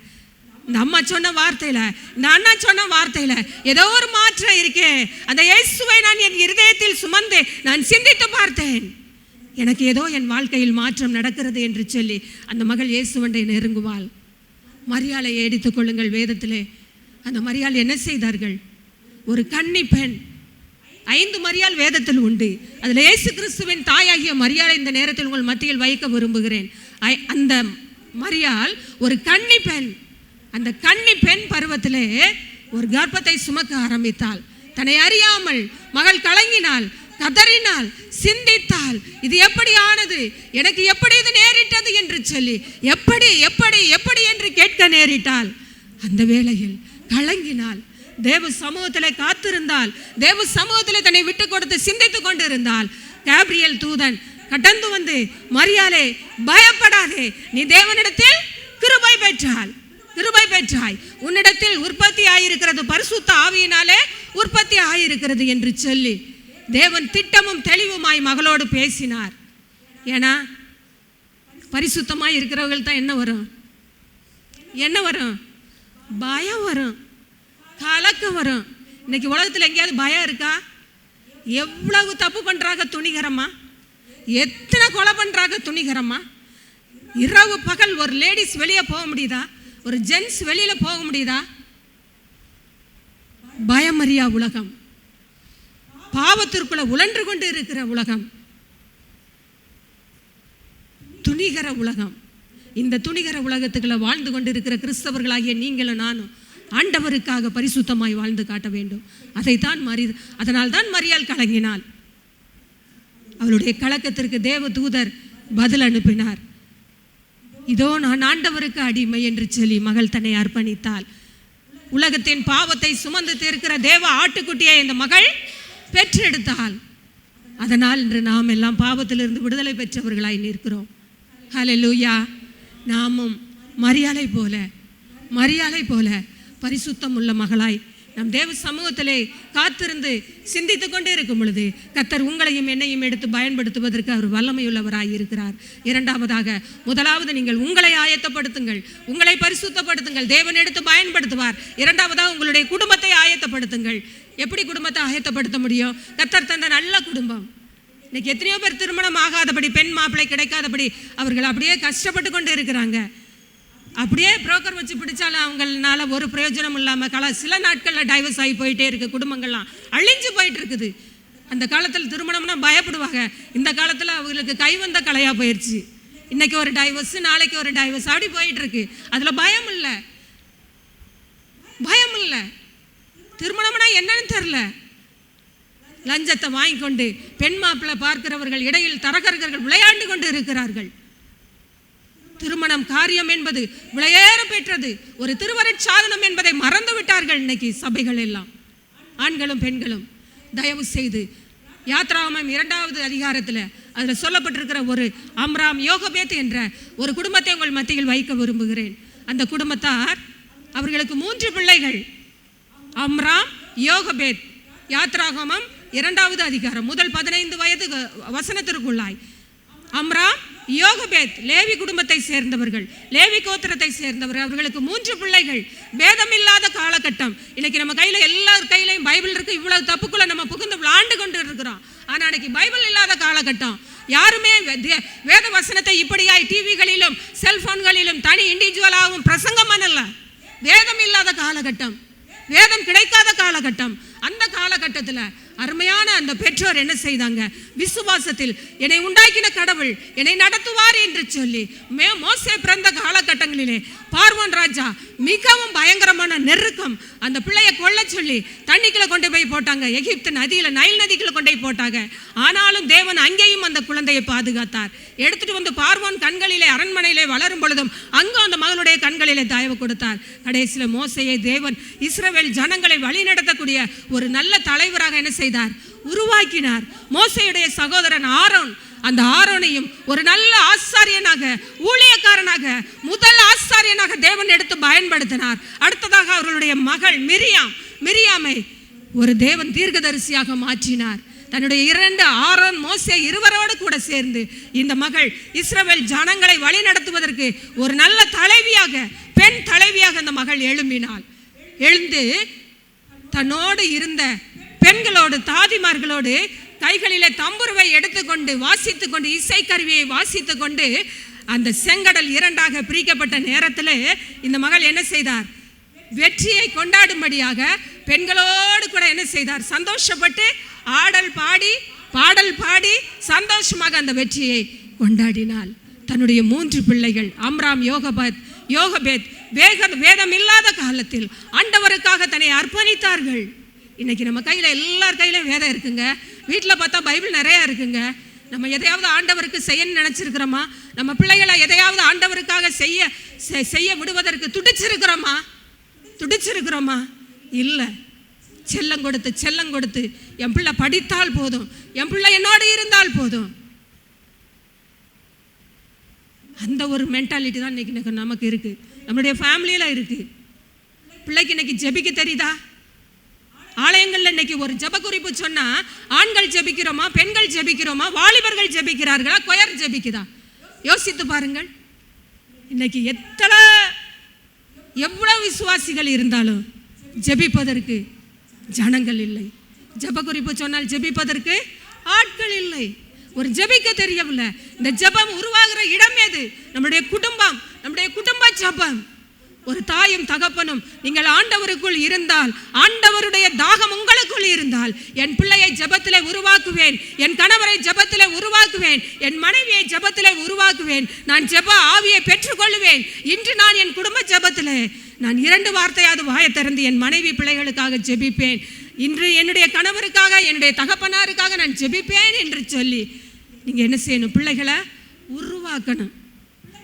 இந்த அம்மா சொன்ன வார்த்தையில, இந்த அண்ணா சொன்ன வார்த்தையில ஏதோ ஒரு மாற்றம் இருக்கே. அந்த இயேசுவை நான் என் இருதயத்தில் சுமந்து நான் சிந்தித்து பார்த்தேன், எனக்கு ஏதோ என் வாழ்க்கையில் மாற்றம் நடக்கிறது என்று சொல்லி அந்த மகள் இயேசுவண்டை நெருங்குவாள். மரியாளை எடுத்துக் கொள்ளுங்கள். வேதத்திலே அந்த மரியாள் என்ன செய்தார்கள்? ஒரு கன்னி பெண். 5 மரியாள் வேதத்தில் உண்டு. அதில் இயேசு கிறிஸ்துவின் தாயாகிய மரியாளை இந்த நேரத்தில் உங்கள் மத்தியில் வைக்க விரும்புகிறேன். அந்த மரியாள் ஒரு கன்னி பெண். அந்த கன்னி பெண் பருவத்திலே ஒரு கர்ப்பத்தை சுமக்க ஆரம்பித்தாள். தன்னை அறியாமல் மகள் கலங்கினாள், கதறினாள், சிந்தித்தாள். இது எப்படி ஆனது, எனக்கு எப்படி இது நேரிட்டது என்று சொல்லி எப்படி எப்படி எப்படி என்று கேட்க நேரிட்டாள். அந்த வேளையில் கலங்கினாள். தேவ சமூகத்தில் காத்திருந்தாள். தேவ சமூகத்தில் தன்னை விட்டு கொடுத்து சிந்தித்து கொண்டிருந்தாள். கேப்ரியல் தூதன் கடந்து வந்து, மரியாளே பயப்படாதே, நீ தேவனிடத்தில் கிருபை பெற்றாள், கிருபை பெற்றாய், உன்னிடத்தில் உற்பத்தி ஆயிருக்கிறது, பரிசுத்த ஆவியினாலே உற்பத்தி ஆயிருக்கிறது என்று சொல்லி தேவன் திட்டமும் தெளிவுமாய் மகளோடு பேசினார். ஏன்னா பரிசுத்தமாய் இருக்கிறவர்கள் தான் என்ன வரும்? என்ன வரும்? பயம் வரும், கலக்கம் வரும். இன்னைக்கு உலகத்தில் எங்கேயாவது பயம் இருக்கா? எவ்வளவு தப்பு பண்றாங்க துணிகரமா, எத்தனை கொலை பண்றாங்க துணிகரமா. இரவு பகல் ஒரு லேடிஸ் வெளியே போக முடியுதா? ஒரு ஜென்ஸ் வெளியில போக முடியுதா? பயமறியா உலகம், பாவத்திற்குள்ள உழன்று கொண்டு இருக்கிற உலகம், துணிகர உலகம். இந்த துணிகர உலகத்துக்குள்ள வாழ்ந்து கொண்டு இருக்கிற கிறிஸ்தவர்களாகிய நீங்களும் நானும் ஆண்டவருக்காக பரிசுத்தமாய் வாழ்ந்து காட்ட வேண்டும். அதனால் தான் மரியாள் கலங்கினாள். அவளுடைய கலக்கத்திற்கு தேவ தூதர் பதில் அனுப்பினார். இதோ நான் ஆண்டவருக்கு அடிமை என்று சொல்லி மகள் தன்னை அர்ப்பணித்தாள். உலகத்தின் பாவத்தை சுமந்து தீர்க்கிற தேவ ஆட்டுக்குட்டியை இந்த மகள் பெற்றெடுத்தாள். அதனால் இன்று நாம் எல்லாம் பாவத்திலிருந்து விடுதலை பெற்றவர்களாய் நிற்கிறோம். ஹல்லேலூயா. நாமும் மரியாதை போல பரிசுத்தம் உள்ள மகளாய் நம் தேவ சமூகத்திலே காத்திருந்து சிந்தித்து கொண்டே இருக்கும் பொழுது கர்த்தர் உங்களையும் என்னையும் எடுத்து பயன்படுத்துவதற்கு அவர் வல்லமையுள்ளவராய் இருக்கிறார். இரண்டாவதாக, முதலாவது நீங்கள் உங்களை ஆயத்தப்படுத்துங்கள், உங்களை பரிசுத்தப்படுத்துங்கள், தேவன் எடுத்து பயன்படுத்துவார். இரண்டாவதாக உங்களுடைய குடும்பத்தை ஆயத்தப்படுத்துங்கள். எப்படி குடும்பத்தை ஆயத்தப்படுத்த முடியும்? கர்த்தர் தந்த நல்ல குடும்பம். இன்னைக்கு எத்தனையோ பேர் திருமணம் ஆகாதபடி, பெண் மாப்பிள்ளை கிடைக்காதபடி அவர்கள் அப்படியே கஷ்டப்பட்டு கொண்டு இருக்கிறாங்க. அப்படியே புரோக்கர் வச்சு பிடிச்சாலும் அவங்களால ஒரு பிரயோஜனம் இல்லாமல் சில நாட்களில் டைவர்ஸ் ஆகி போயிட்டே இருக்கு. குடும்பங்கள்லாம் அழிஞ்சு போயிட்டு இருக்குது. அந்த காலத்தில் திருமணம்னா பயப்படுவாங்க. இந்த காலத்தில் அவங்களுக்கு கைவந்த கலையாக போயிடுச்சு. இன்னைக்கு ஒரு டைவர்ஸ், நாளைக்கு ஒரு டைவர்ஸ், அப்படி போயிட்டு இருக்கு. அதில் பயம் இல்லை. திருமணம்னா என்னன்னு தெரில. லஞ்சத்தை வாங்கி கொண்டு பெண் மாப்பிள்ளை பார்க்கிறவர்கள் இடையில் தரகர்கள் விளையாண்டு கொண்டு இருக்கிறார்கள். திருமணம் காரியம் என்பது விளையேற பெற்றது, ஒரு திருவருட் சாதனம் என்பதை மறந்து விட்டார்கள் இன்னைக்கு சபைகள் எல்லாம், ஆண்களும் பெண்களும். தயவு செய்து யாத்ராகமம் 2வது அதிகாரத்தில் அதில் சொல்லப்பட்டிருக்கிற ஒரு அம்ராம் யோகபேத் என்ற ஒரு குடும்பத்தை உங்கள் மத்தியில் வைக்க விரும்புகிறேன். அந்த குடும்பத்தார், அவர்களுக்கு 3 பிள்ளைகள். அம்ராம், யோகபேத். யாத்ராகமம் 2வது அதிகாரம் முதல் 15 வயது வசனத்திற்குள்ளாய் அம்ராம், யோகபேத் லேவி குடும்பத்தை சேர்ந்தவர்கள், லேவி கோத்திரத்தை சேர்ந்தவர்கள். அவர்களுக்கு 3 பிள்ளைகள். வேதமில்லாத காலகட்டம். இன்னைக்கு நம்ம கையில் எல்லார் கையிலையும் பைபிள் இருக்கு. இவ்வளவு தப்புக்குள்ள நம்ம புகுந்து விளாண்டு கொண்டு இருக்கிறோம். ஆனால் அன்னைக்கு பைபிள் இல்லாத காலகட்டம். யாருமே வேத வசனத்தை இப்படியாய் டிவிகளிலும் செல்போன்களிலும் தனி இண்டிவிஜுவலாகவும் பிரசங்கம் பண்ணல. வேதம் இல்லாத காலகட்டம், வேதம் கிடைக்காத காலகட்டம். அந்த காலகட்டத்தில் அருமையான அந்த பெற்றோர் என்ன செய்தாங்க? விசுவாசத்தில் என்னை உண்டாக்கின கடவுள் என்னை நடத்துவார் என்று சொல்லி மோசே பிறந்த காலகட்டங்களிலே பார்வோன் ராஜா மிகவும் பயங்கரமான நெருக்கம். அந்த பிள்ளையை கொல்ல சொல்லி தண்ணிக்குள்ள கொண்டு போய் போட்டாங்க. எகிப்து நதியில், நைல் நதிக்குள்ள கொண்டு போய் போட்டாங்க. ஆனாலும் தேவன் அங்கேயும் அந்த குழந்தையை பாதுகாத்தார். எடுத்துட்டு வந்து பார்வோன் கண்களிலே, அரண்மனையிலே வளரும் பொழுதும் அங்கும் அந்த மகளுடைய கண்களிலே தயவு கொடுத்தார். கடைசியில் மோசையை தேவன் இஸ்ரவேல் ஜனங்களை வழிநடத்தக்கூடிய ஒரு நல்ல தலைவராக என்ன செய்தார்? உருவாக்கினார். மோசையுடைய சகோதரன் ஆரோன், அந்த ஆரோனையும் ஒரு நல்ல ஆசாரியனாக, ஊழியக்காரனாக, முதல் ஆசாரியனாக தேவன் எடுத்து பயன்படுத்தினார். அடுத்ததாக அவர்களுடைய மகள் மிரியாமை ஒரு தேவன் தீர்க்கதரிசியாக மாற்றினார். தன்னுடைய 2 ஆரோன், மோசே இருவரோடு கூட சேர்ந்து இந்த மகள் இஸ்ரவேல் ஜனங்களை வழி நடத்துவதற்கு ஒரு நல்ல தலைவியாக, பெண் தலைவியாக அந்த மகள் எழும்பினாள். எழுந்து தன்னோடு இருந்த பெண்களோடு, தாதிமார்களோடு கைகளிலே தம்புருவை எடுத்துக்கொண்டு வாசித்துக்கொண்டு, இசைக்கருவியை வாசித்துக்கொண்டு அந்த செங்கடல் 2ஆக பிரிக்கப்பட்ட நேரத்தில் இந்த மகள் என்ன செய்தார்? வெற்றியை கொண்டாடும்படியாக பெண்களோடு கூட என்ன செய்தார்? சந்தோஷப்பட்டு பாடல் பாடி சந்தோஷமாக அந்த வெற்றியை கொண்டாடினாள். தன்னுடைய 3 பிள்ளைகள் அம்ராம், யோகபேத் வேதம் இல்லாத காலத்தில் ஆண்டவருக்காக தன்னை அர்ப்பணித்தார்கள். இன்னைக்கு நம்ம கையில், எல்லார் கையிலும் வேதம் இருக்குங்க. வீட்டில் பார்த்தா பைபிள் நிறையா இருக்குங்க. நம்ம எதையாவது ஆண்டவருக்கு செய்யணும்னு நினச்சிருக்கிறோமா? நம்ம பிள்ளைகளை எதையாவது ஆண்டவருக்காக செய்ய விடுவதற்கு துடிச்சிருக்கிறோமா? இல்லை. செல்லம் கொடுத்து என் பிள்ளை படித்தால் போதும், என் பிள்ளை என்னோடு இருந்தால் போதும், அந்த ஒரு மென்டாலிட்டி தான் இன்னைக்கு நமக்கு இருக்குது, நம்மளுடைய ஃபேமிலியில் இருக்குது. பிள்ளைக்கு இன்னைக்கு ஜெபிக்க தெரியுதா? ஆலயங்கள்ல இன்னைக்கு ஒரு ஜெப குறிப்பு சொன்னா ஆண்கள் ஜெபிக்கிறோமா, பெண்கள் ஜெபிக்கிறோமா, வாலிபர்கள் ஜெபிக்கிறார்களா, கொயர் ஜெபிக்குதா? யோசித்து பாருங்கள். இன்னைக்கு எவ்வளவு விசுவாசிகள் இருந்தாலும் ஜெபிப்பதற்கு ஜனங்கள் இல்லை. ஜெப குறிப்பு சொன்னால் ஜெபிப்பதற்கு ஆட்கள் இல்லை. ஒரு ஜெபிக்க தெரியவில்லை. இந்த ஜெபம் உருவாகிற இடம் எது? நம்முடைய குடும்ப ஜெபம். ஒரு தாயும் தகப்பனும் நீங்கள் ஆண்டவருக்குள் இருந்தால், ஆண்டவருடைய தாகம் உங்களுக்குள் இருந்தால், என் பிள்ளையை ஜெபத்திலே உருவாக்குவேன், என் கணவரை ஜெபத்திலே உருவாக்குவேன், என் மனைவியை ஜெபத்திலே உருவாக்குவேன், நான் ஜெப ஆவியை பெற்றுக்கொள்வேன். இன்று நான் என் குடும்ப ஜெபத்திலே நான் 2 வார்த்தையாவது வாயை திறந்து என் மனைவி பிள்ளைகளுக்காக ஜெபிப்பேன், இன்று என்னுடைய கணவருக்காக, என்னுடைய தகப்பனாருக்காக நான் ஜெபிப்பேன் என்று சொல்லி நீங்கள் என்ன செய்யணும்? பிள்ளைகளை உருவாக்கணும்.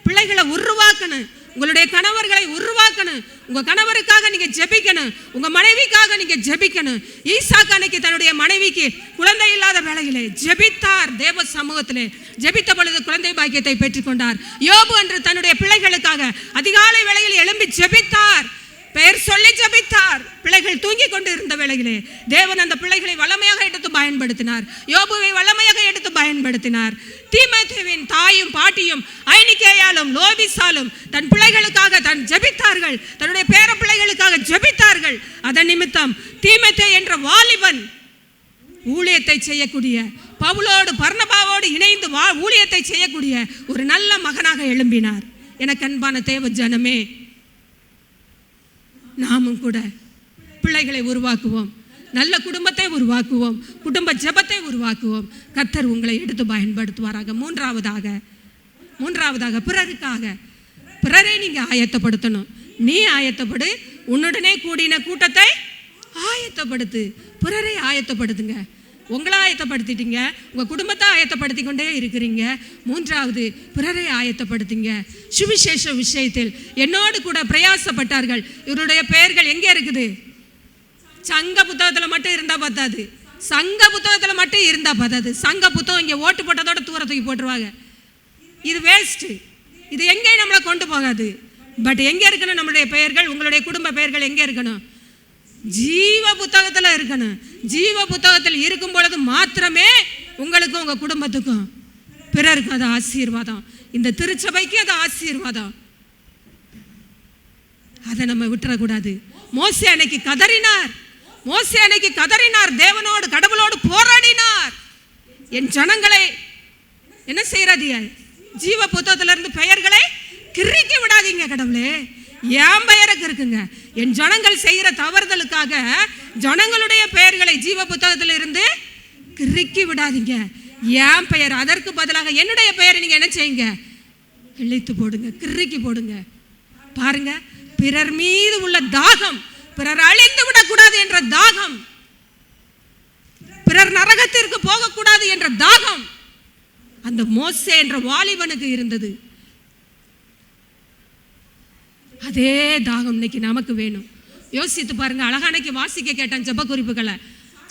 பிள்ளைகளை உருவாக்கணும், உங்களுடைய கணவர்களை உருவாக்கணும். உங்க கணவருக்காக நீங்க ஜெபிக்கணும், உங்க மனைவிக்காக நீங்க ஜெபிக்கணும். ஈசாக்கு அன்னைக்கு தன்னுடைய மனைவிக்கு குழந்தை இல்லாத வேளையிலே ஜெபித்தார். தேவ சமூகத்திலே ஜெபித்த பொழுது குழந்தை பாக்கியத்தை பெற்றுக்கொண்டார். யோபு அன்று தன்னுடைய பிள்ளைகளுக்காக அதிகாலை வேளையில் எழும்பி ஜெபித்தார், பெயர் சொல்லி ஜெபித்தார். பிள்ளைகள் தூங்கி கொண்டு இருந்த வேளையிலே தேவன் அந்த பிள்ளைகளை வல்லமையாக எடுத்து பயன்படுத்தினார். யோபுவை வல்லமையாக எடுத்து பயன்படுத்தினார். தீமோத்தேயுவின் தாயும் பாட்டியும் ஐனிகேயாலும் லோபிசாலும் தன் பிள்ளைகளுக்காக தன் ஜெபித்தார்கள், தன்னுடைய பேர பிள்ளைகளுக்காக ஜெபித்தார்கள். அதன் நிமித்தம் தீமோத்தேயு என்ற வாலிபன் ஊழியத்தை செய்யக்கூடிய, பவுலோடு பர்னபாவோடு இணைந்து ஊழியத்தை செய்யக்கூடிய ஒரு நல்ல மகனாக எழும்பினார். எனக்கு அன்பான தேவ ஜனமே, நாமும் கூட பிள்ளைகளை உருவாக்குவோம், நல்ல குடும்பத்தை உருவாக்குவோம், குடும்ப ஜெபத்தை உருவாக்குவோம். கர்த்தர் உங்களை எடுத்து பயன்படுத்துவாராக. மூன்றாவதாக பிறரை நீங்க ஆயத்தப்படுத்தணும். நீ ஆயத்தப்படு, உன்னுடனே கூடின கூட்டத்தை ஆயத்தப்படுத்து, பிறரை ஆயத்தப்படுத்துங்க. உங்களை ஆயத்தப்படுத்திட்டீங்க, உங்க குடும்பத்தை ஆயத்தப்படுத்தி கொண்டே இருக்கிறீங்க. மூன்றாவது, பிறரை ஆயத்தப்படுத்துங்க. சுவிசேஷ விஷயத்தில் என்னோடு கூட பிரயாசப்பட்டார்கள். இவருடைய பெயர்கள் எங்கே இருக்குது? சங்க புத்தகத்தில் மட்டும் இருந்தா பார்த்தாது. சங்க புத்தகத்தில் மட்டும் இருந்தா பார்த்தாது. சங்க புத்தகம் இங்கே ஓட்டு போட்டதோட தூரத்துக்கு போட்டுருவாங்க. இது வேஸ்ட். இது எங்கேயும் நம்மளை கொண்டு போகாது. பட் எங்கே இருக்கணும் நம்மளுடைய பெயர்கள்? உங்களுடைய குடும்ப பெயர்கள் எங்கே இருக்கணும்? ஜீவ புத்தகத்தில் இருக்கணும். ஜீவ புத்தகத்தில் இருக்கும் பொழுது மாத்திரமே உங்களுக்கும் உங்க குடும்பத்துக்கும் பிறருக்கும் அது ஆசீர்வாதம். இந்த திருச்சபைக்கு அது ஆசீர்வாதம். அதை நம்ம விட்டுறக்கூடாது. மோசே அன்னைக்கு கதறினார், தேவனோடு கடவுளோடு போராடினார். என் ஜனங்களை என்ன செய்யறாதீங்க, ஜீவ புத்தகத்திலிருந்து பெயர்களை கிறுக்கி விடாதீங்க கடவுளே. என் பெயருக்கு இருக்குங்க, என் ஜனங்கள் செய்கிற தவறுதலுக்காக ஜனங்களுடைய பெயர்களை ஜீவ புத்தகத்தில் இருந்து கிறுக்கி விடாதீங்க. என் பெயர், அதற்கு பதிலாக என்னுடைய பெயரை நீங்க என்ன செய்யுங்க, கிழித்து போடுங்க, கிறுக்கி போடுங்க. பாருங்க, பிறர் மீது உள்ள தாகம், பிறர் அழிந்து விடக்கூடாது என்ற தாகம், பிறர் நரகத்திற்கு போகக்கூடாது என்ற தாகம் அந்த மோசே என்ற வாலிபனுக்கு இருந்தது. அதே தாகம் இன்னைக்கு நமக்கு வேணும். யோசித்து பாருங்க. அழகானைக்கு வாசிக்க கேட்டான் ஜெப குறிப்புகளை.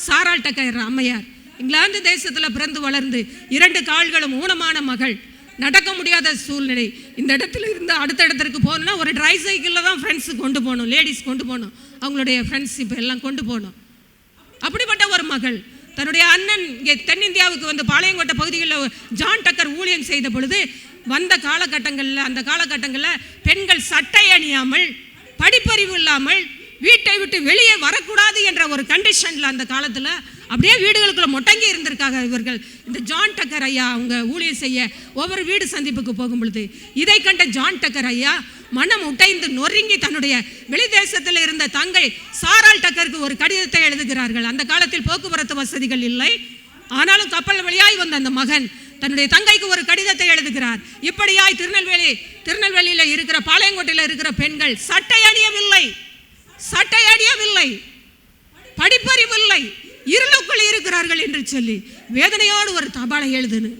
சாராள் டக்கர் அம்மையார், இங்கிலாந்து தேசத்தில் பிறந்து வளர்ந்து 2 கால்களும் ஊனமான மகள், நடக்க முடியாத சூழ்நிலை. இந்த இடத்துல இருந்து அடுத்த இடத்திற்கு போகணும்னா ஒரு ட்ரை சைக்கிளில் தான் ஃப்ரெண்ட்ஸு கொண்டு போகணும், லேடிஸ் கொண்டு போகணும், அவங்களுடைய ஃப்ரெண்ட்ஷிப் எல்லாம் கொண்டு போகணும். அப்படிப்பட்ட ஒரு மகள் தன்னுடைய அண்ணன் இங்கே தென்னிந்தியாவுக்கு வந்து பாளையங்கோட்டை பகுதிகளில் ஜான் டக்கர் ஊழியம் செய்த பொழுது அந்த காலகட்டங்களில் பெண்கள் சட்டை அணியாமல், படிப்பறிவு இல்லாமல், வீட்டை விட்டு வெளியே வரக்கூடாது என்ற ஒரு கண்டிஷனில் அந்த காலத்தில் அப்படியே வீடுகளுக்குள்ள முடங்கி இருந்திருக்காங்க இவர்கள். இந்த ஜான் டக்கர் ஐயா அவங்க ஊழியம் செய்ய ஒவ்வொரு வீடு சந்திப்புக்கு போகும் பொழுது இதை கண்ட ஜான் டக்கர் ஐயா மனம் உடைந்து நொறுங்கி தன்னுடைய வெளிதேசத்தில் இருந்த தங்கை சாராள் டக்கருக்கு ஒரு கடிதத்தை எழுதுகிறார்கள். அந்த காலத்தில் போக்குவரத்து வசதிகள் இல்லை. ஆனாலும் கப்பல் வழியாய் வந்த அந்த மகன் தன்னுடைய தங்கைக்கு ஒரு கடிதத்தை எழுதுகிறார். இப்படியாய் திருநெல்வேலியில் இருக்கிற பாளையங்கோட்டையில் இருக்கிற பெண்கள் சட்டை அணியவில்லை, படிப்பறிவில்லை, இருளுக்குள் இருக்கிறார்கள் என்று சொல்லி வேதனையோடு ஒரு தபாலை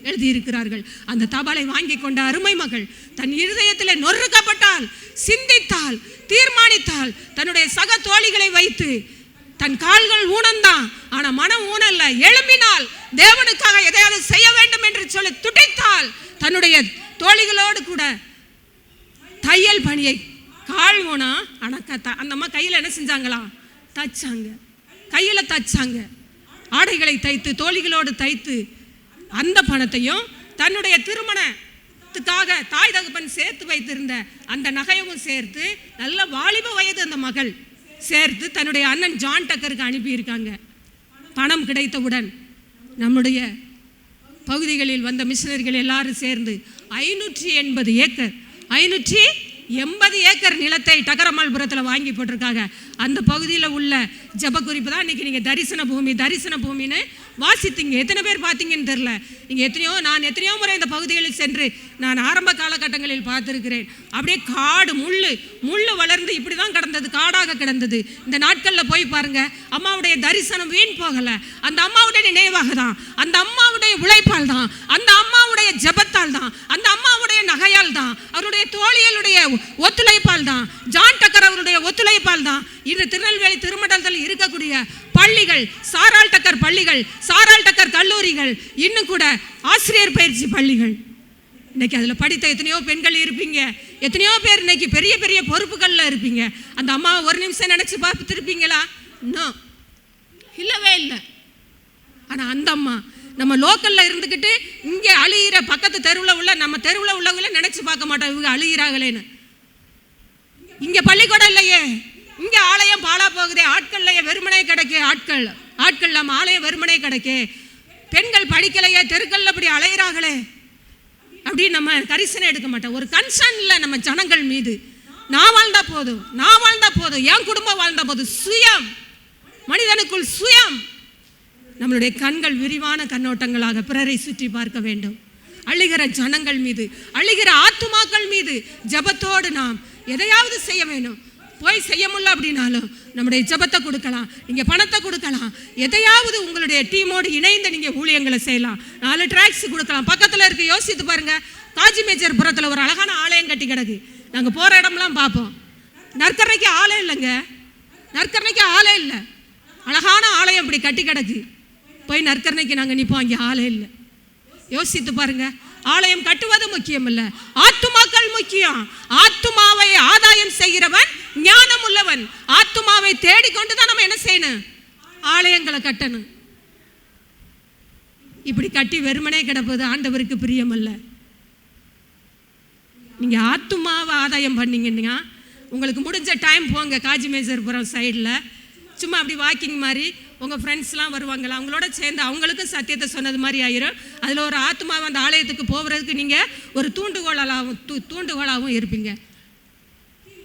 எழுதியிருக்கிறார்கள். அந்த தபாலை வாங்கி கொண்ட அருமை மகள் தன் இருதயத்தில் நொறுக்கப்பட்டால், சிந்தித்தால், தீர்மானித்தால், தன்னுடைய சக தோழிகளை வைத்து தன் கால்கள் ஊனந்தான் ஆனா மனம் ஊனல்ல, எழும்பினால் தேவனுக்காக எதையாவது செய்ய வேண்டும் என்று சொல்லி துடித்தால் தன்னுடைய தோழிகளோடு கூட தையல் பணியை, கால் ஊனம் ஆனா அந்த அம்மா கையில் என்ன செஞ்சாங்களாம், கையில் தச்சாங்க, ஆடைகளை தைத்து தோழிகளோடு தைத்து அந்த பணத்தையும் தன்னுடைய திருமணத்துக்காக தாய் தகப்பன் சேர்த்து வைத்திருந்த அந்த நகையவும் சேர்த்து, நல்ல வாலிப வயது அந்த மகள் சேர்த்து தன்னுடைய அண்ணன் ஜான் டக்கருக்கு அனுப்பியிருக்காங்க. பணம் கிடைத்தவுடன் நம்முடைய பகுதிகளில் வந்த மிஷனரிகள் எல்லாரும் சேர்ந்து 580 ஏக்கர் 80 ஏக்கர் நிலத்தை டகரமால்புரத்தில் வாங்கி போட்டிருக்காங்க. அந்த பகுதியில் உள்ள ஜப குறிப்பு தான் இன்றைக்கி நீங்கள் தரிசன பூமின்னு வாசித்தீங்க. எத்தனை பேர் பார்த்தீங்கன்னு தெரில. நீங்கள் நான் எத்தனையோ முறை இந்த பகுதிகளில் சென்று நான் ஆரம்ப காலகட்டங்களில் பார்த்துருக்கிறேன். அப்படியே காடு முள் வளர்ந்து இப்படி தான் கிடந்தது, காடாக கிடந்தது. இந்த நாட்களில் போய் பாருங்கள், அம்மாவுடைய தரிசனம் வீண் போகலை. அந்த அம்மாவுடைய நினைவாக தான், அந்த அம்மாவுடைய உழைப்பால் தான், அந்த அம்மாவுடைய ஜபத்தால் தான், அந்த அம்மாவுடைய நகையால் தான், அவருடைய தோழிகளுடைய ஒத்துழைப்பால் தான், ஜான் டக்கர் அவருடைய ஒத்துழைப்பால் தான் இந்த திருநெல்வேலி திருமண்டலத்தில் இருக்கக்கூடிய பள்ளிகள், சாராள் டக்கர் பள்ளிகள், சாராள் டக்கர் கல்லூரிகள், இன்னும் கூட ஆசிரியர் பயிற்சி பள்ளிகள். இன்னைக்கு அதில் படித்த எத்தனையோ பெண்கள் இருப்பீங்க, எத்தனையோ பேர் இன்னைக்கு பெரிய பெரிய பொறுப்புகளில் இருப்பீங்க. அந்த அம்மாவை ஒரு நிமிஷம் நினச்சி பார்த்துருப்பீங்களா? இன்னும் இல்லவே இல்லை. ஆனால் அந்த அம்மா நம்ம லோக்கலில் இருந்துக்கிட்டு இங்கே அழுகிற பக்கத்து தெருவில் உள்ள நம்ம தெருவில் உள்ளவங்கள நினச்சி பார்க்க மாட்டோம் இவங்க அழுகிறாங்களேன்னு. இங்கே பள்ளிக்கூடம் இல்லையே, இங்கே ஆலயம் பாலா போகுதே, ஆட்கள்லையே வெறுமனே கிடைக்கு, ஆட்கள் நம்ம ஆலயம் வெறுமனே கிடைக்கு, பெண்கள் படிக்கலையே, தெருக்களில் அப்படி அலைகிறாங்களே அப்படின்னு நம்ம கரிசனை எடுக்க மாட்டோம். ஒரு கன்சர்ன் இல்லை நம்ம ஜனங்கள் மீது. நான் வாழ்ந்தா போதும், என் குடும்பம் வாழ்ந்தா போதும். சுயம், மனிதனுக்குள் சுயம். நம்மளுடைய கண்கள் விரிவான கண்ணோட்டங்களாக பிறரை சுற்றி பார்க்க வேண்டும். அழுகிற ஜனங்கள் மீது, அழுகிற ஆத்துமாக்கள் மீது ஜபத்தோடு நாம் எதையாவது செய்ய வேணும். போய் செய்ய முடியல அப்படின்னாலும் நம்முடைய ஜபத்தை கொடுக்கலாம், நீங்கள் பணத்தை கொடுக்கலாம், எதையாவது உங்களுடைய டீமோடு இணைந்து நீங்கள் ஊழியங்களை செய்யலாம். 4 டிராக்ஸ் கொடுக்கலாம். பக்கத்தில் இருக்க யோசித்து பாருங்கள், காஜி மேஜர் புறத்தில் ஒரு அழகான ஆலயம் கட்டி கிடக்கு. நாங்கள் போகிற இடம்லாம் பார்ப்போம். நற்கரணைக்கு ஆலயம் இல்லைங்க, நற்கரணைக்கு ஆலயம் இல்லை. அழகான ஆலயம் இப்படி கட்டி கிடக்கு. போய் நற்கரணைக்கு நாங்கள் நிற்போம், அங்கே ஆலயம் இல்லை. யோசித்து பாருங்க. ஆலயம் கட்டுவது முக்கியம் இல்லை, ஆத்துமாக்கள் முக்கியம். ஆத்துமாவை ஆதாயம் செய்கிறவன் ஞானம் உள்ளவன். ஆத்துமாவை தேடிக்கொண்டு தான் நம்ம என்ன செய்யணும்? ஆலயங்களை கட்டணும். இப்படி கட்டி வெறுமனே கிடப்பது ஆண்டவருக்கு பிரியமல்ல. நீங்க ஆத்துமாவை ஆதாயம் பண்ணீங்கன்னா உங்களுக்கு முடிஞ்ச டைம் போங்க காஜி மேஜர்புரம் சைடில், சும்மா அப்படி வாக்கிங் மாதிரி உங்கள் ஃப்ரெண்ட்ஸ்லாம் வருவாங்களா, அவங்களோட சேர்ந்து அவங்களுக்கும் சத்தியத்தை சொன்னது மாதிரி ஆயிரும். அதில் ஒரு ஆத்மாவை அந்த ஆலயத்துக்கு போகிறதுக்கு நீங்கள் ஒரு தூண்டுகோலாகவும் இருப்பீங்க.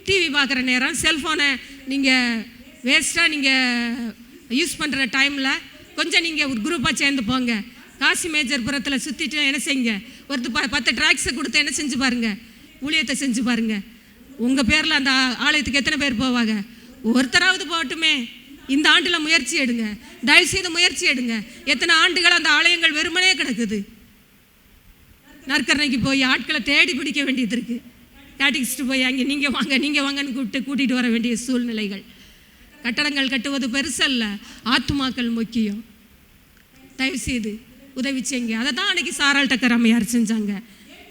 டிவி பார்க்குற நேரம், செல்ஃபோனை நீங்கள் வேஸ்ட்டாக நீங்கள் யூஸ் பண்ணுற டைமில் கொஞ்சம் நீங்கள் ஒரு குரூப்பாக சேர்ந்து போங்க. காசி மேஜர்புரத்தில் சுற்றிட்டு என்ன செய்யுங்க, ஒரு 10 டிராக்ஸை கொடுத்து என்ன செஞ்சு பாருங்கள், ஊழியத்தை செஞ்சு பாருங்கள். உங்கள் பேரில் அந்த ஆலயத்துக்கு எத்தனை பேர் போவாங்க? ஒருத்தராவது போகட்டுமே. இந்த ஆண்டில் முயற்சி எடுங்க, தயவுசெய்து முயற்சி எடுங்க. எத்தனை ஆண்டுகள் அந்த ஆலயங்கள் வெறுமனே கிடக்குது. நற்கரணைக்கு போய் ஆட்களை தேடி பிடிக்க வேண்டியது இருக்குது. கேட்டிக்ஸ்ட்டு போய் அங்கே நீங்கள் வாங்கன்னு கூட்டிகிட்டு வர வேண்டிய சூழ்நிலைகள். கட்டடங்கள் கட்டுவது பெருசல்ல, ஆத்துமாக்கள் முக்கியம். தயவுசெய்து உதவி செய்யுங்க. அதை தான் அன்றைக்கி சாராள் டக்கர் அம்மையார் செஞ்சாங்க.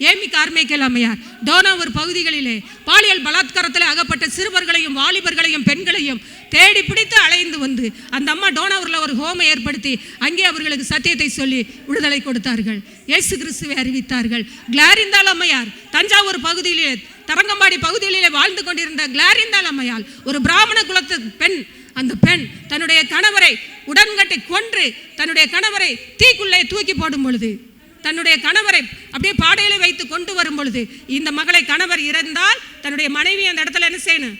ஏமி கார்மேக்கல் அம்மையார் டோனாவூர் பகுதிகளிலே பாலியல் பலாத்காரத்தில் அகப்பட்ட சிறுவர்களையும் வாலிபர்களையும் பெண்களையும் தேடி பிடித்து அலைந்து வந்து அந்த அம்மா டோனாவூரில் ஒரு ஹோமை ஏற்படுத்தி அங்கே அவர்களுக்கு சத்தியத்தை சொல்லி விடுதலை கொடுத்தார்கள். இயேசு கிறிஸ்துவை அறிவித்தார்கள். கிளாரிந்தாள் அம்மையார் தஞ்சாவூர் பகுதியிலே, தரங்கம்பாடி பகுதியிலே வாழ்ந்து கொண்டிருந்த கிளாரிந்தாள் அம்மையார் ஒரு பிராமண குலத்து பெண். அந்த பெண் தன்னுடைய கணவரை உடன்கட்டை கொன்று தன்னுடைய கணவரை தீக்குள்ளே தூக்கி போடும் பொழுது, தன்னுடைய கணவரை அப்படியே பாடையில வைத்து கொண்டு வரும் பொழுது, இந்த மகளை கணவர் இறந்தால் தன்னுடைய மனைவி அந்த இடத்துல என்ன செய்யணும்?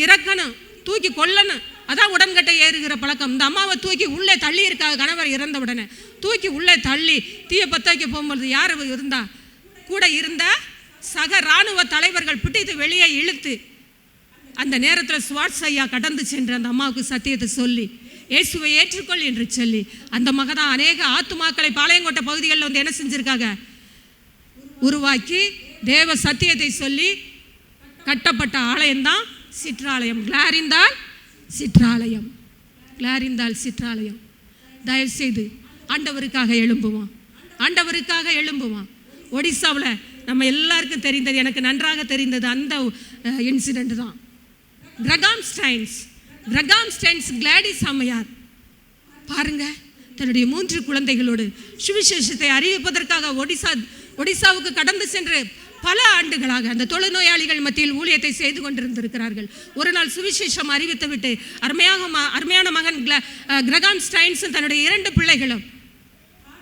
இறக்கணும், தூக்கி கொல்லணும். அதான் உடன்கட்டை ஏறுகிற பழக்கம். இந்த அம்மாவை தூக்கி உள்ளே தள்ளி இருக்காங்க. கணவர் இறந்த உடனே தூக்கி உள்ளே தள்ளி தீய பற்ற வைக்க போகும்பொழுது யார் இருந்தா? கூட இருந்த சக இராணுவ தலைவர்கள் பிடித்து வெளியே இழுத்து அந்த நேரத்தில் ஸ்வாட்ஸ் ஐயா கடந்து சென்று அந்த அம்மாவுக்கு சத்தியத்தை சொல்லி இயேசுவை ஏற்றுக்கொள் என்று சொல்லி அந்த மக தான் அநேக ஆத்துமாக்களை பாளையங்கோட்டை பகுதிகளில் வந்து என்ன செஞ்சுருக்காங்க? உருவாக்கி தேவ சத்தியத்தை சொல்லி கட்டப்பட்ட ஆலயம்தான் சிற்றாலயம். கிளாரிந்தாள் சிற்றாலயம், கிளாரிந்தாள் சிற்றாலயம். தயவுசெய்து ஆண்டவருக்காக எழும்புவோம், ஆண்டவருக்காக எழும்புவோம். ஒடிசாவில் நம்ம எல்லாருக்கும் தெரிந்தது, எனக்கு நன்றாக தெரிந்தது அந்த இன்சிடெண்ட் தான். கிரகாம் ஸ்டைன்ஸ் கிளாடிஸ் அம்மையார் பாருங்க, தன்னுடைய 3 குழந்தைகளோடு சுவிசேஷத்தை அறிவிப்பதற்காக ஒடிசாவுக்கு கடந்து சென்று பல ஆண்டுகளாக அந்த தொழுநோயாளிகள் மத்தியில் ஊழியத்தை செய்து கொண்டிருந்திருக்கிறார்கள். ஒரு நாள் சுவிசேஷம் அறிவித்து விட்டு அருமையான மகன் கிரகாம் ஸ்டைன்ஸும் தன்னுடைய 2 பிள்ளைகளும்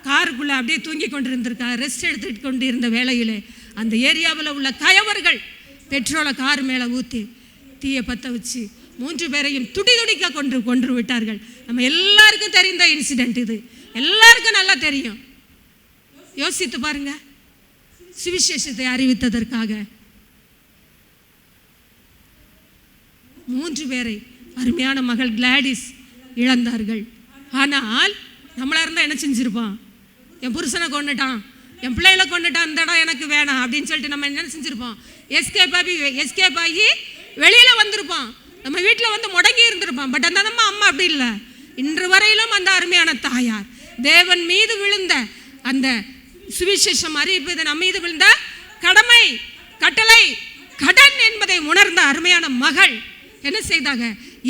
காருக்குள்ளே அப்படியே தூங்கி கொண்டிருந்திருக்காங்க. ரெஸ்ட் எடுத்துட்டு கொண்டிருந்த வேளையிலே அந்த ஏரியாவில் உள்ள கயவர்கள் பெட்ரோலை கார் மேலே ஊற்றி தீயை பற்ற வச்சு 3 பேரையும் துடிதுடிக்க கொன்று விட்டார்கள். நம்ம எல்லாருக்கும் தெரிந்த இன்சிடென்ட் இது, எல்லாருக்கும் நல்லா தெரியும். யோசித்து பாருங்க, சுவிசேஷத்தை அறிவித்ததற்காக 3 பேரை அருமையான மகள் கிளாடிஸ் இழந்தார்கள். ஆனால் நம்மளா இருந்தால் என்ன செஞ்சிருப்போம்? என் புருஷனை கொண்டுட்டான், என் பிள்ளைகளை கொண்டுட்டான், அந்த இடம் எனக்கு வேணாம் அப்படின்னு சொல்லிட்டு நம்ம என்ன செஞ்சிருப்போம்? எஸ்கேப் ஆகி வெளியில் வந்திருப்போம். நம்ம வீட்டில் வந்து முடங்கி இருந்திருப்போம். பட் அந்த அம்மா அப்படி இல்லை. இன்று வரையிலும் அந்த அருமையான தாயார் தேவன் மீது விழுந்த அந்த சுவிசேஷம் அறிவிப்பது நம்ம மீது விழுந்த கடமை, கட்டளை, கடன் என்பதை உணர்ந்த அருமையான மகள் என்ன செய்தாங்க?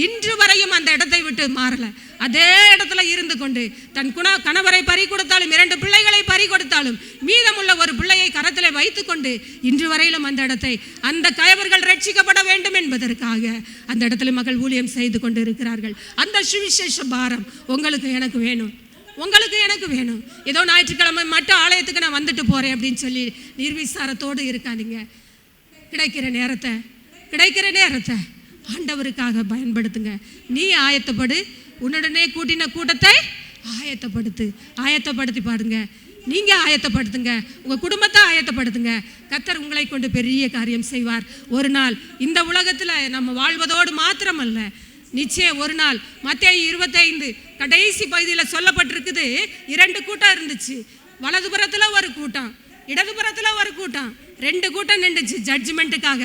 இன்று வரையும் அந்த இடத்தை விட்டு மாறல. அதே இடத்துல இருந்து கொண்டு தன் கணவரை பறி கொடுத்தாலும் 2 பிள்ளைகளை பறி கொடுத்தாலும் மீதமுள்ள ஒரு பிள்ளையை கரத்தில் வைத்து கொண்டு இன்று வரையிலும் அந்த இடத்தை, அந்த கயவர்கள் ரட்சிக்கப்பட வேண்டும் என்பதற்காக அந்த இடத்துல மகள் ஊழியம் செய்து கொண்டு இருக்கிறார்கள். அந்த சுவிசேஷ பாரம் உங்களுக்கு எனக்கு வேணும், உங்களுக்கு எனக்கு வேணும். ஏதோ ஞாயிற்றுக்கிழமை மட்டும் ஆலயத்துக்கு நான் வந்துட்டு போகிறேன் அப்படின்னு சொல்லி நிர்விசாரத்தோடு இருக்காதீங்க. கிடைக்கிற நேரத்தை ஆண்டவருக்காக பயன்படுத்துங்க. நீ ஆயத்தப்படு, உன்னுடனே கூட்டின கூட்டத்தை ஆயத்தப்படுத்தி பாருங்க. நீங்க ஆயத்தப்படுத்துங்க, உங்க குடும்பத்தை ஆயத்தப்படுத்துங்க. கர்த்தர் உங்களை கொண்டு பெரிய காரியம் செய்வார். ஒரு நாள் இந்த உலகத்தில் நம்ம வாழ்வதோடு மாத்திரமல்ல, நிச்சயம் ஒரு நாள் மத்தேயு 25 கடைசி பகுதியில் சொல்லப்பட்டிருக்குது. 2 கூட்டம் இருந்துச்சு. வலதுபுறத்தில் ஒரு கூட்டம், இடதுபுறத்தில் ஒரு கூட்டம். 2 கூட்டம் நின்றுச்சு ஜட்ஜ்மெண்ட்டுக்காக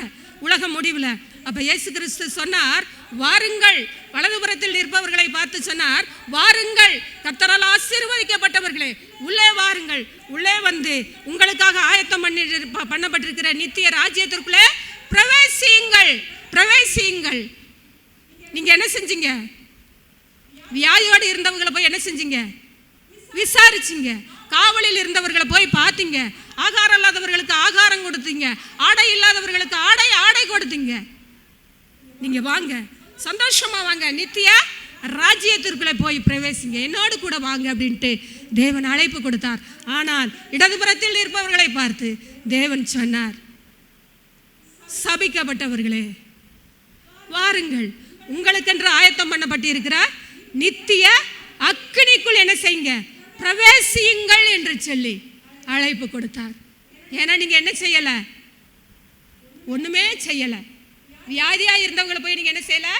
உலக முடிவில். அப்போ இயேசு கிறிஸ்து சொன்னார், வாருங்கள். வலதுபுறத்தில் இருப்பவர்களை பார்த்து சொன்னார், வாருங்கள் கர்த்தரால் ஆசீர்வதிக்கப்பட்டவர்களே, உள்ளே வாருங்கள். உள்ளே வந்து உங்களுக்காக ஆயத்தம் பண்ணப்பட்டிருக்கிற நித்திய ராஜ்யத்திற்குள்ளே பிரவேசியுங்கள். நீங்க என்ன செஞ்சீங்க? வியாதியோடு இருந்தவங்களை போய் என்ன செஞ்சீங்க? விசாரிச்சிங்க. காவலில் இருந்தவர்களை போய் பார்த்தீங்க. ஆகாரம் இல்லாதவர்களுக்கு ஆகாரம் கொடுத்தீங்க. ஆடை இல்லாதவர்களுக்கு ஆடை கொடுத்தீங்க. நீங்க வாங்க, சந்தோஷமா வாங்க, நித்திய ராஜ்யத்திற்குள்ளே போய் பிரவேசிங்க, என்னோடு கூட வாங்க அப்படின்ட்டு தேவன் அழைப்பு கொடுத்தார். ஆனால் இடதுபுறத்தில் இருப்பவர்களை பார்த்து தேவன் சொன்னார், சபிக்கப்பட்டவர்களே வாருங்கள், உங்களுக்கென்று ஆயத்தம் பண்ணப்பட்டிருக்கிற நித்திய அக்கினிக்குள் என்ன செய்யுங்க? பிரவேசியுங்கள் என்று சொல்லி அழைப்பு கொடுத்தார். ஏன்னா நீங்க என்ன செய்யல? ஒண்ணுமே செய்யல. வியாதியா இருந்தவங்களை போய் நீங்க என்ன செய்யல?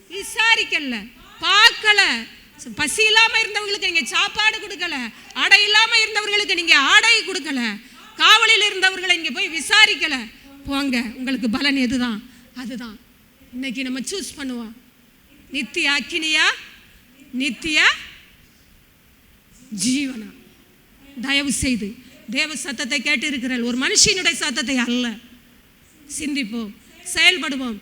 விசாரிக்கல, பார்க்கல. பசி இல்லாம இருந்தவங்களுக்கு நீங்க சாப்பாடு கொடுக்கல. ஆடை இல்லாம இருந்தவர்களுக்கு நீங்க ஆடை கொடுக்கல. காவலில் இருந்தவர்களை இங்க போய் விசாரிக்கல. போங்க, உங்களுக்கு பலன் எதுதான்? அதுதான் இன்னைக்கு நம்ம சூஸ் பண்ணுவோம். நித்திய அக்கினியா, நித்திய ஜீவனா? தயவு செய்து தேவ சத்தத்தை கேட்டு இருக்கிறார், ஒரு மனுஷனுடைய சத்தத்தை அல்ல. சிந்திப்போம், செயல்படுவோம்.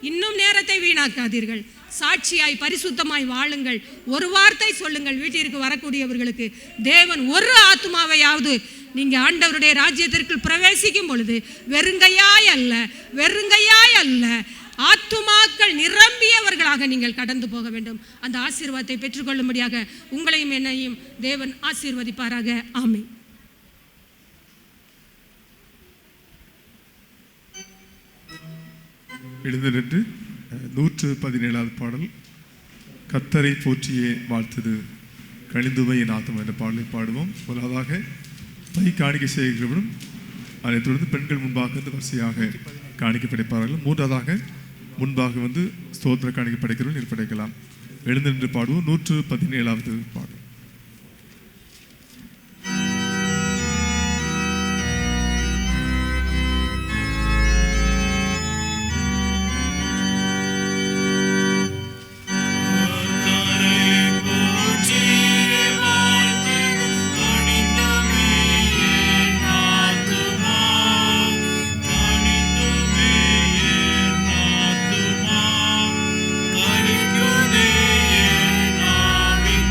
இன்னும் நேரத்தை வீணாக்காதீர்கள். சாட்சியாய் பரிசுத்தமாய் வாழுங்கள். ஒரு வார்த்தை சொல்லுங்கள் வீட்டிற்கு வரக்கூடியவர்களுக்கு. தேவன் ஒரு ஆத்துமாவையாவது நீங்க ஆண்டவருடைய ராஜ்யத்திற்குள் பிரவேசிக்கும் பொழுது வெறுங்கையாய் அல்ல, ஆத்துமாக்கள் நிரம்பியவர்களாக நீங்கள் கடந்து போக வேண்டும். அந்த ஆசீர்வாதத்தை பெற்றுக்கொள்ளும்படியாக உங்களையும் என்னையும் தேவன் ஆசீர்வதிப்பாராக. ஆமென். எழுந்து நின்று 117வது பாடல், கர்த்தரை போற்றியே வாழ்த்துது கழிந்துவை என் ஆத்துமா என்ற பாடலை பாடுவோம். முதலாவதாக பை காணிக்கை செய்கிறவரும், அதைத் தொடர்ந்து பெண்கள் முன்பாக வந்து வரிசையாக காணிக்கை படைப்பார்கள். மூன்றாவதாக முன்பாக வந்து ஸ்தோத்திர காணிக்கை படைக்கிறவர்கள் படைக்கலாம். எழுந்து நின்று பாடுவோம். 117வது பாடல்.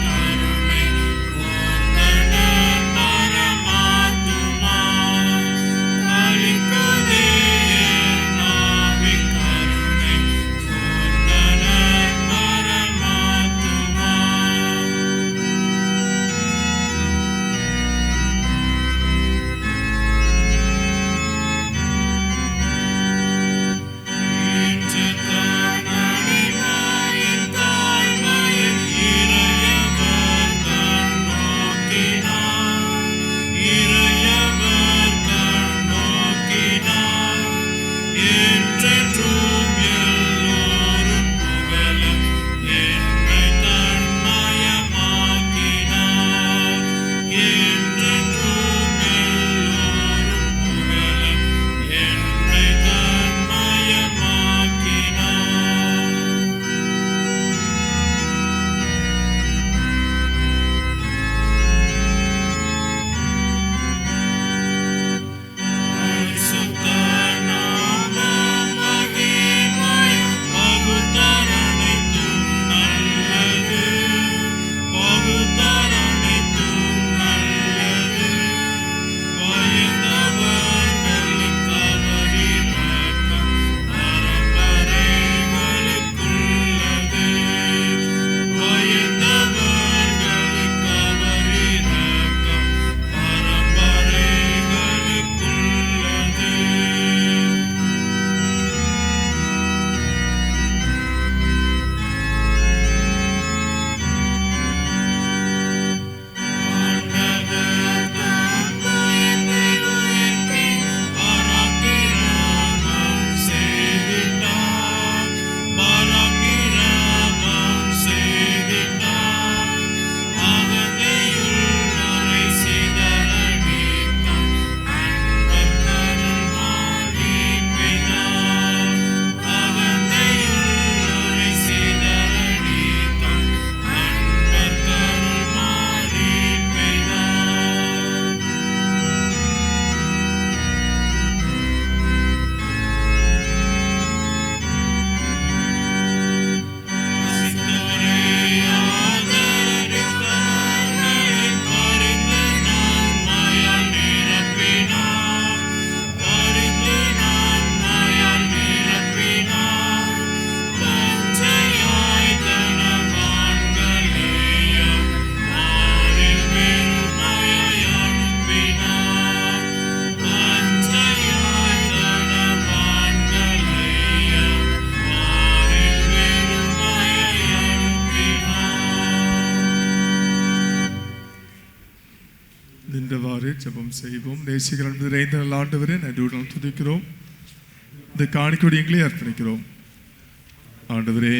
கருணை நின்றவாறு ஜெபம் செய்வோம். நேசிக்கிற அன்பு நிறைந்த நல்ல ஆண்டவரே, நன்றியுடன் துதிக்கிறோம். இந்த காணிக்கையோடு எங்களே அர்ப்பணிக்கிறோம். ஆண்டவரே,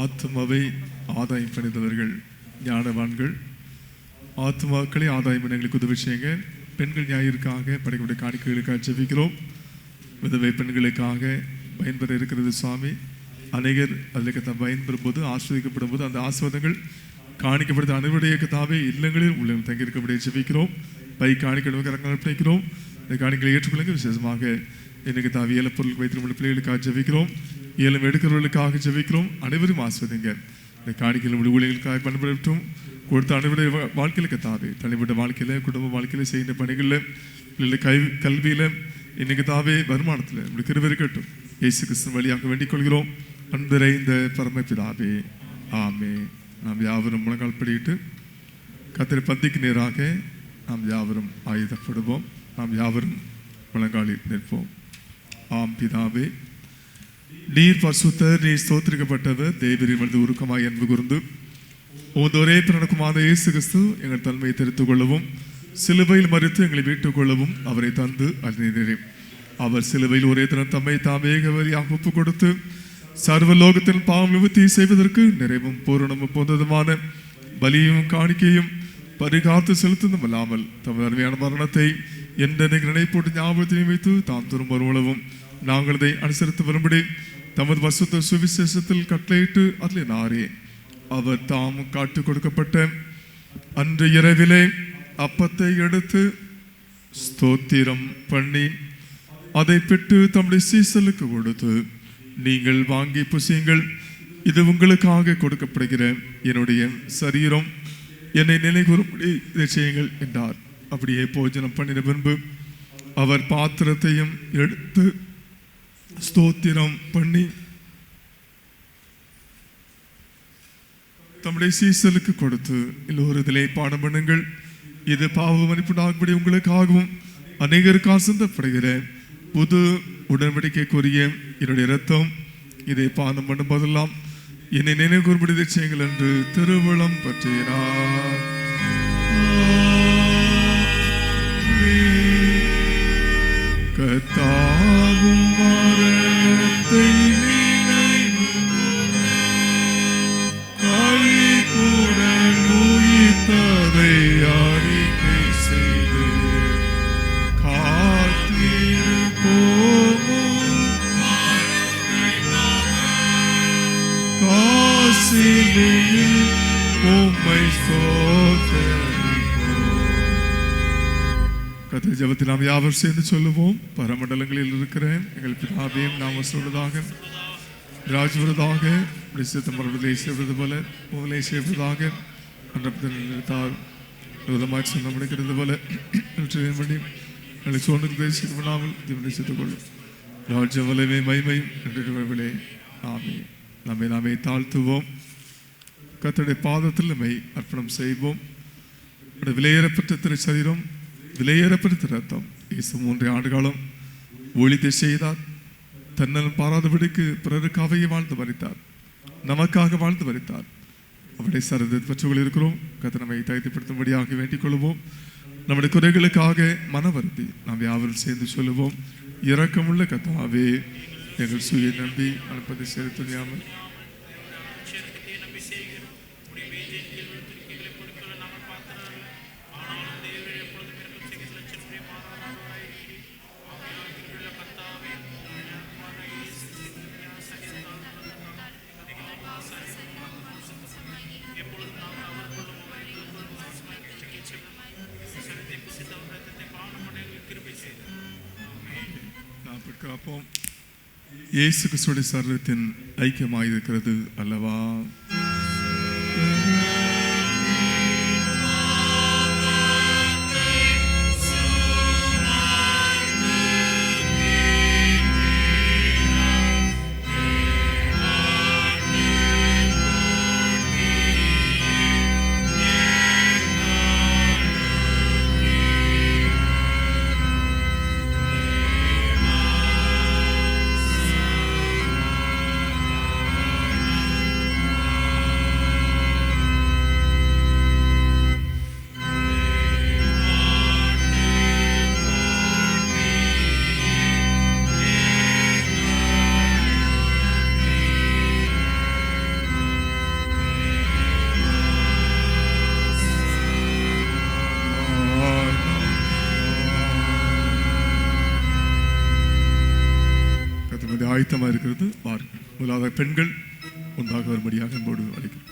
ஆத்மாவை ஆதாயம் பண்ணித்தவர்கள் ஞானவான்கள், ஆத்மாக்களை ஆதாயம் பண்ண எங்களுக்கு உதவி செய்யுங்க. பெண்கள் ஞாயிற்காக படைக்கக்கூடிய காணிக்கைகளுக்காக ஜெபிக்கிறோம். விதவை பெண்களுக்காக பயன்பெற இருக்கிறது சுவாமி. அநேகர் அதில் பயன்பெறும் போது ஆஸ்வதிக்கப்படும் போது அந்த ஆஸ்வாதங்கள் காணிக்கப்படுத்த அனைவருடைய கதாவே இல்லங்களில் உள்ள தங்கியிருக்கக்கூடிய ஜெபிக்கிறோம். பை காணிக்கை அர்ப்பணிக்கிறோம். இந்த காணிக்கையை ஏற்றுக்கொள்ளுங்க. விசேஷமாக எனக்கு தாவி ஏல பொருள் வைத்திருக்கிற பிள்ளைகளுக்காக ஜெபிக்கிறோம். ஏலம் எடுக்கிறவர்களுக்காக ஜெபிக்கிறோம். அனைவரும் ஆஸ்வதிங்க. இந்த காணிக்கையில் ஊழியர்களுக்காக பயன்படுத்தும் கொடுத்த அனைவருடைய வாழ்க்கையிலுக்கு தாவே தனிப்பட்ட வாழ்க்கையில், குடும்ப வாழ்க்கையில் செய்கின்ற பணிகளில், பிள்ளைகள் கல்வியில், இன்னைக்கு தாவே வருமானத்தில் நம்மளுக்கு கிருபை இருக்கட்டும். இயேசு கிறிஸ்து வழியாக வேண்டிக் கொள்கிறோம். அன்பரை இந்த பரமபிதாவே, ஆமே. நாம் யாவரும் முழங்கால் படியிட்டு கர்த்தரை பந்திக்கு நேராக நாம் யாவரும் ஆயுதப்படுவோம். நாம் யாவரும் முழங்காலில் நிற்போம். ஆம் பிதாவே, நீர் பரிசுத்தர், நீர் ஸ்தோத்திரிக்கப்பட்டவர். தேவரின் மனது உருக்கமாய் அன்பு கூர்ந்து உமது ஒரே பிறனுக்குமான இயேசு கிறிஸ்து எங்கள் தன்மையை தெரிந்து கொள்ளவும், சிலுவையில் மறித்து எங்களை மீட்டுக் கொள்ளவும் அவரை தந்து அருளினீரே. அவர் சிலுவையில் ஒரே தினம் தம்மை தாமே கவரியாக ஒப்பு கொடுத்து சர்வலோகத்தின் பாவம் நிவர்த்தி செய்வதற்கு நிறைவும் பூரணமும் போன்றதுமான பலியும் காணிக்கையும் பரிகாத்து செலுத்துவதும் அல்லாமல் தமது அருமையான மரணத்தை என்றென்னைக்கு நினைப்போட்டு ஞாபகத்தையும் வைத்து தாம் திரும்ப வருவளவும் நாங்கள் அதை அனுசரித்து வரும்படி தமது பரிசுத்த சுவிசேஷத்தில் கட்டளையிட்டு அருளினாரே. அவர் தாம் காட்டு கொடுக்கப்பட்ட அன்று இரவிலே அப்பத்தை எடுத்து ஸ்தோத்திரம் பண்ணி அதை பெற்று தம்முடைய சீசலுக்கு கொடுத்து, நீங்கள் வாங்கி புசியுங்கள், இது உங்களுக்காக கொடுக்கப்படுகிற என்னுடைய சரீரம், என்னை நிலை கூறும்படி இதை செய்யுங்கள் என்றார். அப்படியே போஜனம் பண்ணின பின்பு அவர் பாத்திரத்தையும் எடுத்து ஸ்தோத்திரம் பண்ணி தம்முடைய சீசலுக்கு கொடுத்து, எல்லோருதிலே பாடம் பண்ணுங்கள், இது பாவ மன்னிப்புண்டாகும்படி உங்களுக்காகவும் அநேகருக்காக சிந்தப்படுகிற புது உடன்படிக்கைக்குரிய என்னுடைய இரத்தம், இதை பானம் பண்ணும் போதெல்லாம் என்னை நினைவு கூறும்படி இதை செய்யுங்கள் என்று திருவுளம் பற்றினார். கர்த்தாவும் மரணத்தை அறிக்கை செய்து காசிலையில் உம்மை கர்த்தருடைய ஜெபத்தில் நாம் யாவர் சேர்ந்து சொல்லுவோம். பரமண்டலங்களில் இருக்கிற எங்கள் பிதாவையும் நாம் சொல்வதாக, ராஜ்வரதாக சித்தம்பரத்தை செய்வது போல உங்களை செய்வதாக அன்றத்தார் விதமாக சொன்ன முடிக்கிறது போல பண்ணி எங்களை சோனுக்கு தேசிக்க பண்ணாமல் தீவிர செய்து கொள்ளும். ராஜ்ய வலமே மைமையும் என்று ஆமே. நம்மை நாமே தாழ்த்துவோம். கர்த்தருடைய பாதத்தில் நம்மை அர்ப்பணம் செய்வோம். விலையேறப்பட்ட திரு சரீரம், விலையேறப்பட்ட ரத்தம். இயேசு 3 ஆண்டு காலம் ஒளித்தை செய்தார். தன்னலம் பாராதபடிக்கு பிறருக்காகவே வாழ்ந்து மரித்தார், நமக்காக வாழ்ந்து மரித்தார். அவருடைய சரீரத்தை பெற்றுக்கொள்ள இருக்கிறோம். கர்த்தர் நம்மை தகுதிப்படுத்தும்படியாக வேண்டிக் கொள்வோம். நம்முடைய குறைகளுக்காக மன வருந்தி நாம் யாவரும் சேர்ந்து சொல்லுவோம். இரக்கமுள்ள கர்த்தாவே, எங்கள் சுய நம்பி அனுப்பதை செய்து துணியாமல் காப்போம். இயேசு கிறிஸ்துவின் சரீரத்தின் ஐக்கியமாயிருக்கிறது அல்லவா? ஆயத்தமாக இருக்கிறது. வாருங்கள். முதலாவது பெண்கள் ஒன்றாக வரும்படியாக என்போடு அழைக்கிறோம்.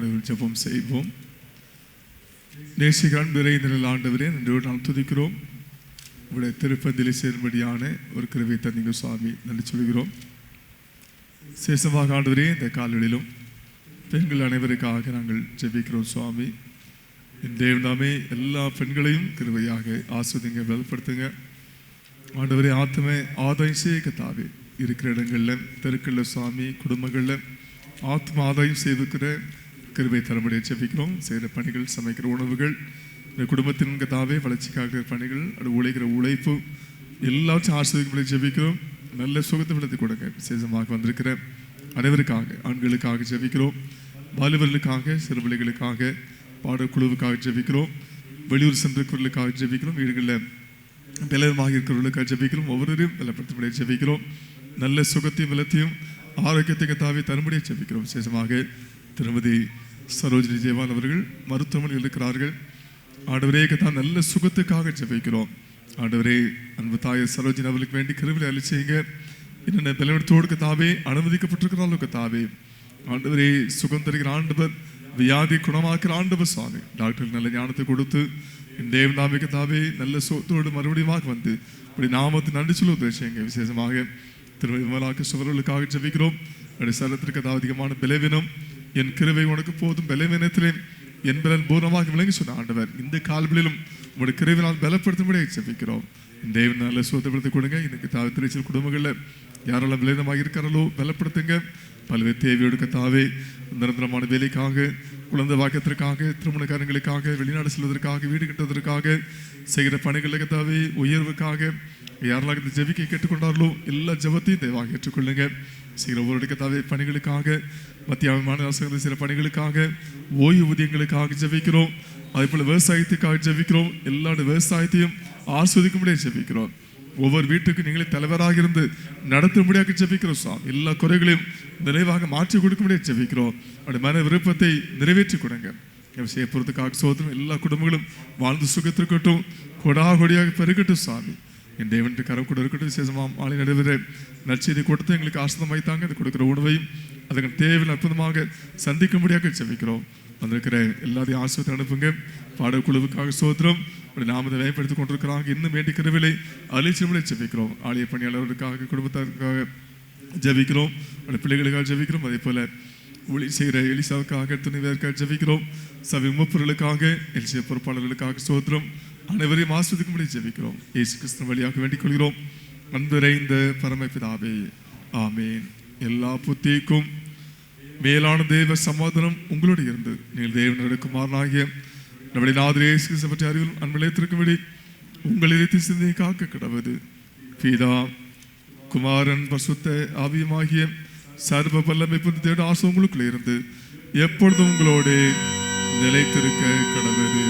ஆண்டவர் ஜெபம் செய்வோம். நேசிகன் நிறைந்த ஆண்டவரே, நன்றி நாம் துதிக்கிறோம். உங்களுடைய திருப்பதியில் சேரும்படியான ஒரு கிருபை தந்தீங்க சுவாமி, நன்றி சொல்கிறோம். சேஷமாக ஆண்டவரே, இந்த காலவெளியிலும் பெண்கள் அனைவருக்காக நாங்கள் ஜெபிக்கிறோம் சுவாமி. இந்த தேவனாமே எல்லா பெண்களையும் கிருபையாக ஆஸ்வதிங்க, பலப்படுத்துங்க ஆண்டவரே. ஆத்ம ஆதாயம் செய்ய கத்தாவே இருக்கிற இடங்களில், தெருக்களில் சுவாமி, குடும்பங்களில் ஆத்ம ஆதாயம் செய்திருக்கிற கிருபை தரமுடைய ஜெபிக்கிறோம். செய்கிற பணிகள், சமைக்கிற உணவுகள், இந்த குடும்பத்தின் கத்தாவே வளர்ச்சிக்காக பணிகள், அது உழைக்கிற உழைப்பு எல்லாத்தையும் ஆஸ்வதிக்கப்படி ஜெபிக்கிறோம். நல்ல சுகத்தை விளத்தி கொடுங்க. விசேஷமாக வந்திருக்கிற அனைவருக்காக, ஆண்களுக்காக ஜெபிக்கிறோம், வாலிபர்களுக்காக, சிறுபிள்ளைகளுக்காக, பாடக்குழுவுக்காக ஜெபிக்கிறோம், வெளியூர் சென்றவர்களுக்காக ஜெபிக்கிறோம், வீடுகளில் பலமாக இருக்கிறவர்களுக்காக ஜெபிக்கிறோம். ஒவ்வொருவரையும் பலப்படுத்தப்படிய ஜெபிக்கிறோம். நல்ல சுகத்தையும் பலத்தையும் ஆரோக்கியத்தை தாவி தரும்படியை ஜெபிக்கிறோம். விசேஷமாக திருமதி சரோஜினி ஜெயவால் அவர்கள் மருத்துவமனையில் இருக்கிறார்கள். ஆண்டவரே தான் நல்ல சுகத்துக்காக ஜெபிக்கிறோம். ஆண்டவரே, அன்பு தாய் சரோஜினி அவர்களுக்கு வேண்டி கிருபையை அருளி செய்யுங்க. என்னென்ன பலவீனத்தோடு தாவே அனுமதிக்கப்பட்டிருக்கிறார்கள் தாவே. ஆண்டவரே, சுகம் தருகிற ஆண்டவர், வியாதி குணமாக்குற ஆண்டவர் சுவாமி. டாக்டருக்கு நல்ல ஞானத்தை கொடுத்து தேவநாமிக்கு தாவே நல்ல சோத்தோடு மறுபடியும் வந்து இப்படி நாமத்தை நன்றி சொல்ல உதவிங்க. விசேஷமாக திருமதி விமலாக்கு சுவர்களுக்காக ஜெபிக்கிறோம். அப்படி சரத்திற்கு அதாவது அதிகமான பலவீனம், என் கிருபை உனக்கு போதும், பலவீனத்திலே என் பலன் பூர்ணமாக விளங்கி சொன்ன ஆண்டவர், இந்த கால்களிலும் உங்களுடைய கிருபையினால் பலப்படுத்தும்படியாக ஜெபிக்கிறோம். தேவன் நல்ல சுகத்தை கொடுங்க. இன்னைக்கு தாவி திருச்சல் குடும்பங்களில் யாரெல்லாம் பலவீனமாக இருக்கிறார்களோ பலப்படுத்துங்க. பல்வேறு தேவையோடு தாவே நிரந்தரமான வேலைக்காக, குழந்தை வாக்கியத்திற்காக, திருமண காரியங்களுக்காக, வெளிநாடு செல்வதற்காக, வீடு கட்டுவதற்காக, செய்கிற பணிகளுக்கு தாவே உயர்வுக்காக யாரெல்லாம் இந்த ஜெபிக்க கேட்டுக்கொண்டார்களோ எல்லா ஜெபத்தையும் தெய்வாக ஏற்றுக்கொள்ளுங்க. செய்கிற ஒவ்வொரு தாவே பணிகளுக்காக, மத்திய சில பணிகளுக்காக, ஓய்வூதியங்களுக்காக ஜெபிக்கிறோம். அதே போல விவசாயத்துக்காக ஜெபிக்கிறோம். எல்லா விவசாயத்தையும் ஆஸ்வதிக்கும்படியாக ஜெபிக்கிறோம். ஒவ்வொரு வீட்டுக்கு நீங்களே தலைவராக இருந்து நடத்தும்படியாக ஜெபிக்கிறோம் சுவாமி. எல்லா குறைகளையும் நிறைவாக மாற்றி கொடுக்கும்படியாக ஜெபிக்கிறோம். அப்படி மன விருப்பத்தை நிறைவேற்றி கொடுங்க. செய்யப்படுறதுக்காக சோதனம் எல்லா குடும்பங்களும் வாழ்ந்து சுகத்திருக்கட்டும், கொடாகொடியாக பெருகட்டும் சுவாமி. என் தேவனுக்கு கரம் கூட இருக்கட்டும். விசேஷமாக மாலை நடுவரை நற்செய்தி கொடுத்து எங்களுக்கு ஆசிரமம் வைத்தாங்க. அது கொடுக்குற உணவையும் அதுக்கு தேவையில் அற்புதமாக சந்திக்கும்படியாக ஜெபிக்கிறோம். வந்திருக்கிற எல்லாரையும் ஆசிரியத்தை அனுப்புங்க. பாடக்குழுவுக்காக சோதரம் அப்படி நாமத்தை வேகப்படுத்திக் கொண்டிருக்கிறாங்க. இன்னும் வேண்டிக்கிறவில்லை அழிச்சமுறை ஜெபிக்கிறோம். ஆலய பணியாளர்களுக்காக, குடும்பத்தாருக்காக ஜெபிக்கிறோம். அப்படி பிள்ளைகளுக்காக ஜெபிக்கிறோம். அதே போல ஒளி செய்கிற எலிசாவுக்காக, துணைவியருக்காக ஜெபிக்கிறோம். சபை முப்பொருளுக்காக, எலிசிய பொறுப்பாளர்களுக்காக சோதரம் அனைவரையும் ஆஸ்வதிக்கும்படி ஜெபிக்கிறோம். இயேசு கிறிஸ்து வழியாக வேண்டிக் கொள்கிறோம். அன்புரைந்த பரமபிதாவே, ஆமேன். எல்லா புத்திக்கும் மேலான தேவ சமாதானம் உங்களோடு இருந்து நீங்கள் தேவனுடைய குமாரனாகிய நம்முடைய நாதர் இயேசு கிறிஸ்து பற்றி அறிவில் அன்பிலைத்திருக்கும்படி உங்கள் இதயத்தை சிந்தையை காக்க கிடவது பிதா, குமாரன், பரிசுத்த ஆவியுமாகிய சர்வ வல்லமை தேட ஆசை உங்களுக்குள்ளே இருந்து எப்பொழுதும் உங்களோடு நிலைத்திருக்க கிடவது.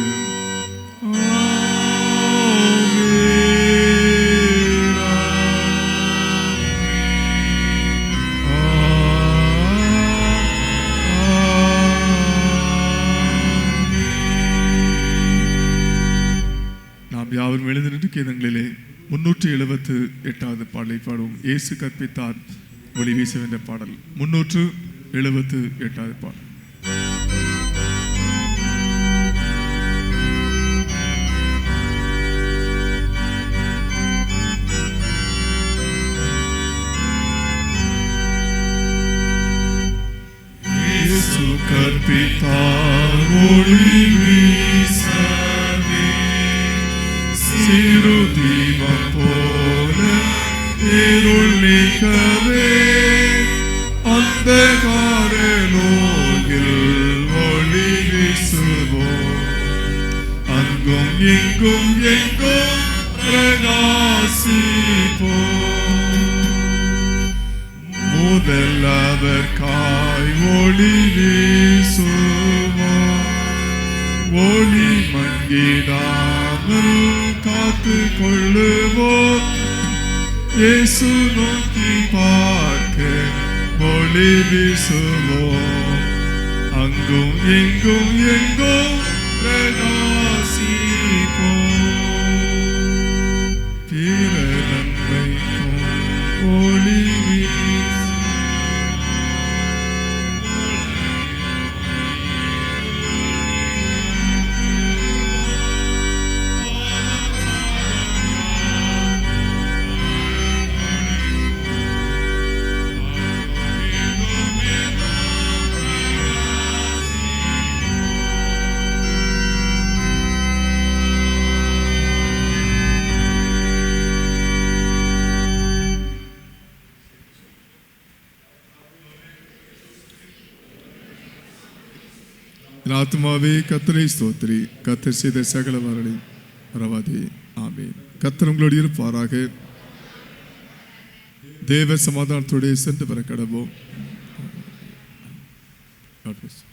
யாவரும் எழுந்து நின்று கீதங்களிலே 378வது பாடலை பாடுவோம். இயேசு கற்பித்தார் ஒளி வீச வேண்டிய பாடல் 378வது பாடல். இயேசு கற்பித்தார் ஒளி வீச சிறு தீபம் போல இருள் நீக்கவே அந்தகார லோகில் ஒளி வீசுவோம். அங்கும் இங்கும் எங்கும் பிரகாசிப்போம். முதலவர்காய் ஒளி வீசுவோம். ஒளி மங்கிடாமல் காத்து கொள்ளுவோம். இயேசு நோக்கி பார்க்க ஒளி வீசுவோம். அங்கும் எங்கும் எங்கும் பிரகாசிப்போம். பிற நன்மைக்கும் ஒளி வீசுவோம். என் ஆத்மாவே கர்த்தரை ஸ்தோத்திரி, கர்த்தர் செய்த சகல வரலை மறவாதே. ஆமென். கர்த்தர் உங்களோடு இருப்பாராக. தேவ சமாதானத்தோடு சென்று வர கடவோம். God bless you.